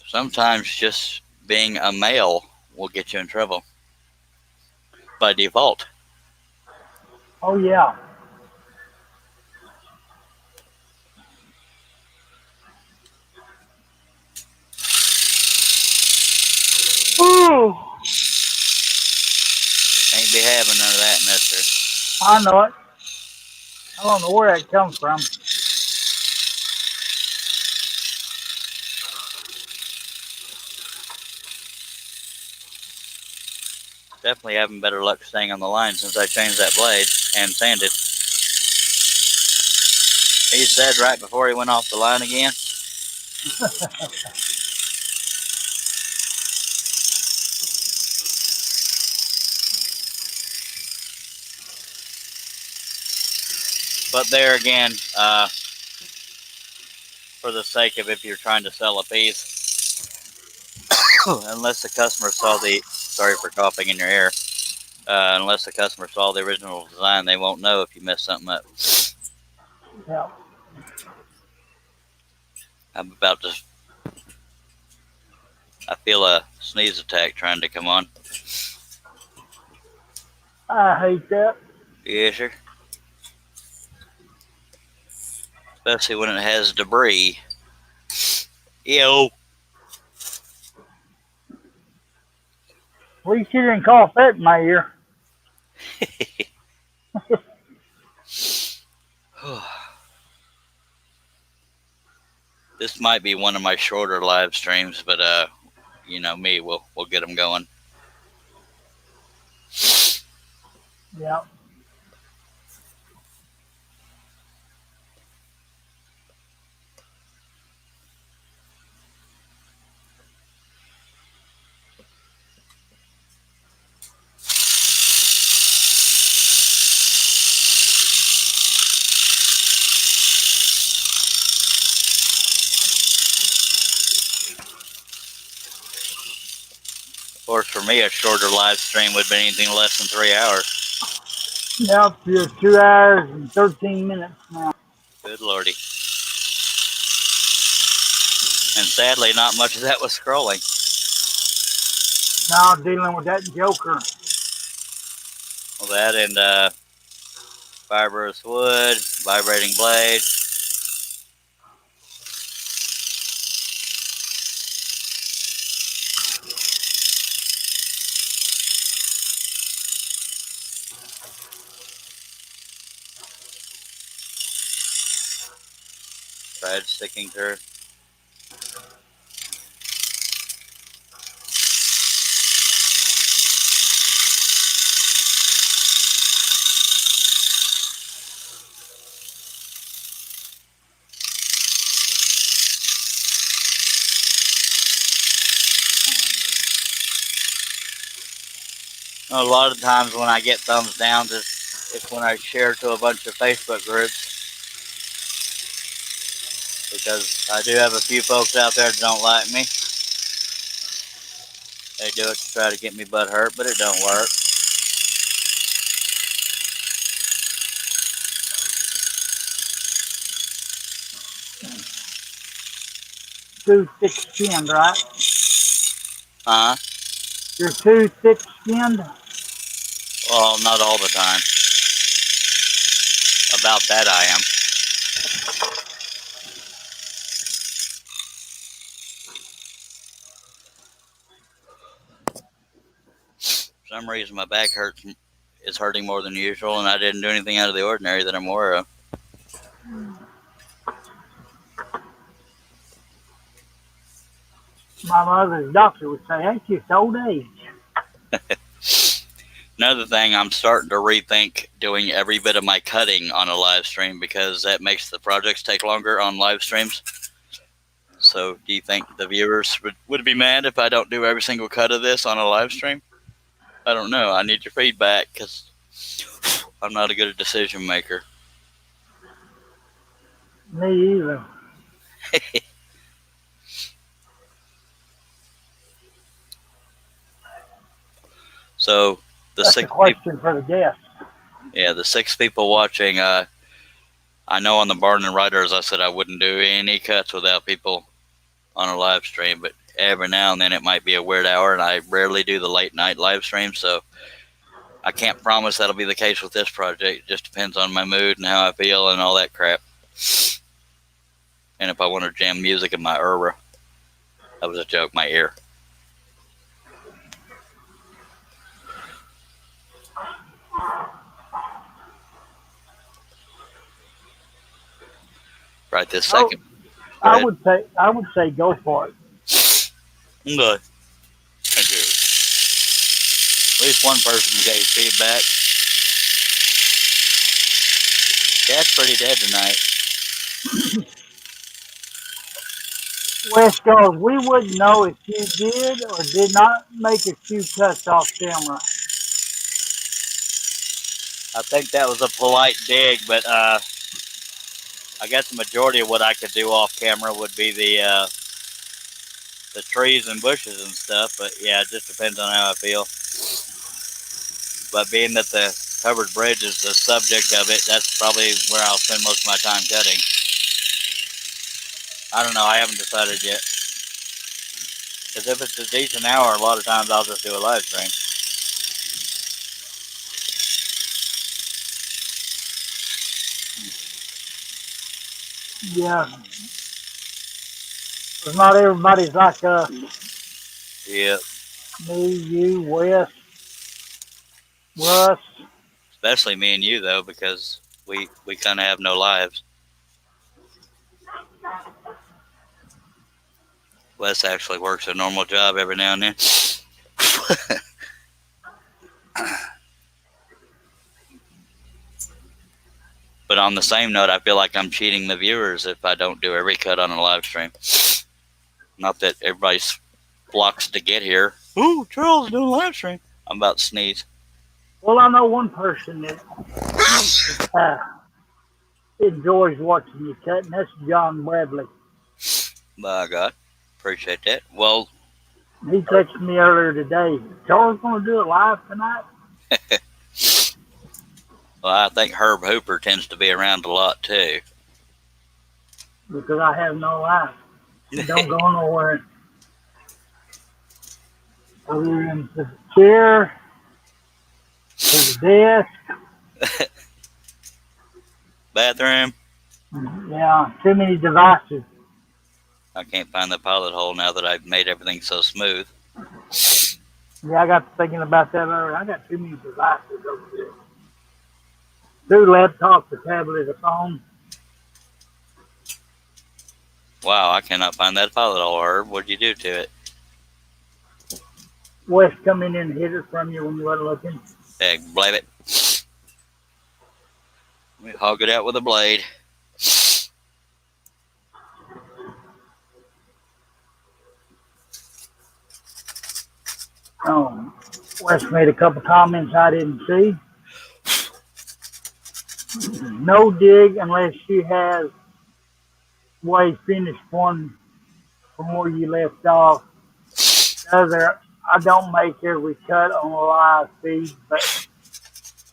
Sometimes just being a male will get you in trouble by default. Oh, yeah. Ooh. Ain't be having none of that, mister. I know it. I don't know where that comes from. Definitely having better luck staying on the line since I changed that blade and sanded. He said right before he went off the line again. But there again, for the sake of if you're trying to sell a piece, unless the customer saw the, sorry for coughing in your ear, unless the customer saw the original design, they won't know if you messed something up. Yeah. I'm about to, I feel a sneeze attack trying to come on. I hate that. Yes, sir. Especially when it has debris. Ew. At least you didn't cough that in my ear. This might be one of my shorter live streams, but you know me, we'll get them going. Yeah. Of course, for me, a shorter live stream would be anything less than 3 hours. Yep, you're 2 hours and 13 minutes now. Good lordy. And sadly, not much of that was scrolling. Now dealing with that Joker. Well, that and fibrous wood, vibrating blade. Tried sticking to her. A lot of times when I get thumbs down, it's when I share to a bunch of Facebook groups. Because I do have a few folks out there that don't like me. They do it to try to get me butt hurt, but it don't work. Too thick-skinned, right? Huh? You're too thick-skinned? Well, not all the time. About that I am. For some reason, my back is hurting more than usual, and I didn't do anything out of the ordinary that I'm aware of. My mother's doctor would say, that's just old age. Another thing, I'm starting to rethink doing every bit of my cutting on a live stream because that makes the projects take longer on live streams. So do you think the viewers would be mad if I don't do every single cut of this on a live stream? I don't know. I need your feedback because I'm not a good decision maker. Me either. So That's a question for the guests. Yeah, the 6 people watching, I know on the Barn and Riders I said I wouldn't do any cuts without people on a live stream, but every now and then it might be a weird hour, and I rarely do the late night live stream, so I can't promise that'll be the case with this project. It just depends on my mood and how I feel and all that crap. And if I want to jam music in my Ura. That was a joke, my ear. Right this second. I would say go for it. Okay. Thank you. At least one person gave feedback. Dad's pretty dead tonight. West Coast, we wouldn't know if you did or did not make a few cuts off camera. I think that was a polite dig, but I guess the majority of what I could do off camera would be the the trees and bushes and stuff. But yeah, it just depends on how I feel. But being that the covered bridge is the subject of it, that's probably where I'll spend most of my time cutting. I don't know. I haven't decided yet. Because if it's a decent hour, a lot of times I'll just do a live stream. Yeah. But not everybody's like Yeah. me, you, Wes, Russ. Especially me and you, though, because we kind of have no lives. Wes actually works a normal job every now and then. But on the same note, I feel like I'm cheating the viewers if I don't do every cut on a live stream. Not that everybody flocks to get here. Ooh, Charles doing a live stream. I'm about to sneeze. Well, I know one person that enjoys watching you cut, and that's John Bradley. By God, appreciate that. Well, he texted me earlier today. Charles going to do it live tonight? Well, I think Herb Hooper tends to be around a lot too. Because I have no life. It don't go nowhere. Other than the chair, to the desk. Bathroom. Yeah, too many devices. I can't find the pilot hole now that I've made everything so smooth. Yeah, I got thinking about that earlier. I got too many devices over there. 2 laptops, a tablet, a phone. Wow, I cannot find that pilot hole, Herb. What'd you do to it? Wes come in and hit it from you when you weren't looking. Heck, blab it. We hog it out with a blade. Wes made a couple comments I didn't see. No dig unless you have way finished one from where you left off. Other, I don't make every cut on a live feed, but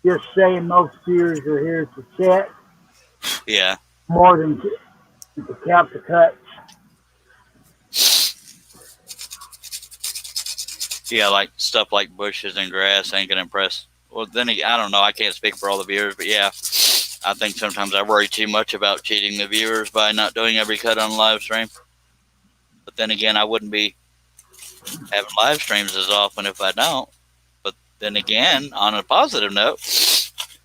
just saying most viewers are here to chat. Yeah. More than to count the cuts. Yeah, like stuff like bushes and grass ain't gonna impress. Well, then I don't know. I can't speak for all the viewers, but yeah, I think sometimes I worry too much about cheating the viewers by not doing every cut on a live stream. But then again, I wouldn't be having live streams as often if I don't. But then again, on a positive note,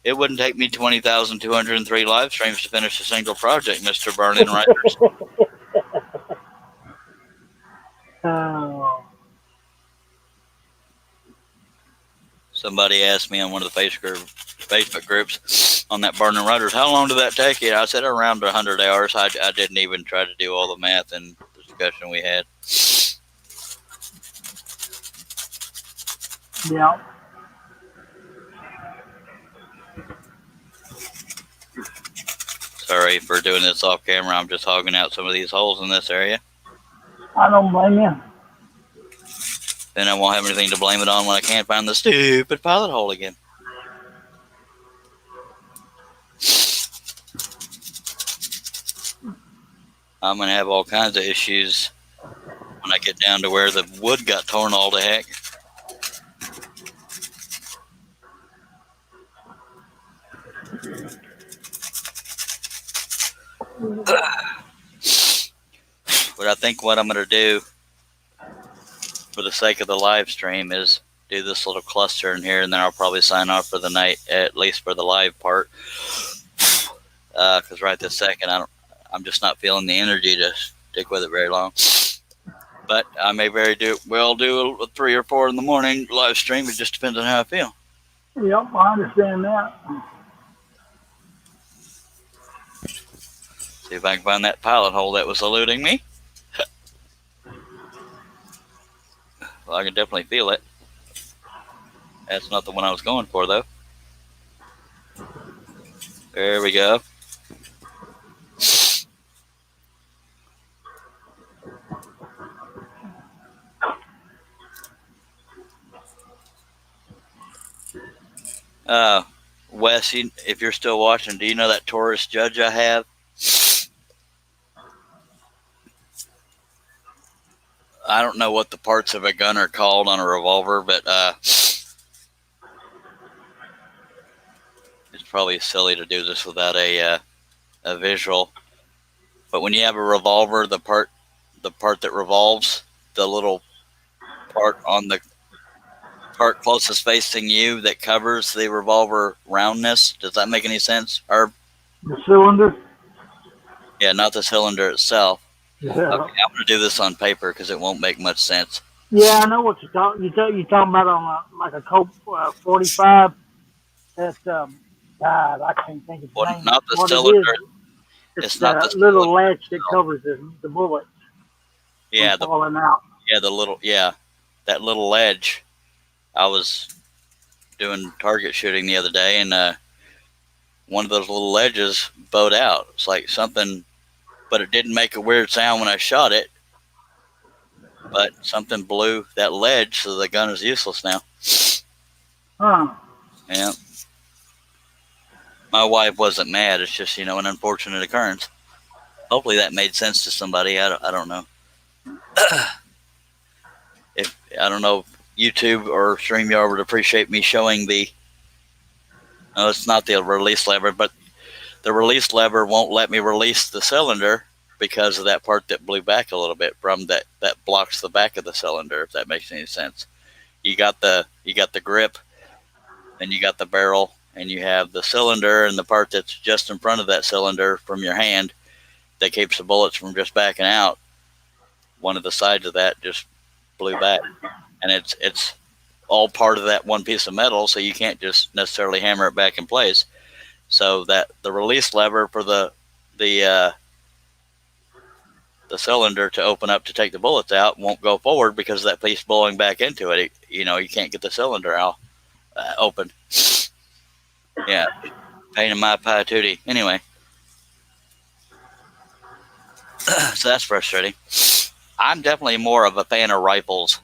it wouldn't take me 20,203 live streams to finish a single project, Mr. Burning Writers. Somebody asked me on one of the Facebook groups on that Burning Writers, how long did that take you? I said around 100 hours. I didn't even try to do all the math and discussion we had. Yeah. Sorry for doing this off camera. I'm just hogging out some of these holes in this area. I don't blame you. Then I won't have anything to blame it on when I can't find the stupid pilot hole again. I'm going to have all kinds of issues when I get down to where the wood got torn all to heck. But I think what I'm going to do for the sake of the live stream is do this little cluster in here, and then I'll probably sign off for the night, at least for the live part. Because right this second, I'm just not feeling the energy to stick with it very long. But I may well do a 3 or 4 in the morning live stream. It just depends on how I feel. Yep, I understand that. See if I can find that pilot hole that was eluding me. Well, I can definitely feel it. That's not the one I was going for, though. There we go. Wes, if you're still watching, do you know that Taurus Judge I have? I don't know what the parts of a gun are called on a revolver, but it's probably silly to do this without a visual. But when you have a revolver, the part that revolves, the little part on the part closest facing you that covers the revolver roundness. Does that make any sense, Herb? The cylinder? Yeah, not the cylinder itself. Yeah. Okay, I'm going to do this on paper because it won't make much sense. Yeah, I know what you're talking. You're talking about on like a Colt 45. That's God, I can't think of the name. Not the what cylinder. It's not the the little cylinder. latch that covers the bullet. Yeah, falling out. Yeah, that little ledge. I was doing target shooting the other day, and one of those little ledges bowed out. It's like something, but it didn't make a weird sound when I shot it. But something blew that ledge, so the gun is useless now. Huh. Yeah. My wife wasn't mad. It's just, an unfortunate occurrence. Hopefully that made sense to somebody. I don't know. I don't know if YouTube or StreamYard would appreciate me showing no, it's not the release lever, but the release lever won't let me release the cylinder because of that part that blew back a little bit from that blocks the back of the cylinder, if that makes any sense. You got the grip, then you got the barrel, and you have the cylinder and the part that's just in front of that cylinder from your hand that keeps the bullets from just backing out. One of the sides of that just blew back, and it's all part of that one piece of metal, so you can't just necessarily hammer it back in place. So that the release lever for the cylinder to open up to take the bullets out won't go forward because of that piece blowing back into it. You can't get the cylinder out open. Yeah, pain in my pie tootie. Anyway, so that's frustrating. I'm definitely more of a fan of rifles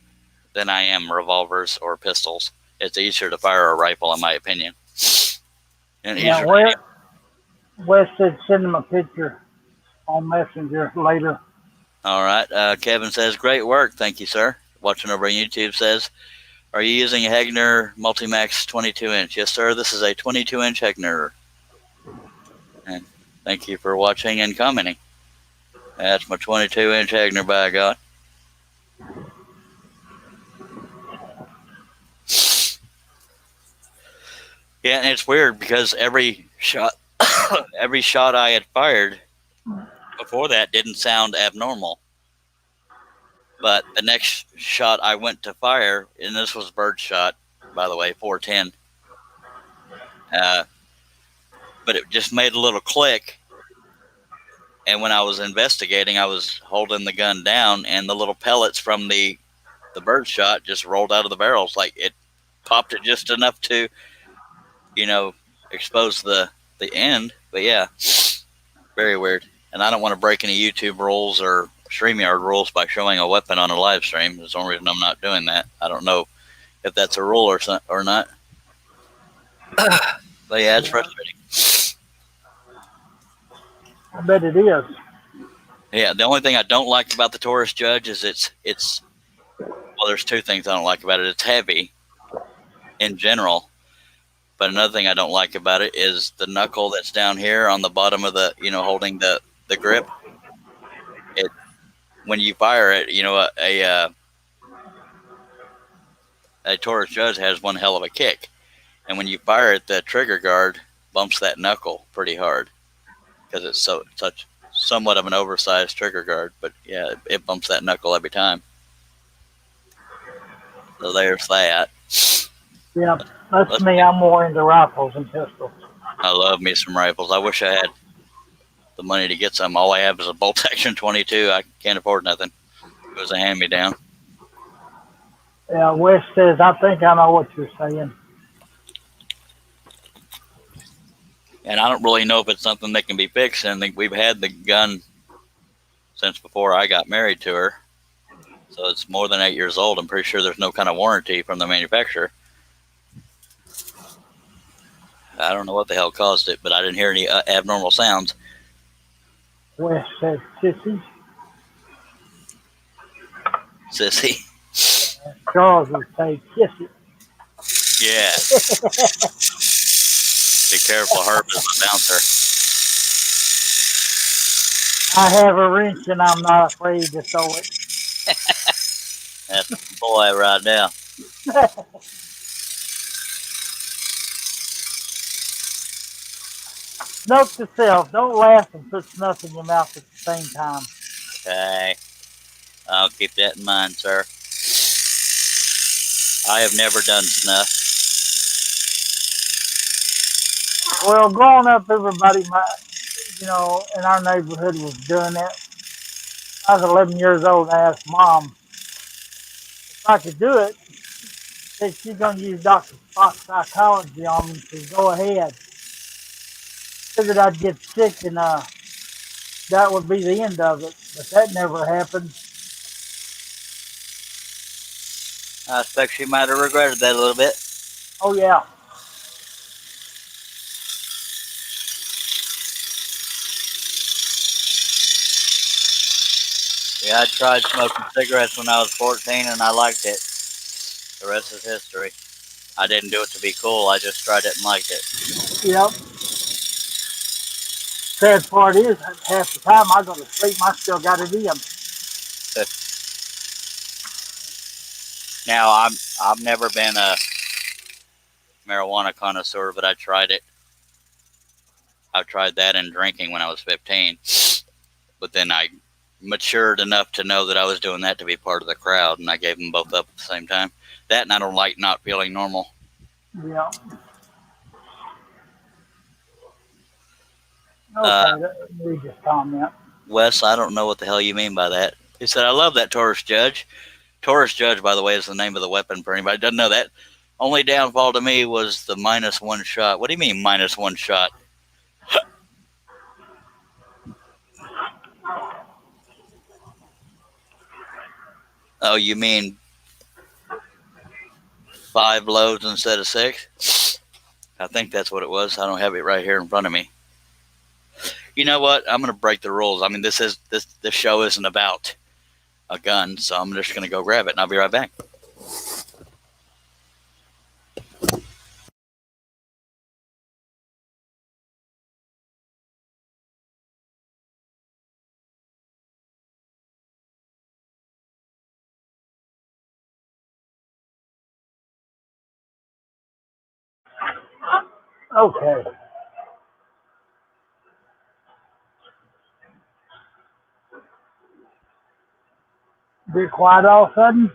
than I am revolvers or pistols. It's easier to fire a rifle, in my opinion. And Yeah, Wes said send him a picture on Messenger later. All right. Kevin says, great work. Thank you, sir. Watching over on YouTube says, are you using a Hegner Multimax 22-inch? Yes, sir. This is a 22-inch Hegner. And thank you for watching and commenting. That's my 22-inch Hegner, by God. Yeah, and it's weird because every shot I had fired before that didn't sound abnormal. But the next shot I went to fire, and this was bird shot, by the way, 410. But it just made a little click. And when I was investigating, I was holding the gun down, and the little pellets from the bird shot just rolled out of the barrels. Like it popped it just enough to, expose the end. But yeah, very weird. And I don't want to break any YouTube rules or StreamYard rules by showing a weapon on a live stream. There's the only reason I'm not doing that. I don't know if that's a rule or not. But yeah, it's frustrating. I bet it is. Yeah, the only thing I don't like about the Taurus Judge is it's well, there's two things I don't like about it. It's heavy in general. But another thing I don't like about it is the knuckle that's down here on the bottom of the, holding the grip. When you fire it, a Taurus Judge has one hell of a kick. And when you fire it, the trigger guard bumps that knuckle pretty hard because it's such somewhat of an oversized trigger guard. But yeah, it bumps that knuckle every time. So there's that. Yeah, that's me. I'm more into rifles and pistols. I love me some rifles. I wish I had the money to get some. All I have is a bolt action 22. I can't afford nothing. It was a hand-me-down. Yeah, Wes says, I think I know what you're saying. And I don't really know if it's something that can be fixed. And we've had the gun since before I got married to her. So it's more than 8 years old. I'm pretty sure there's no kind of warranty from the manufacturer. I don't know what the hell caused it, but I didn't hear any abnormal sounds. Wes says sissy. Sissy. Charles would say kissy. Yeah. Be careful, Herb is a bouncer. I have a wrench and I'm not afraid to throw it. That's the boy right now. Note to self, don't laugh and put snuff in your mouth at the same time. Okay. I'll keep that in mind, sir. I have never done snuff. Well, growing up, everybody, in our neighborhood was doing that. I was 11 years old and I asked Mom if I could do it. Said she's going to use Dr. Spock's psychology on me, so go ahead. Figured I'd get sick and that would be the end of it, but that never happened. I expect she might have regretted that a little bit. Oh, yeah. Yeah, I tried smoking cigarettes when I was 14 and I liked it. The rest is history. I didn't do it to be cool. I just tried it and liked it. Yep. Sad part is, half the time I go to sleep, I still got it in. Now, I've never been a marijuana connoisseur, but I tried it. I've tried that and drinking when I was 15. But then I matured enough to know that I was doing that to be part of the crowd, and I gave them both up at the same time. That, and I don't like not feeling normal. Yeah. Okay, read this comment. Wes, I don't know what the hell you mean by that. He said, I love that Taurus Judge. Taurus Judge, by the way, is the name of the weapon for anybody who doesn't know that. Only downfall to me was the -1 shot. What do you mean -1 shot? Oh, you mean 5 loads instead of 6? I think that's what it was. I don't have it right here in front of me. You know what? I'm going to break the rules. I mean, this show isn't about a gun, so I'm just going to go grab it, and I'll be right back. Okay. Be quiet all of a sudden.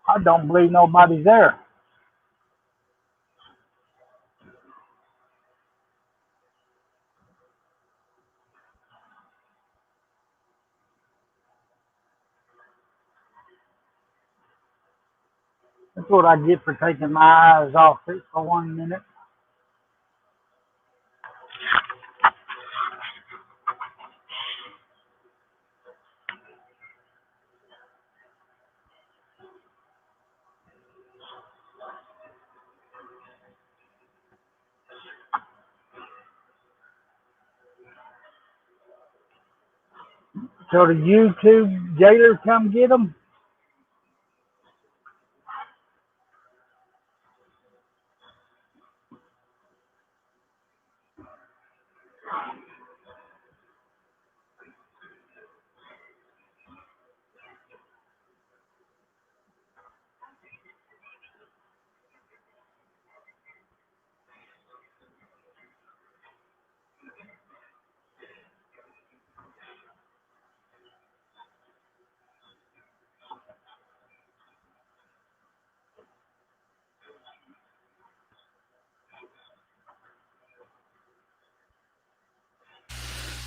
I don't believe nobody's there. That's what I get for taking my eyes off it for 1 minute. So the YouTube jailer come get them?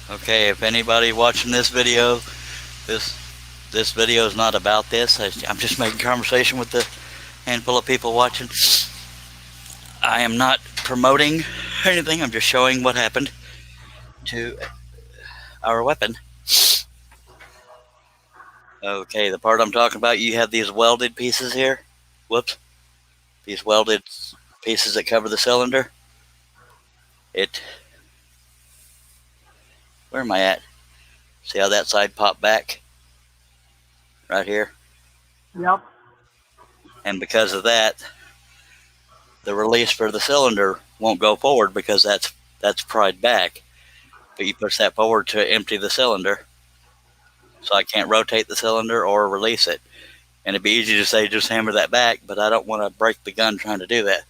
Okay, if anybody watching this video, this video is not about this. I'm just making conversation with the handful of people watching. I am not promoting anything. I'm just showing what happened to our weapon. Okay, the part I'm talking about, you have these welded pieces here. Whoops. These welded pieces that cover the cylinder. Where am I at? See how that side popped back? Right here. Yep. And because of that, the release for the cylinder won't go forward because that's pried back. But you push that forward to empty the cylinder. So I can't rotate the cylinder or release it. And it'd be easy to say just hammer that back, but I don't want to break the gun trying to do that.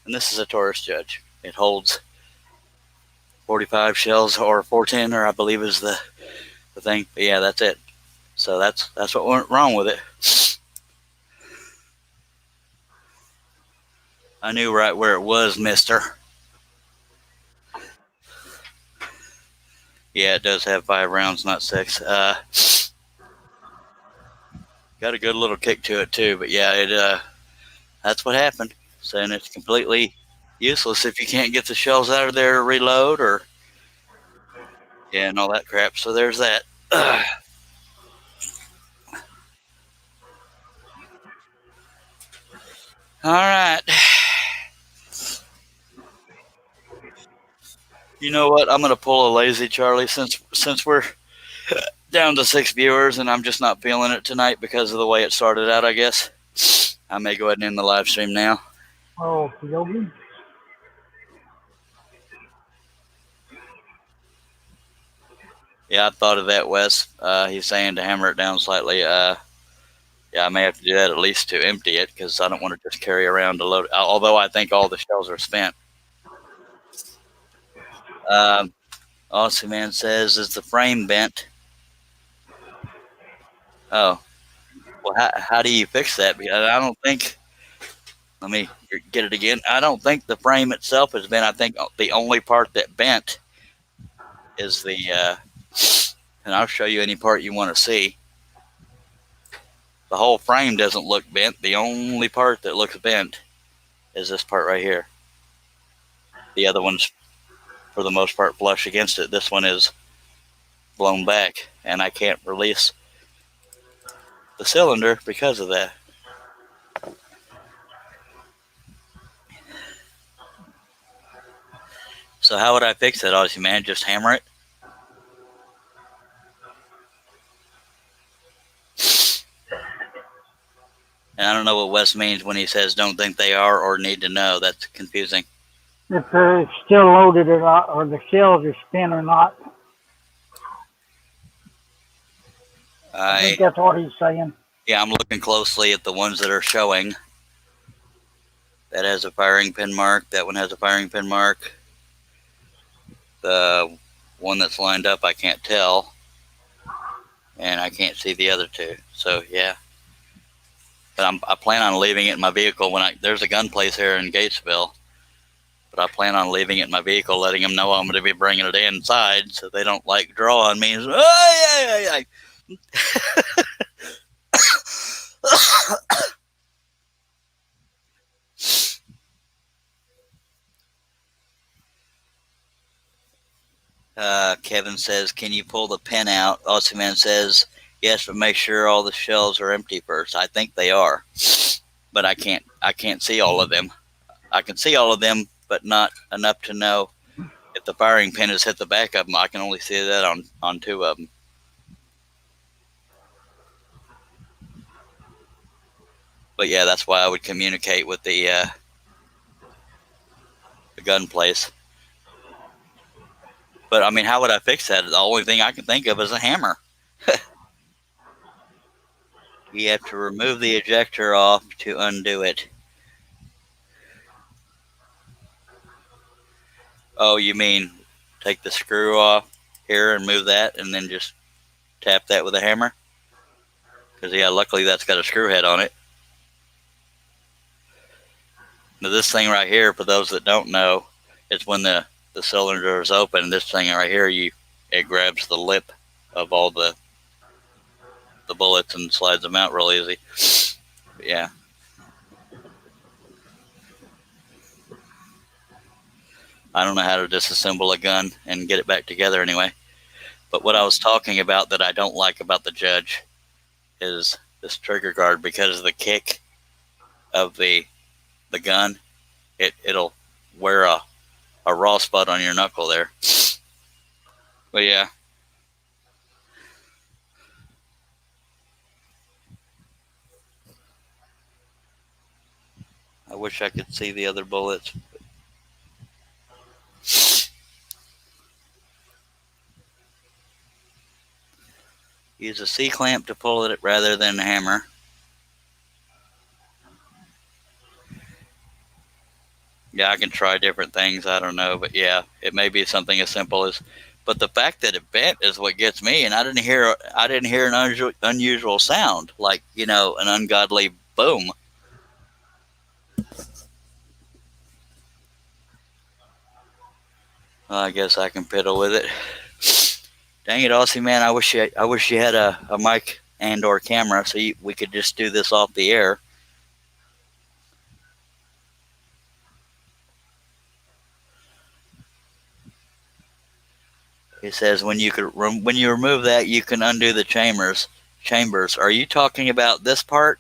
And this is a Taurus Judge. It holds 45 shells or 410, or I believe is the thing. But yeah, that's it. So that's what went wrong with it. I knew right where it was, mister. Yeah, it does have 5 rounds, not 6. Got a good little kick to it too, but yeah, that's what happened. So, and it's completely useless if you can't get the shells out of there to reload or and all that crap. So there's that. All right. You know what? I'm gonna pull a lazy Charlie since we're down to 6 viewers and I'm just not feeling it tonight because of the way it started out. I guess I may go ahead and end the live stream now. Oh, Yogi. Yeah, I thought of that, Wes. He's saying to hammer it down slightly. Yeah, I may have to do that at least to empty it because I don't want to just carry around a load. Although I think all the shells are spent. Aussie Man says, "Is the frame bent?" Oh, well, how do you fix that? Because I don't think. Let me get it again. I don't think the frame itself has bent. I think the only part that bent is the. And I'll show you any part you want to see. The whole frame doesn't look bent. The only part that looks bent is this part right here. The other one's, for the most part, flush against it. This one is blown back, and I can't release the cylinder because of that. So how would I fix that, Aussie Man? Just hammer it? And I don't know what Wes means when he says don't think they are or need to know. That's confusing. If they're still loaded or not, or the shells are spent or not. I think that's what he's saying. Yeah, I'm looking closely at the ones that are showing. That has a firing pin mark. That one has a firing pin mark. The one that's lined up, I can't tell. And I can't see the other two. So, yeah. But I plan on leaving it in my vehicle when there's a gun place here in Gatesville. But I plan on leaving it in my vehicle, letting them know I'm going to be bringing it inside so they don't like draw on me. Kevin says, "Can you pull the pin out?" Aussie Man says, "Yes, but make sure all the shells are empty first." I think they are, but I can't see all of them. I can see all of them, but not enough to know if the firing pin has hit the back of them. I can only see that on 2 of them. But yeah, that's why I would communicate with the gun place. But I mean, how would I fix that? The only thing I can think of is a hammer. You have to remove the ejector off to undo it. Oh, you mean take the screw off here and move that and then just tap that with a hammer? Because, yeah, luckily that's got a screw head on it. Now, this thing right here, for those that don't know, it's when the cylinder is open. This thing right here, it grabs the lip of all the bullets and slides them out real easy. But yeah. I don't know how to disassemble a gun and get it back together anyway. But what I was talking about that I don't like about the Judge is this trigger guard because of the kick of the gun. It'll wear a raw spot on your knuckle there. But yeah. I wish I could see the other bullets. Use a C-clamp to pull it rather than a hammer. Yeah, I can try different things. I don't know, but yeah, it may be something as simple as. But the fact that it bent is what gets me, and I didn't hear an unusual sound, like, you know, an ungodly boom. Well, I guess I can piddle with it. Dang it, Aussie man! I wish you had a mic and or camera so we could just do this off the air. It says when you remove that, you can undo the chambers. Are you talking about this part,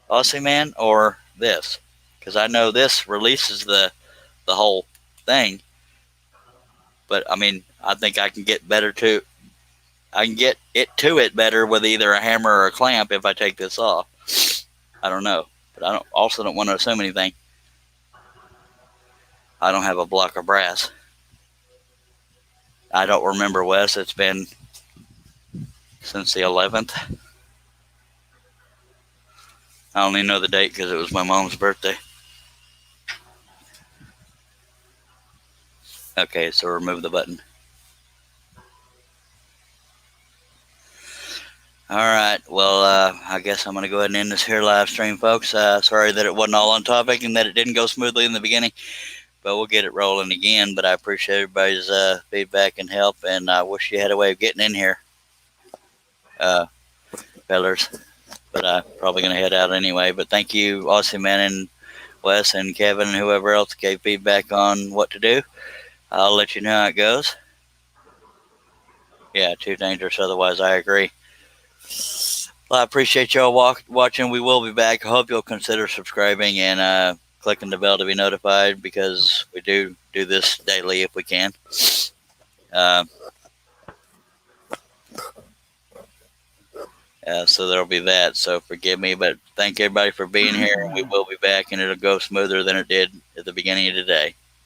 Aussie man, or this? Because I know this releases the whole thing. But I mean, I think I can get better too. I can get it to it better with either a hammer or a clamp if I take this off. I don't know, but I don't want to assume anything. I don't have a block of brass. I don't remember, Wes. It's been since the 11th. I only know the date because it was my mom's birthday. Okay, so remove the button. All right, well, I guess I'm going to go ahead and end this here live stream, folks. Sorry that it wasn't all on topic and that it didn't go smoothly in the beginning, but we'll get it rolling again. But I appreciate everybody's feedback and help, and I wish you had a way of getting in here, fellers. But I'm probably going to head out anyway. But thank you, Aussie Man and Wes and Kevin and whoever else gave feedback on what to do. I'll let you know how it goes. Yeah, too dangerous. Otherwise, I agree. Well, I appreciate y'all watching. We will be back. I hope you'll consider subscribing and clicking the bell to be notified, because we do this daily if we can. So there'll be that. So forgive me, but thank everybody for being here. We will be back, and it'll go smoother than it did at the beginning of today.